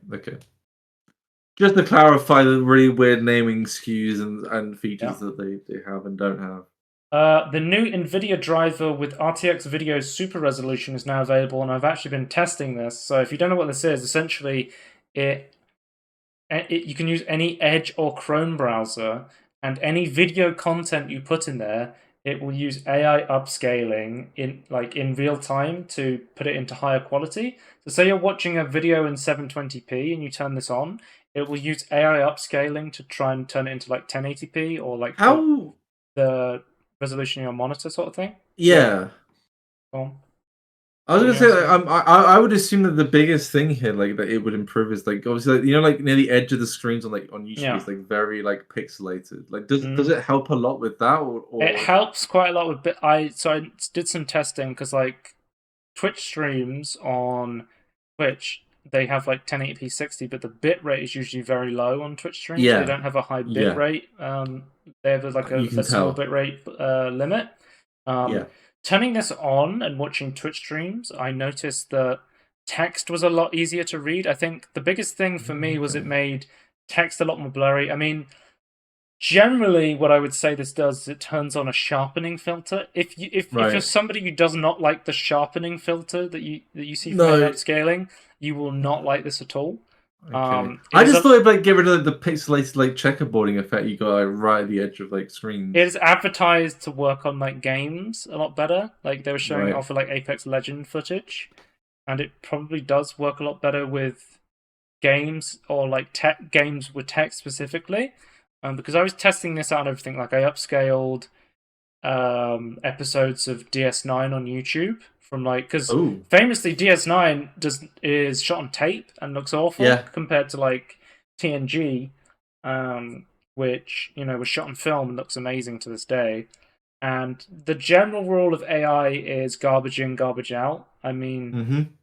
Just to clarify the really weird naming SKUs and features that they have and don't have. The new Nvidia driver with RTX video super resolution is now available, and I've actually been testing this. So if you don't know what this is, essentially you can use any Edge or Chrome browser, and any video content you put in there, it will use AI upscaling in real time to put it into higher quality. So say you're watching a video in 720p and you turn this on, it will use AI upscaling to try and turn it into like 1080p or like the resolution of your monitor sort of thing. Yeah. I was gonna say, like, I would assume that the biggest thing here, like that it would improve, is like obviously, like, like near the edge of the screens on YouTube is like very like pixelated. Like, does it help a lot with that, or it helps quite a lot with I did some testing because like Twitch streams on Twitch, they have like 1080p 60, but the bit rate is usually very low on Twitch streams. They don't have a high bit rate. They have like a small bit rate limit. Turning this on and watching Twitch streams, I noticed that text was a lot easier to read. I think the biggest thing for me was it made text a lot more blurry. I mean, generally, what I would say this does is it turns on a sharpening filter. If you're somebody who does not like the sharpening filter that you see from upscaling, you will not like this at all. Okay. I just thought it'd like get rid of the pixelated like checkerboarding effect you got right at the edge of like screens. It is advertised to work on like games a lot better. Like they were showing it off of like Apex Legend footage, and it probably does work a lot better with games or like games with text specifically. Because I was testing this out and everything. Like I upscaled episodes of DS9 on YouTube. From like, because famously DS9 is shot on tape and looks awful compared to like TNG, which was shot on film and looks amazing to this day. And the general rule of AI is garbage in, garbage out. I mean,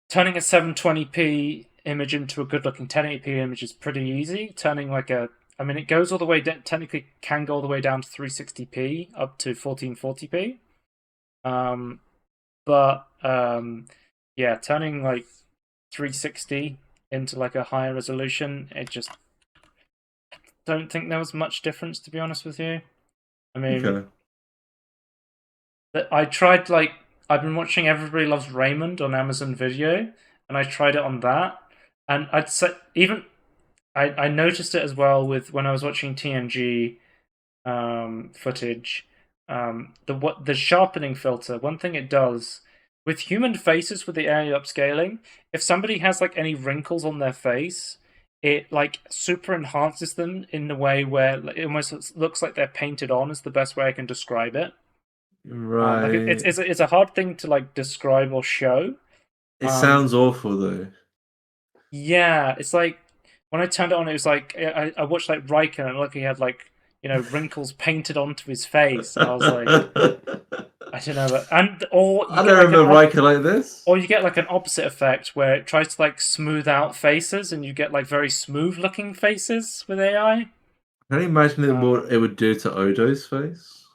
turning a 720p image into a good-looking 1080p image is pretty easy. Turning like it goes all the way technically can go all the way down to 360p up to 1440p. Turning like 360 into like a higher resolution, it just don't think there was much difference, to be honest with you. I mean, I tried I've been watching Everybody Loves Raymond on Amazon Video, and I tried it on that, and I'd say I noticed it as well with when I was watching TNG footage. The sharpening filter, one thing it does with human faces with the AI upscaling, if somebody has like any wrinkles on their face, it like super enhances them in a way where it almost looks like they're painted on, is the best way I can describe it. Right. It's a hard thing to like describe or show. It sounds awful though. Yeah, it's like when I turned it on, it was like I watched like Riker and he had like wrinkles painted onto his face. And I was like, I don't know, I don't remember Riker like this. Or you get like an opposite effect where it tries to like smooth out faces, and you get like very smooth looking faces with AI. Can you imagine what it would do to Odo's face?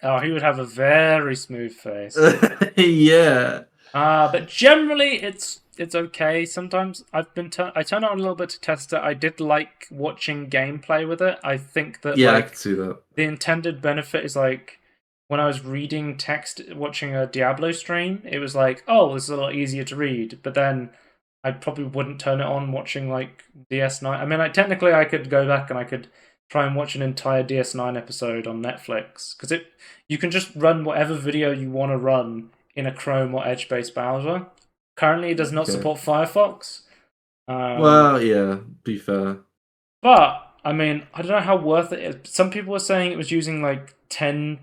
Oh, he would have a very smooth face. Yeah. But generally, it's okay. Sometimes I turn it on a little bit to test it. I did like watching gameplay with it. I think that I can see that. The intended benefit is like when I was reading text, watching a Diablo stream, it was like, oh, this is a lot easier to read. But then I probably wouldn't turn it on watching like DS9. I mean, technically, I could go back and I could try and watch an entire DS9 episode on Netflix, because you can just run whatever video you want to run in a Chrome or Edge-based browser. Currently, it does not support Firefox. Well, yeah, be fair. But, I mean, I don't know how worth it is. Some people were saying it was using like 10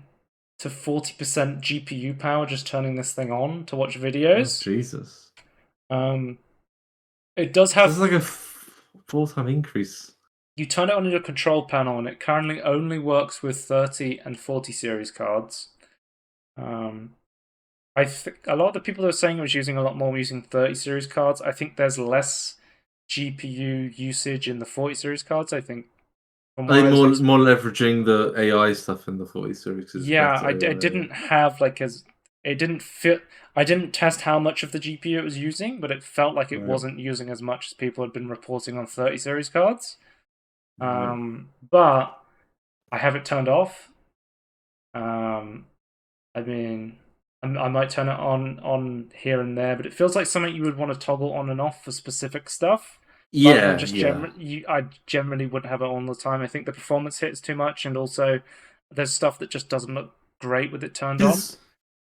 to 40% GPU power just turning this thing on to watch videos. Oh, Jesus. It does have... This is like a full-time increase. You turn it on in your control panel, and it currently only works with 30 and 40 series cards. I think a lot of the people that are saying it was using a lot more using 30 series cards. I think there's less GPU usage in the 40 series cards. I think more leveraging the AI stuff in the 40 series. Yeah, I didn't have it didn't fit. I didn't test how much of the GPU it was using, but it felt like it wasn't using as much as people had been reporting on 30 series cards. But I have it turned off. I mean, I might turn it on here and there, but it feels like something you would want to toggle on and off for specific stuff. Yeah, I generally wouldn't have it on all the time. I think the performance hits too much, and also there's stuff that just doesn't look great with it turned on.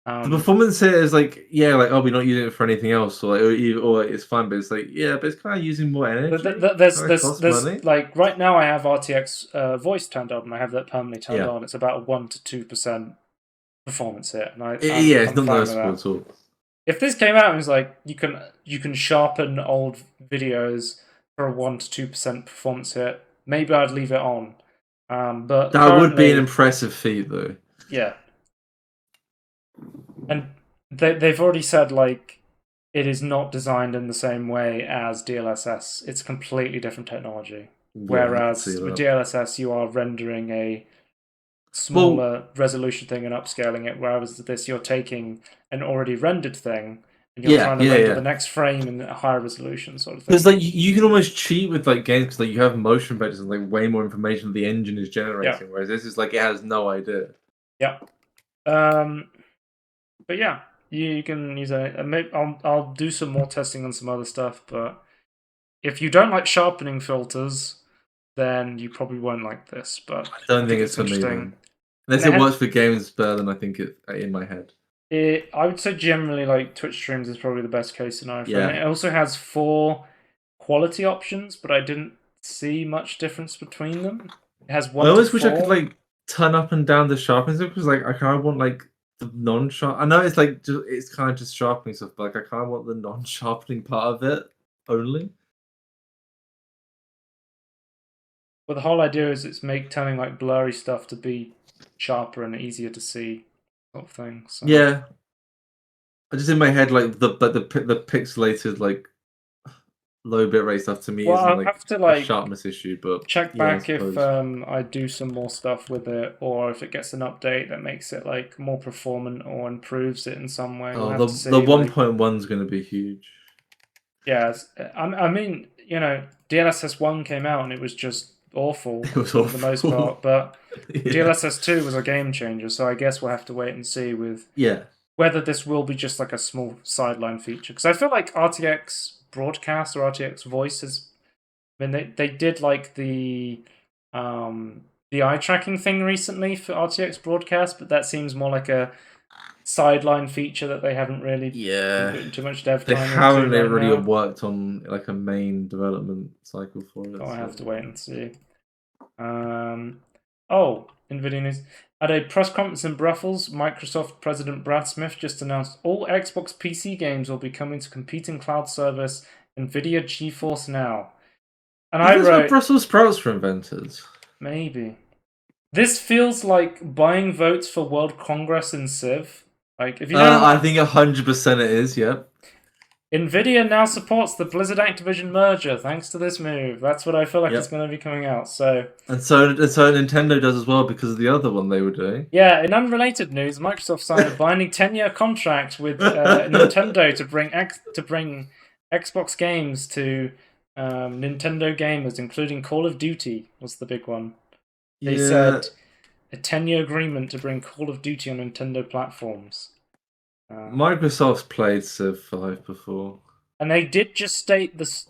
The performance here is like, we're not using it for anything else, or it's fine, but it's like, but it's kind of using more energy. There's like right now I have RTX voice turned on, and I have that permanently turned on. It's about a 1 to 2% performance hit, and it's I'm not fine with noticeable that. at all. If this came out and was like you can sharpen old videos for a 1 to 2% performance hit, maybe I'd leave it on. But that would be an impressive feat, though. Yeah, and they've already said like it is not designed in the same way as DLSS. It's completely different technology. Whereas with DLSS, you are rendering a smaller resolution thing and upscaling it, whereas this you're taking an already rendered thing and you're trying to render the next frame in a higher resolution sort of thing. Because like you can almost cheat with like games because like you have motion vectors and like way more information the engine is generating, whereas this is like it has no idea. Yeah. But yeah, you can use it. I'll do some more testing on some other stuff, but if you don't like sharpening filters, then you probably won't like this. But I don't think it's for me. Unless it works for games better than I think it in my head. I would say generally like Twitch streams is probably the best case scenario for it. It also has 4 quality options, but I didn't see much difference between them. It has 1 I always to 4. wish I could like turn up and down the sharpening stuff because like I kind of want like the non-sharp. I know it's like it's kind of just sharpening stuff, but like I kind of want the non-sharpening part of it only. Well, the whole idea is it's turning like blurry stuff to be sharper and easier to see, sort of thing. So. Yeah, I just in my head like the pixelated like low bitrate stuff to me isn't I'll like have to, like, a sharpness issue, but check back if I do some more stuff with it, or if it gets an update that makes it like more performant or improves it in some way. Oh, the 1.1 is going to be huge. Yeah, I mean, you know, DLSS 1 came out and it was just awful for the most part, but DLSS 2 was a game changer, so I guess we'll have to wait and see with whether this will be just like a small sideline feature. Because I feel like RTX Broadcast or RTX Voice has... I mean, they did like the eye tracking thing recently for RTX Broadcast, but that seems more like a sideline feature that they haven't really put too much dev time into. They haven't really worked on like a main development cycle for it. So I have to wait and see. Nvidia news. At a press conference in Brussels, Microsoft President Brad Smith just announced all Xbox PC games will be coming to competing cloud service Nvidia GeForce Now. And I wrote, Brussels sprouts for inventors. Maybe. This feels like buying votes for World Congress in Civ. Like, if you don't... I think 100% it is, yep. Nvidia now supports the Blizzard Activision merger thanks to this move. That's what I feel like is going to be coming out. So Nintendo does as well because of the other one they were doing. Yeah, in unrelated news, Microsoft signed a binding 10-year contract with Nintendo to bring Xbox games to Nintendo gamers, including Call of Duty was the big one. They said a 10-year agreement to bring Call of Duty on Nintendo platforms. Microsoft's played Civ 5 before, and they did just state this.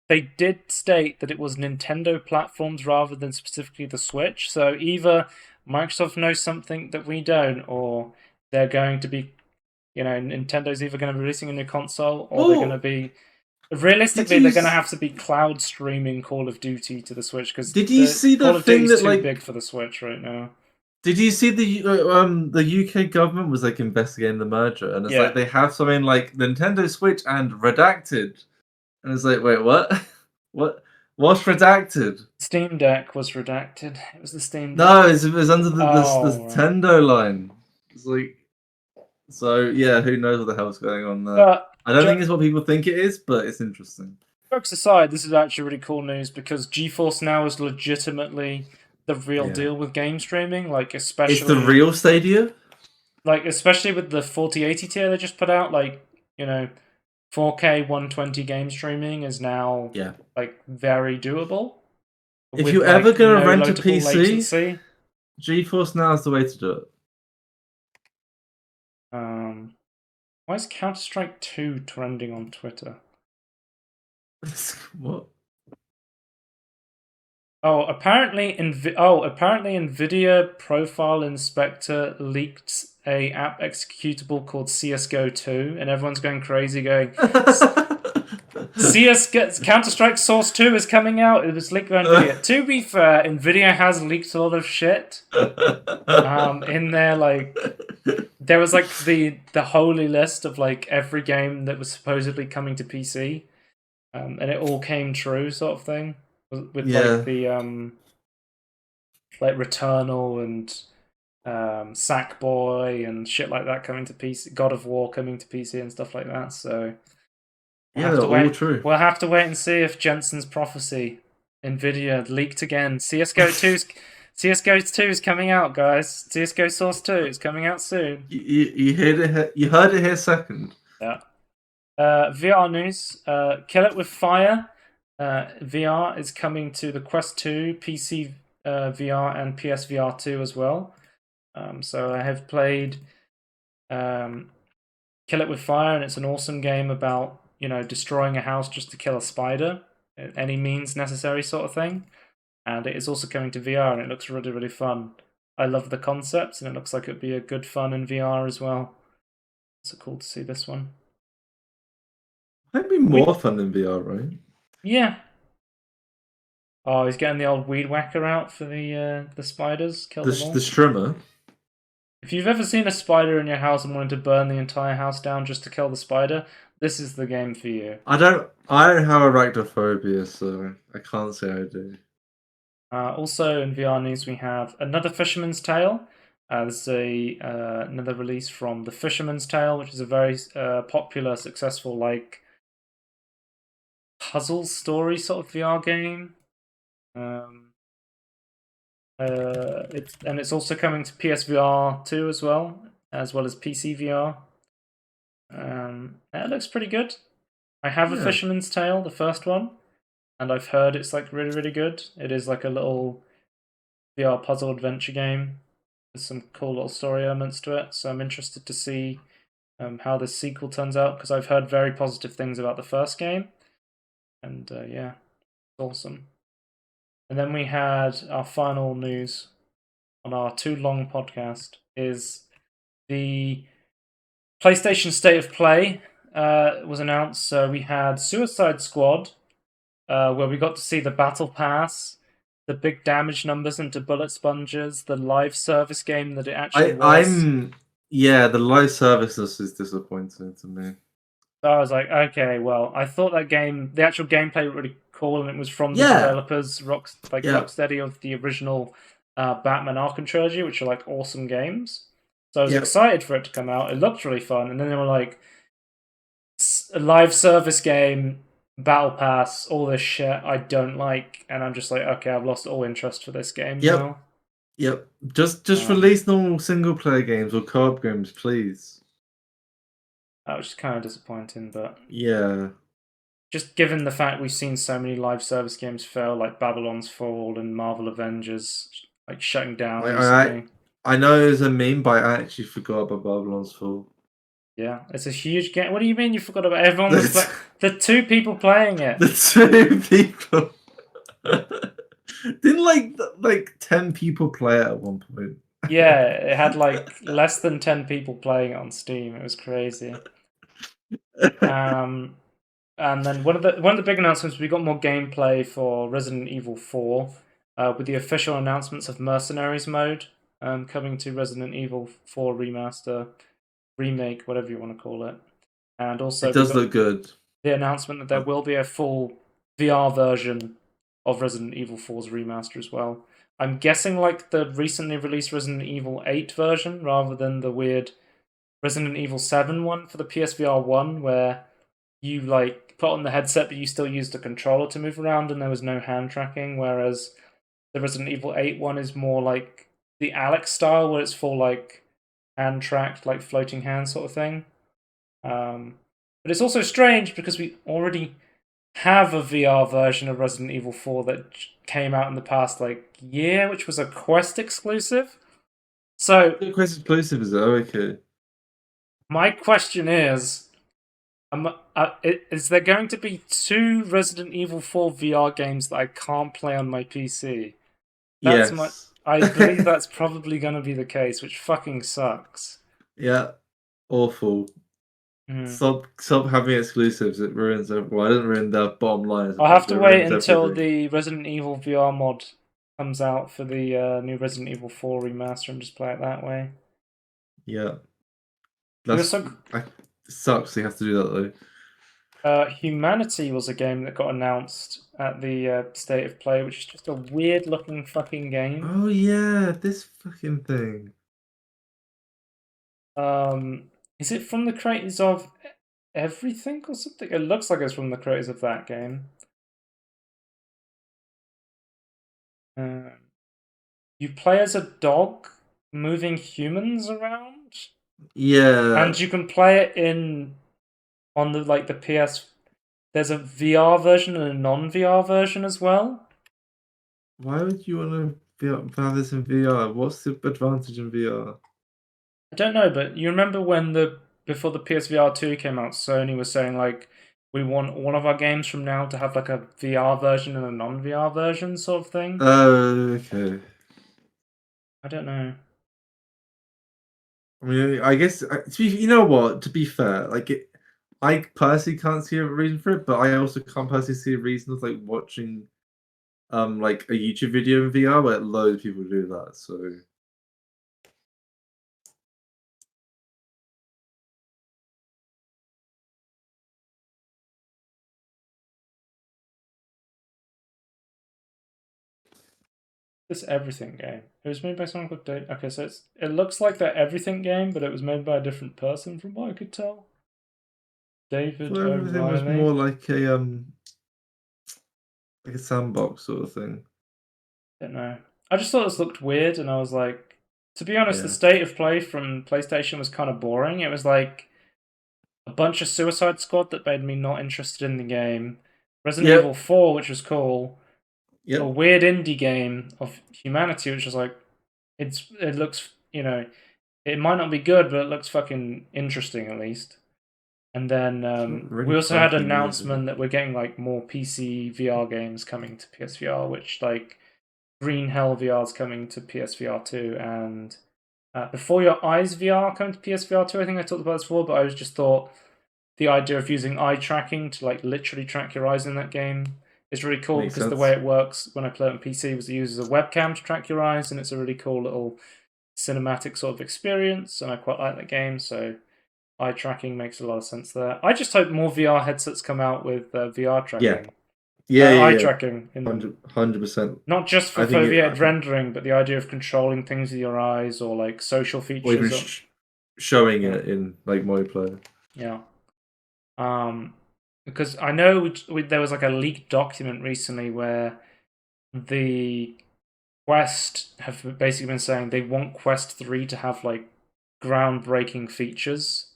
They did state that it was Nintendo platforms rather than specifically the Switch. So either Microsoft knows something that we don't, or they're going to be, Nintendo's either going to be releasing a new console, or they're going to be. Realistically, they're going to have to be cloud streaming Call of Duty to the Switch because Call of Duty's too big for the Switch right now. Did you see the UK government was like investigating the merger, and it's like they have something like Nintendo Switch and redacted, and it's like, wait, what? What's redacted? Steam Deck was redacted. It was the Steam Deck. No, it was under the Nintendo line. It's like, so yeah, who knows what the hell's going on there? I don't think it's what people think it is, but it's interesting. Jokes aside, this is actually really cool news because GeForce Now is legitimately the real deal with game streaming, like especially it's the real Stadia, like especially with the 4080 tier they just put out, like 4K 120 game streaming is now like very doable. If you're ever gonna rent a PC, latency. GeForce Now is the way to do it. Why is Counter-Strike 2 trending on Twitter? What? Apparently Nvidia Profile Inspector leaked a app executable called CS:GO 2, and everyone's going crazy, going, Counter-Strike Source 2 is coming out. It was leaked by Nvidia. To be fair, Nvidia has leaked a lot of shit in their like there was like the holy list of like every game that was supposedly coming to PC, and it all came true, sort of thing, with like the like Returnal and Sackboy and shit like that coming to PC, God of War coming to PC and stuff like that. So they're all true. We'll have to wait and see if Jensen's prophecy, Nvidia, leaked again. CS:GO 2 is coming out, guys. CS:GO Source 2 is coming out soon. You heard it here second. Yeah. VR news. Kill It With Fire. VR is coming to the Quest 2, PC VR, and PSVR 2 as well. So I have played Kill It With Fire, and it's an awesome game about, destroying a house just to kill a spider, any means necessary sort of thing. And it is also coming to VR, and it looks really, really fun. I love the concept, and it looks like it would be a good fun in VR as well. So cool to see this one. Might be more fun than VR, right? Yeah. Oh, he's getting the old weed whacker out for the spiders. Kill them all. The strimmer. If you've ever seen a spider in your house and wanted to burn the entire house down just to kill the spider, this is the game for you. I don't have arachnophobia, so I can't say I do. Also in VR news, we have another Fisherman's Tale. This is another release from The Fisherman's Tale, which is a very popular, successful, like puzzle story sort of VR game. It's also coming to PSVR 2 as well as PC VR. It looks pretty good. I have a Fisherman's Tale, the first one, and I've heard it's like really, really good. It is like a little VR puzzle adventure game with some cool little story elements to it. So I'm interested to see how this sequel turns out, because I've heard very positive things about the first game. And yeah, it's awesome. And then we had our final news on our too long podcast is the PlayStation State of Play was announced. So we had Suicide Squad, where we got to see the Battle Pass, the big damage numbers into bullet sponges, the live service game that it actually was. The live service is disappointing to me. So I was like, okay, well, I thought that game, the actual gameplay was really cool, and it was from the developers, Rocksteady, of the original Batman Arkham trilogy, which are like awesome games. So I was excited for it to come out. It looked really fun, and then they were like, a live service game, Battle Pass, all this shit I don't like, and I'm just like, okay, I've lost all interest for this game now. Yep. Just release normal single player games or co-op games, please. That was just kind of disappointing, but yeah, just given the fact we've seen so many live service games fail, like Babylon's Fall and Marvel Avengers, like shutting down. I know it was a meme, but I actually forgot about Babylon's Fall. Yeah, it's a huge game. What do you mean you forgot about it? Everyone was the 2 people playing it. The 2 people. Didn't like 10 people play it at one point? Yeah, it had like less than 10 people playing it on Steam. It was crazy. And then one of the big announcements, we got more gameplay for Resident Evil 4 with the official announcements of Mercenaries mode coming to Resident Evil 4 remaster, remake, whatever you want to call it. And also it does look good. The announcement that there will be a full VR version of Resident Evil 4's remaster as well. I'm guessing like the recently released Resident Evil 8 version rather than the weird Resident Evil 7 one for the PSVR 1, where you like put on the headset but you still use the controller to move around and there was no hand tracking, whereas the Resident Evil 8 one is more like the Alex style, where it's full like hand tracked, like floating hand sort of thing. But it's also strange because we already have a VR version of Resident Evil 4 that came out in the past year, which was a Quest exclusive. So Quest exclusive, is it? Okay. My question is there going to be 2 Resident Evil 4 VR games that I can't play on my PC? Yes. I believe that's probably going to be the case, which fucking sucks. Yeah, awful. Stop having exclusives. It ruins everyone. I didn't ruin the bottom line. I'll have to wait until the Resident Evil VR mod comes out for the new Resident Evil 4 remaster and just play it that way. Yeah. Also, sucks. They have to do that though. Humanity was a game that got announced at the State of Play, which is just a weird-looking fucking game. Oh yeah, this fucking thing. Is it from the creators of Everything or something? It looks like it's from the creators of that game. You play as a dog moving humans around. Yeah. And you can play it on the PS. There's a VR version and a non-VR version as well. Why would you want to have this in VR? What's the advantage in VR? I don't know, but you remember when before the PSVR 2 came out, Sony was saying like, we want one of our games from now to have like a VR version and a non-VR version sort of thing. Oh, okay. I don't know. I mean, I guess you know what? To be fair, I personally can't see a reason for it, but I also can't personally see a reason of like watching, like a YouTube video in VR where loads of people do that. So This Everything game. It was made by someone called Dave. Okay, so it looks like that Everything game, but it was made by a different person, from what I could tell. David everything was O'Reilly. more like a sandbox sort of thing. Don't know. I just thought this looked weird, and I was like, to be honest, Yeah. the State of Play from PlayStation was kind of boring. It was like a bunch of Suicide Squad that made me not interested in the game. Resident Evil 4, which was cool. Yep. A weird indie game of Humanity, which was like, it looks, it might not be good, but it looks fucking interesting at least. And then Really we also had an funky announcement that we're getting like more PC VR games coming to PSVR, which like Green Hell VR is coming to PSVR 2, and Before Your Eyes VR coming to PSVR 2. I think I talked about this before, but I was just thought the idea of using eye tracking to like literally track your eyes in that game is really cool. Makes because the sense. way it works when I play it on PC was it uses a webcam to track your eyes, and it's a really cool little cinematic sort of experience, and I quite like that game, so eye tracking makes a lot of sense there. I just hope more VR headsets come out with VR tracking. Eye tracking in them. 100%. Not just for foveated rendering, but the idea of controlling things with your eyes or like social features. Or even showing it in like multiplayer. Yeah. Because I know there was like a leaked document recently where the Quest have basically been saying they want Quest 3 to have like groundbreaking features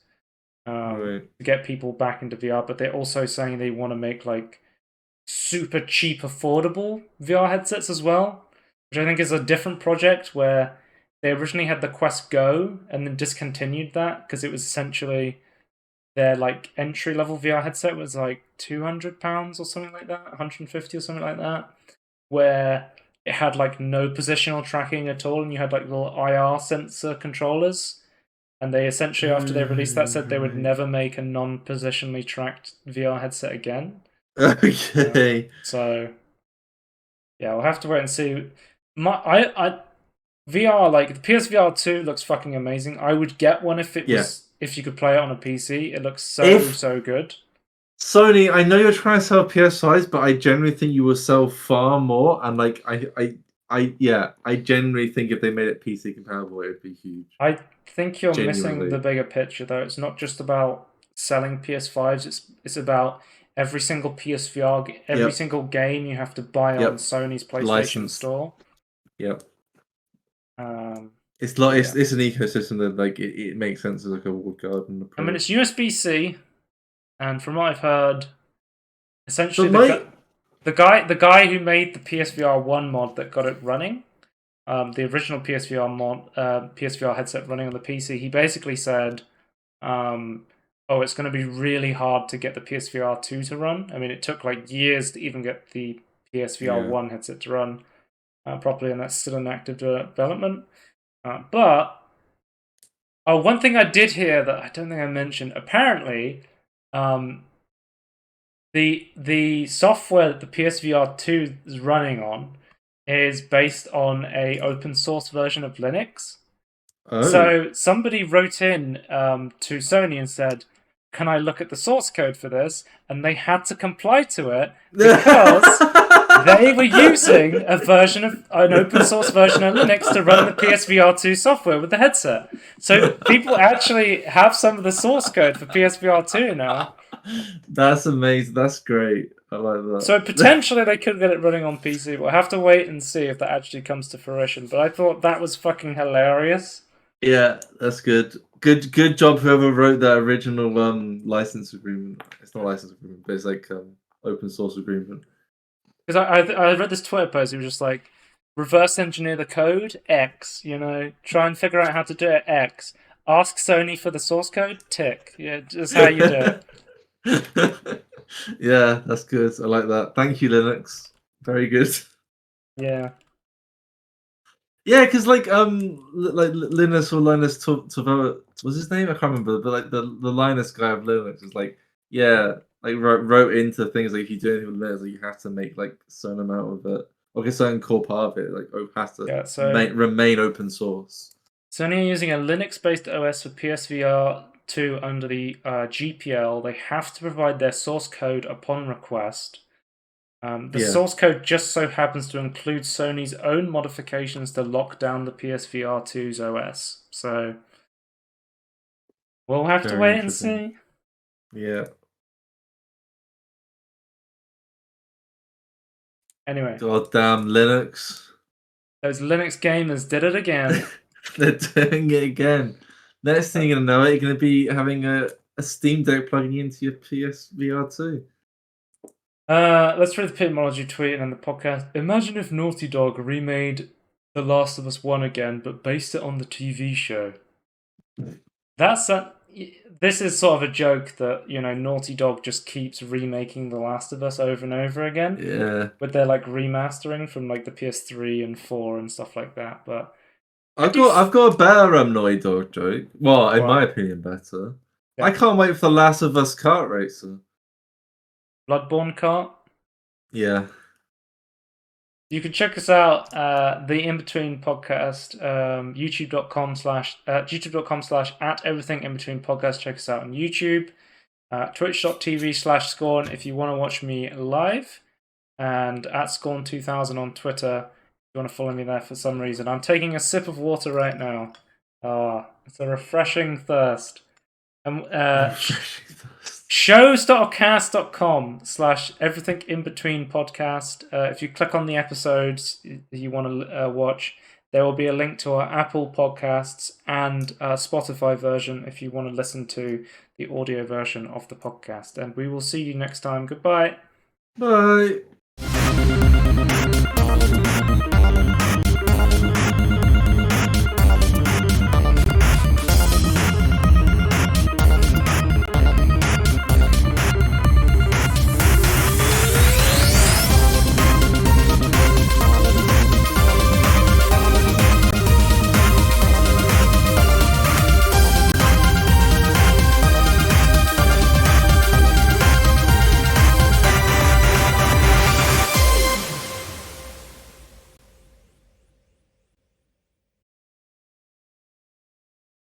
to get people back into VR, but they're also saying they want to make like super cheap, affordable VR headsets as well, which I think is a different project where they originally had the Quest Go and then discontinued that because it was essentially their like entry level VR headset was like £200 or something like that, 150 or something like that, where it had like no positional tracking at all, and you had like little IR sensor controllers. And they essentially, after they released that, said they would never make a non-positionally tracked VR headset again. Okay. So, yeah, we'll have to wait and see. VR, like the PSVR 2 looks fucking amazing. I would get one if if you could play it on a PC. It looks so good. Sony, I know you're trying to sell PS5s, but I generally think you will sell far more. And like I generally think if they made it PC compatible, it would be huge. I think you're missing the bigger picture, though. It's not just about selling PS5s. It's about every single PSVR, every single game you have to buy on Sony's PlayStation Store. Yep. It's an ecosystem that like it makes sense as like a walled garden approach. I mean, it's USB-C, and from what I've heard, essentially the guy who made the PSVR 1 mod that got it running, the original PSVR mod, PSVR headset running on the PC, he basically said, oh, it's going to be really hard to get the PSVR 2 to run. I mean, it took like years to even get the PSVR 1 headset to run properly, and that's still in active development. But one thing I did hear that I don't think I mentioned, apparently, the software that the PSVR 2 is running on is based on a open source version of Linux. Oh. So somebody wrote in to Sony and said, "Can I look at the source code for this?" And they had to comply to it because they were using an open source version of Linux to run the PSVR 2 software with the headset. So people actually have some of the source code for PSVR 2 now. That's amazing. That's great. I like that. So potentially they could get it running on PC. We'll have to wait and see if that actually comes to fruition. But I thought that was fucking hilarious. Yeah, that's good. Good job, whoever wrote that original license agreement. It's not license agreement, but it's like open source agreement. Because I read this Twitter post. It was just like, reverse engineer the code, X. Try and figure out how to do it, X. Ask Sony for the source code, tick. Yeah, just how you do it. Yeah, that's good. I like that. Thank you, Linux. Very good. Yeah. Yeah, because like Linus or Linus Torvalds, what's his name? I can't remember, but like the Linus guy of Linux is like, yeah, like wrote into things like if you do anything with Linux, like you have to make like a certain amount of it, like a certain core part of it, like has to remain open source. Sony are using a Linux-based OS for PSVR 2 under the GPL. They have to provide their source code upon request. The source code just so happens to include Sony's own modifications to lock down the PSVR 2's OS. So we'll have to wait and see. Yeah. Anyway. Goddamn Linux. Those Linux gamers did it again. They're doing it again. Next thing you're going to know, you're going to be having a Steam Deck plugging into your PSVR 2. Let's read the Pitmology tweet and then the podcast. Imagine if Naughty Dog remade The Last of Us 1 again, but based it on the TV show. This is sort of a joke that, Naughty Dog just keeps remaking The Last of Us over and over again. Yeah. With their like remastering from like the PS3 and 4 and stuff like that. But I've got a better Naughty Dog joke. Well, in my opinion, better. Yeah. I can't wait for The Last of Us kart racer. Bloodborne kart? Yeah. You can check us out, the Inbetween Podcast, youtube.com/@everythinginbetweenpodcast. Check us out on YouTube, twitch.tv/Scorn if you want to watch me live, and @Scorn2000 on Twitter if you want to follow me there for some reason. I'm taking a sip of water right now. It's a refreshing thirst. shows.cast.com/everythinginbetweenpodcast. If you click on the episodes you want to watch, there will be a link to our Apple Podcasts and Spotify version if you want to listen to the audio version of the podcast. And we will see you next time. Goodbye. Bye.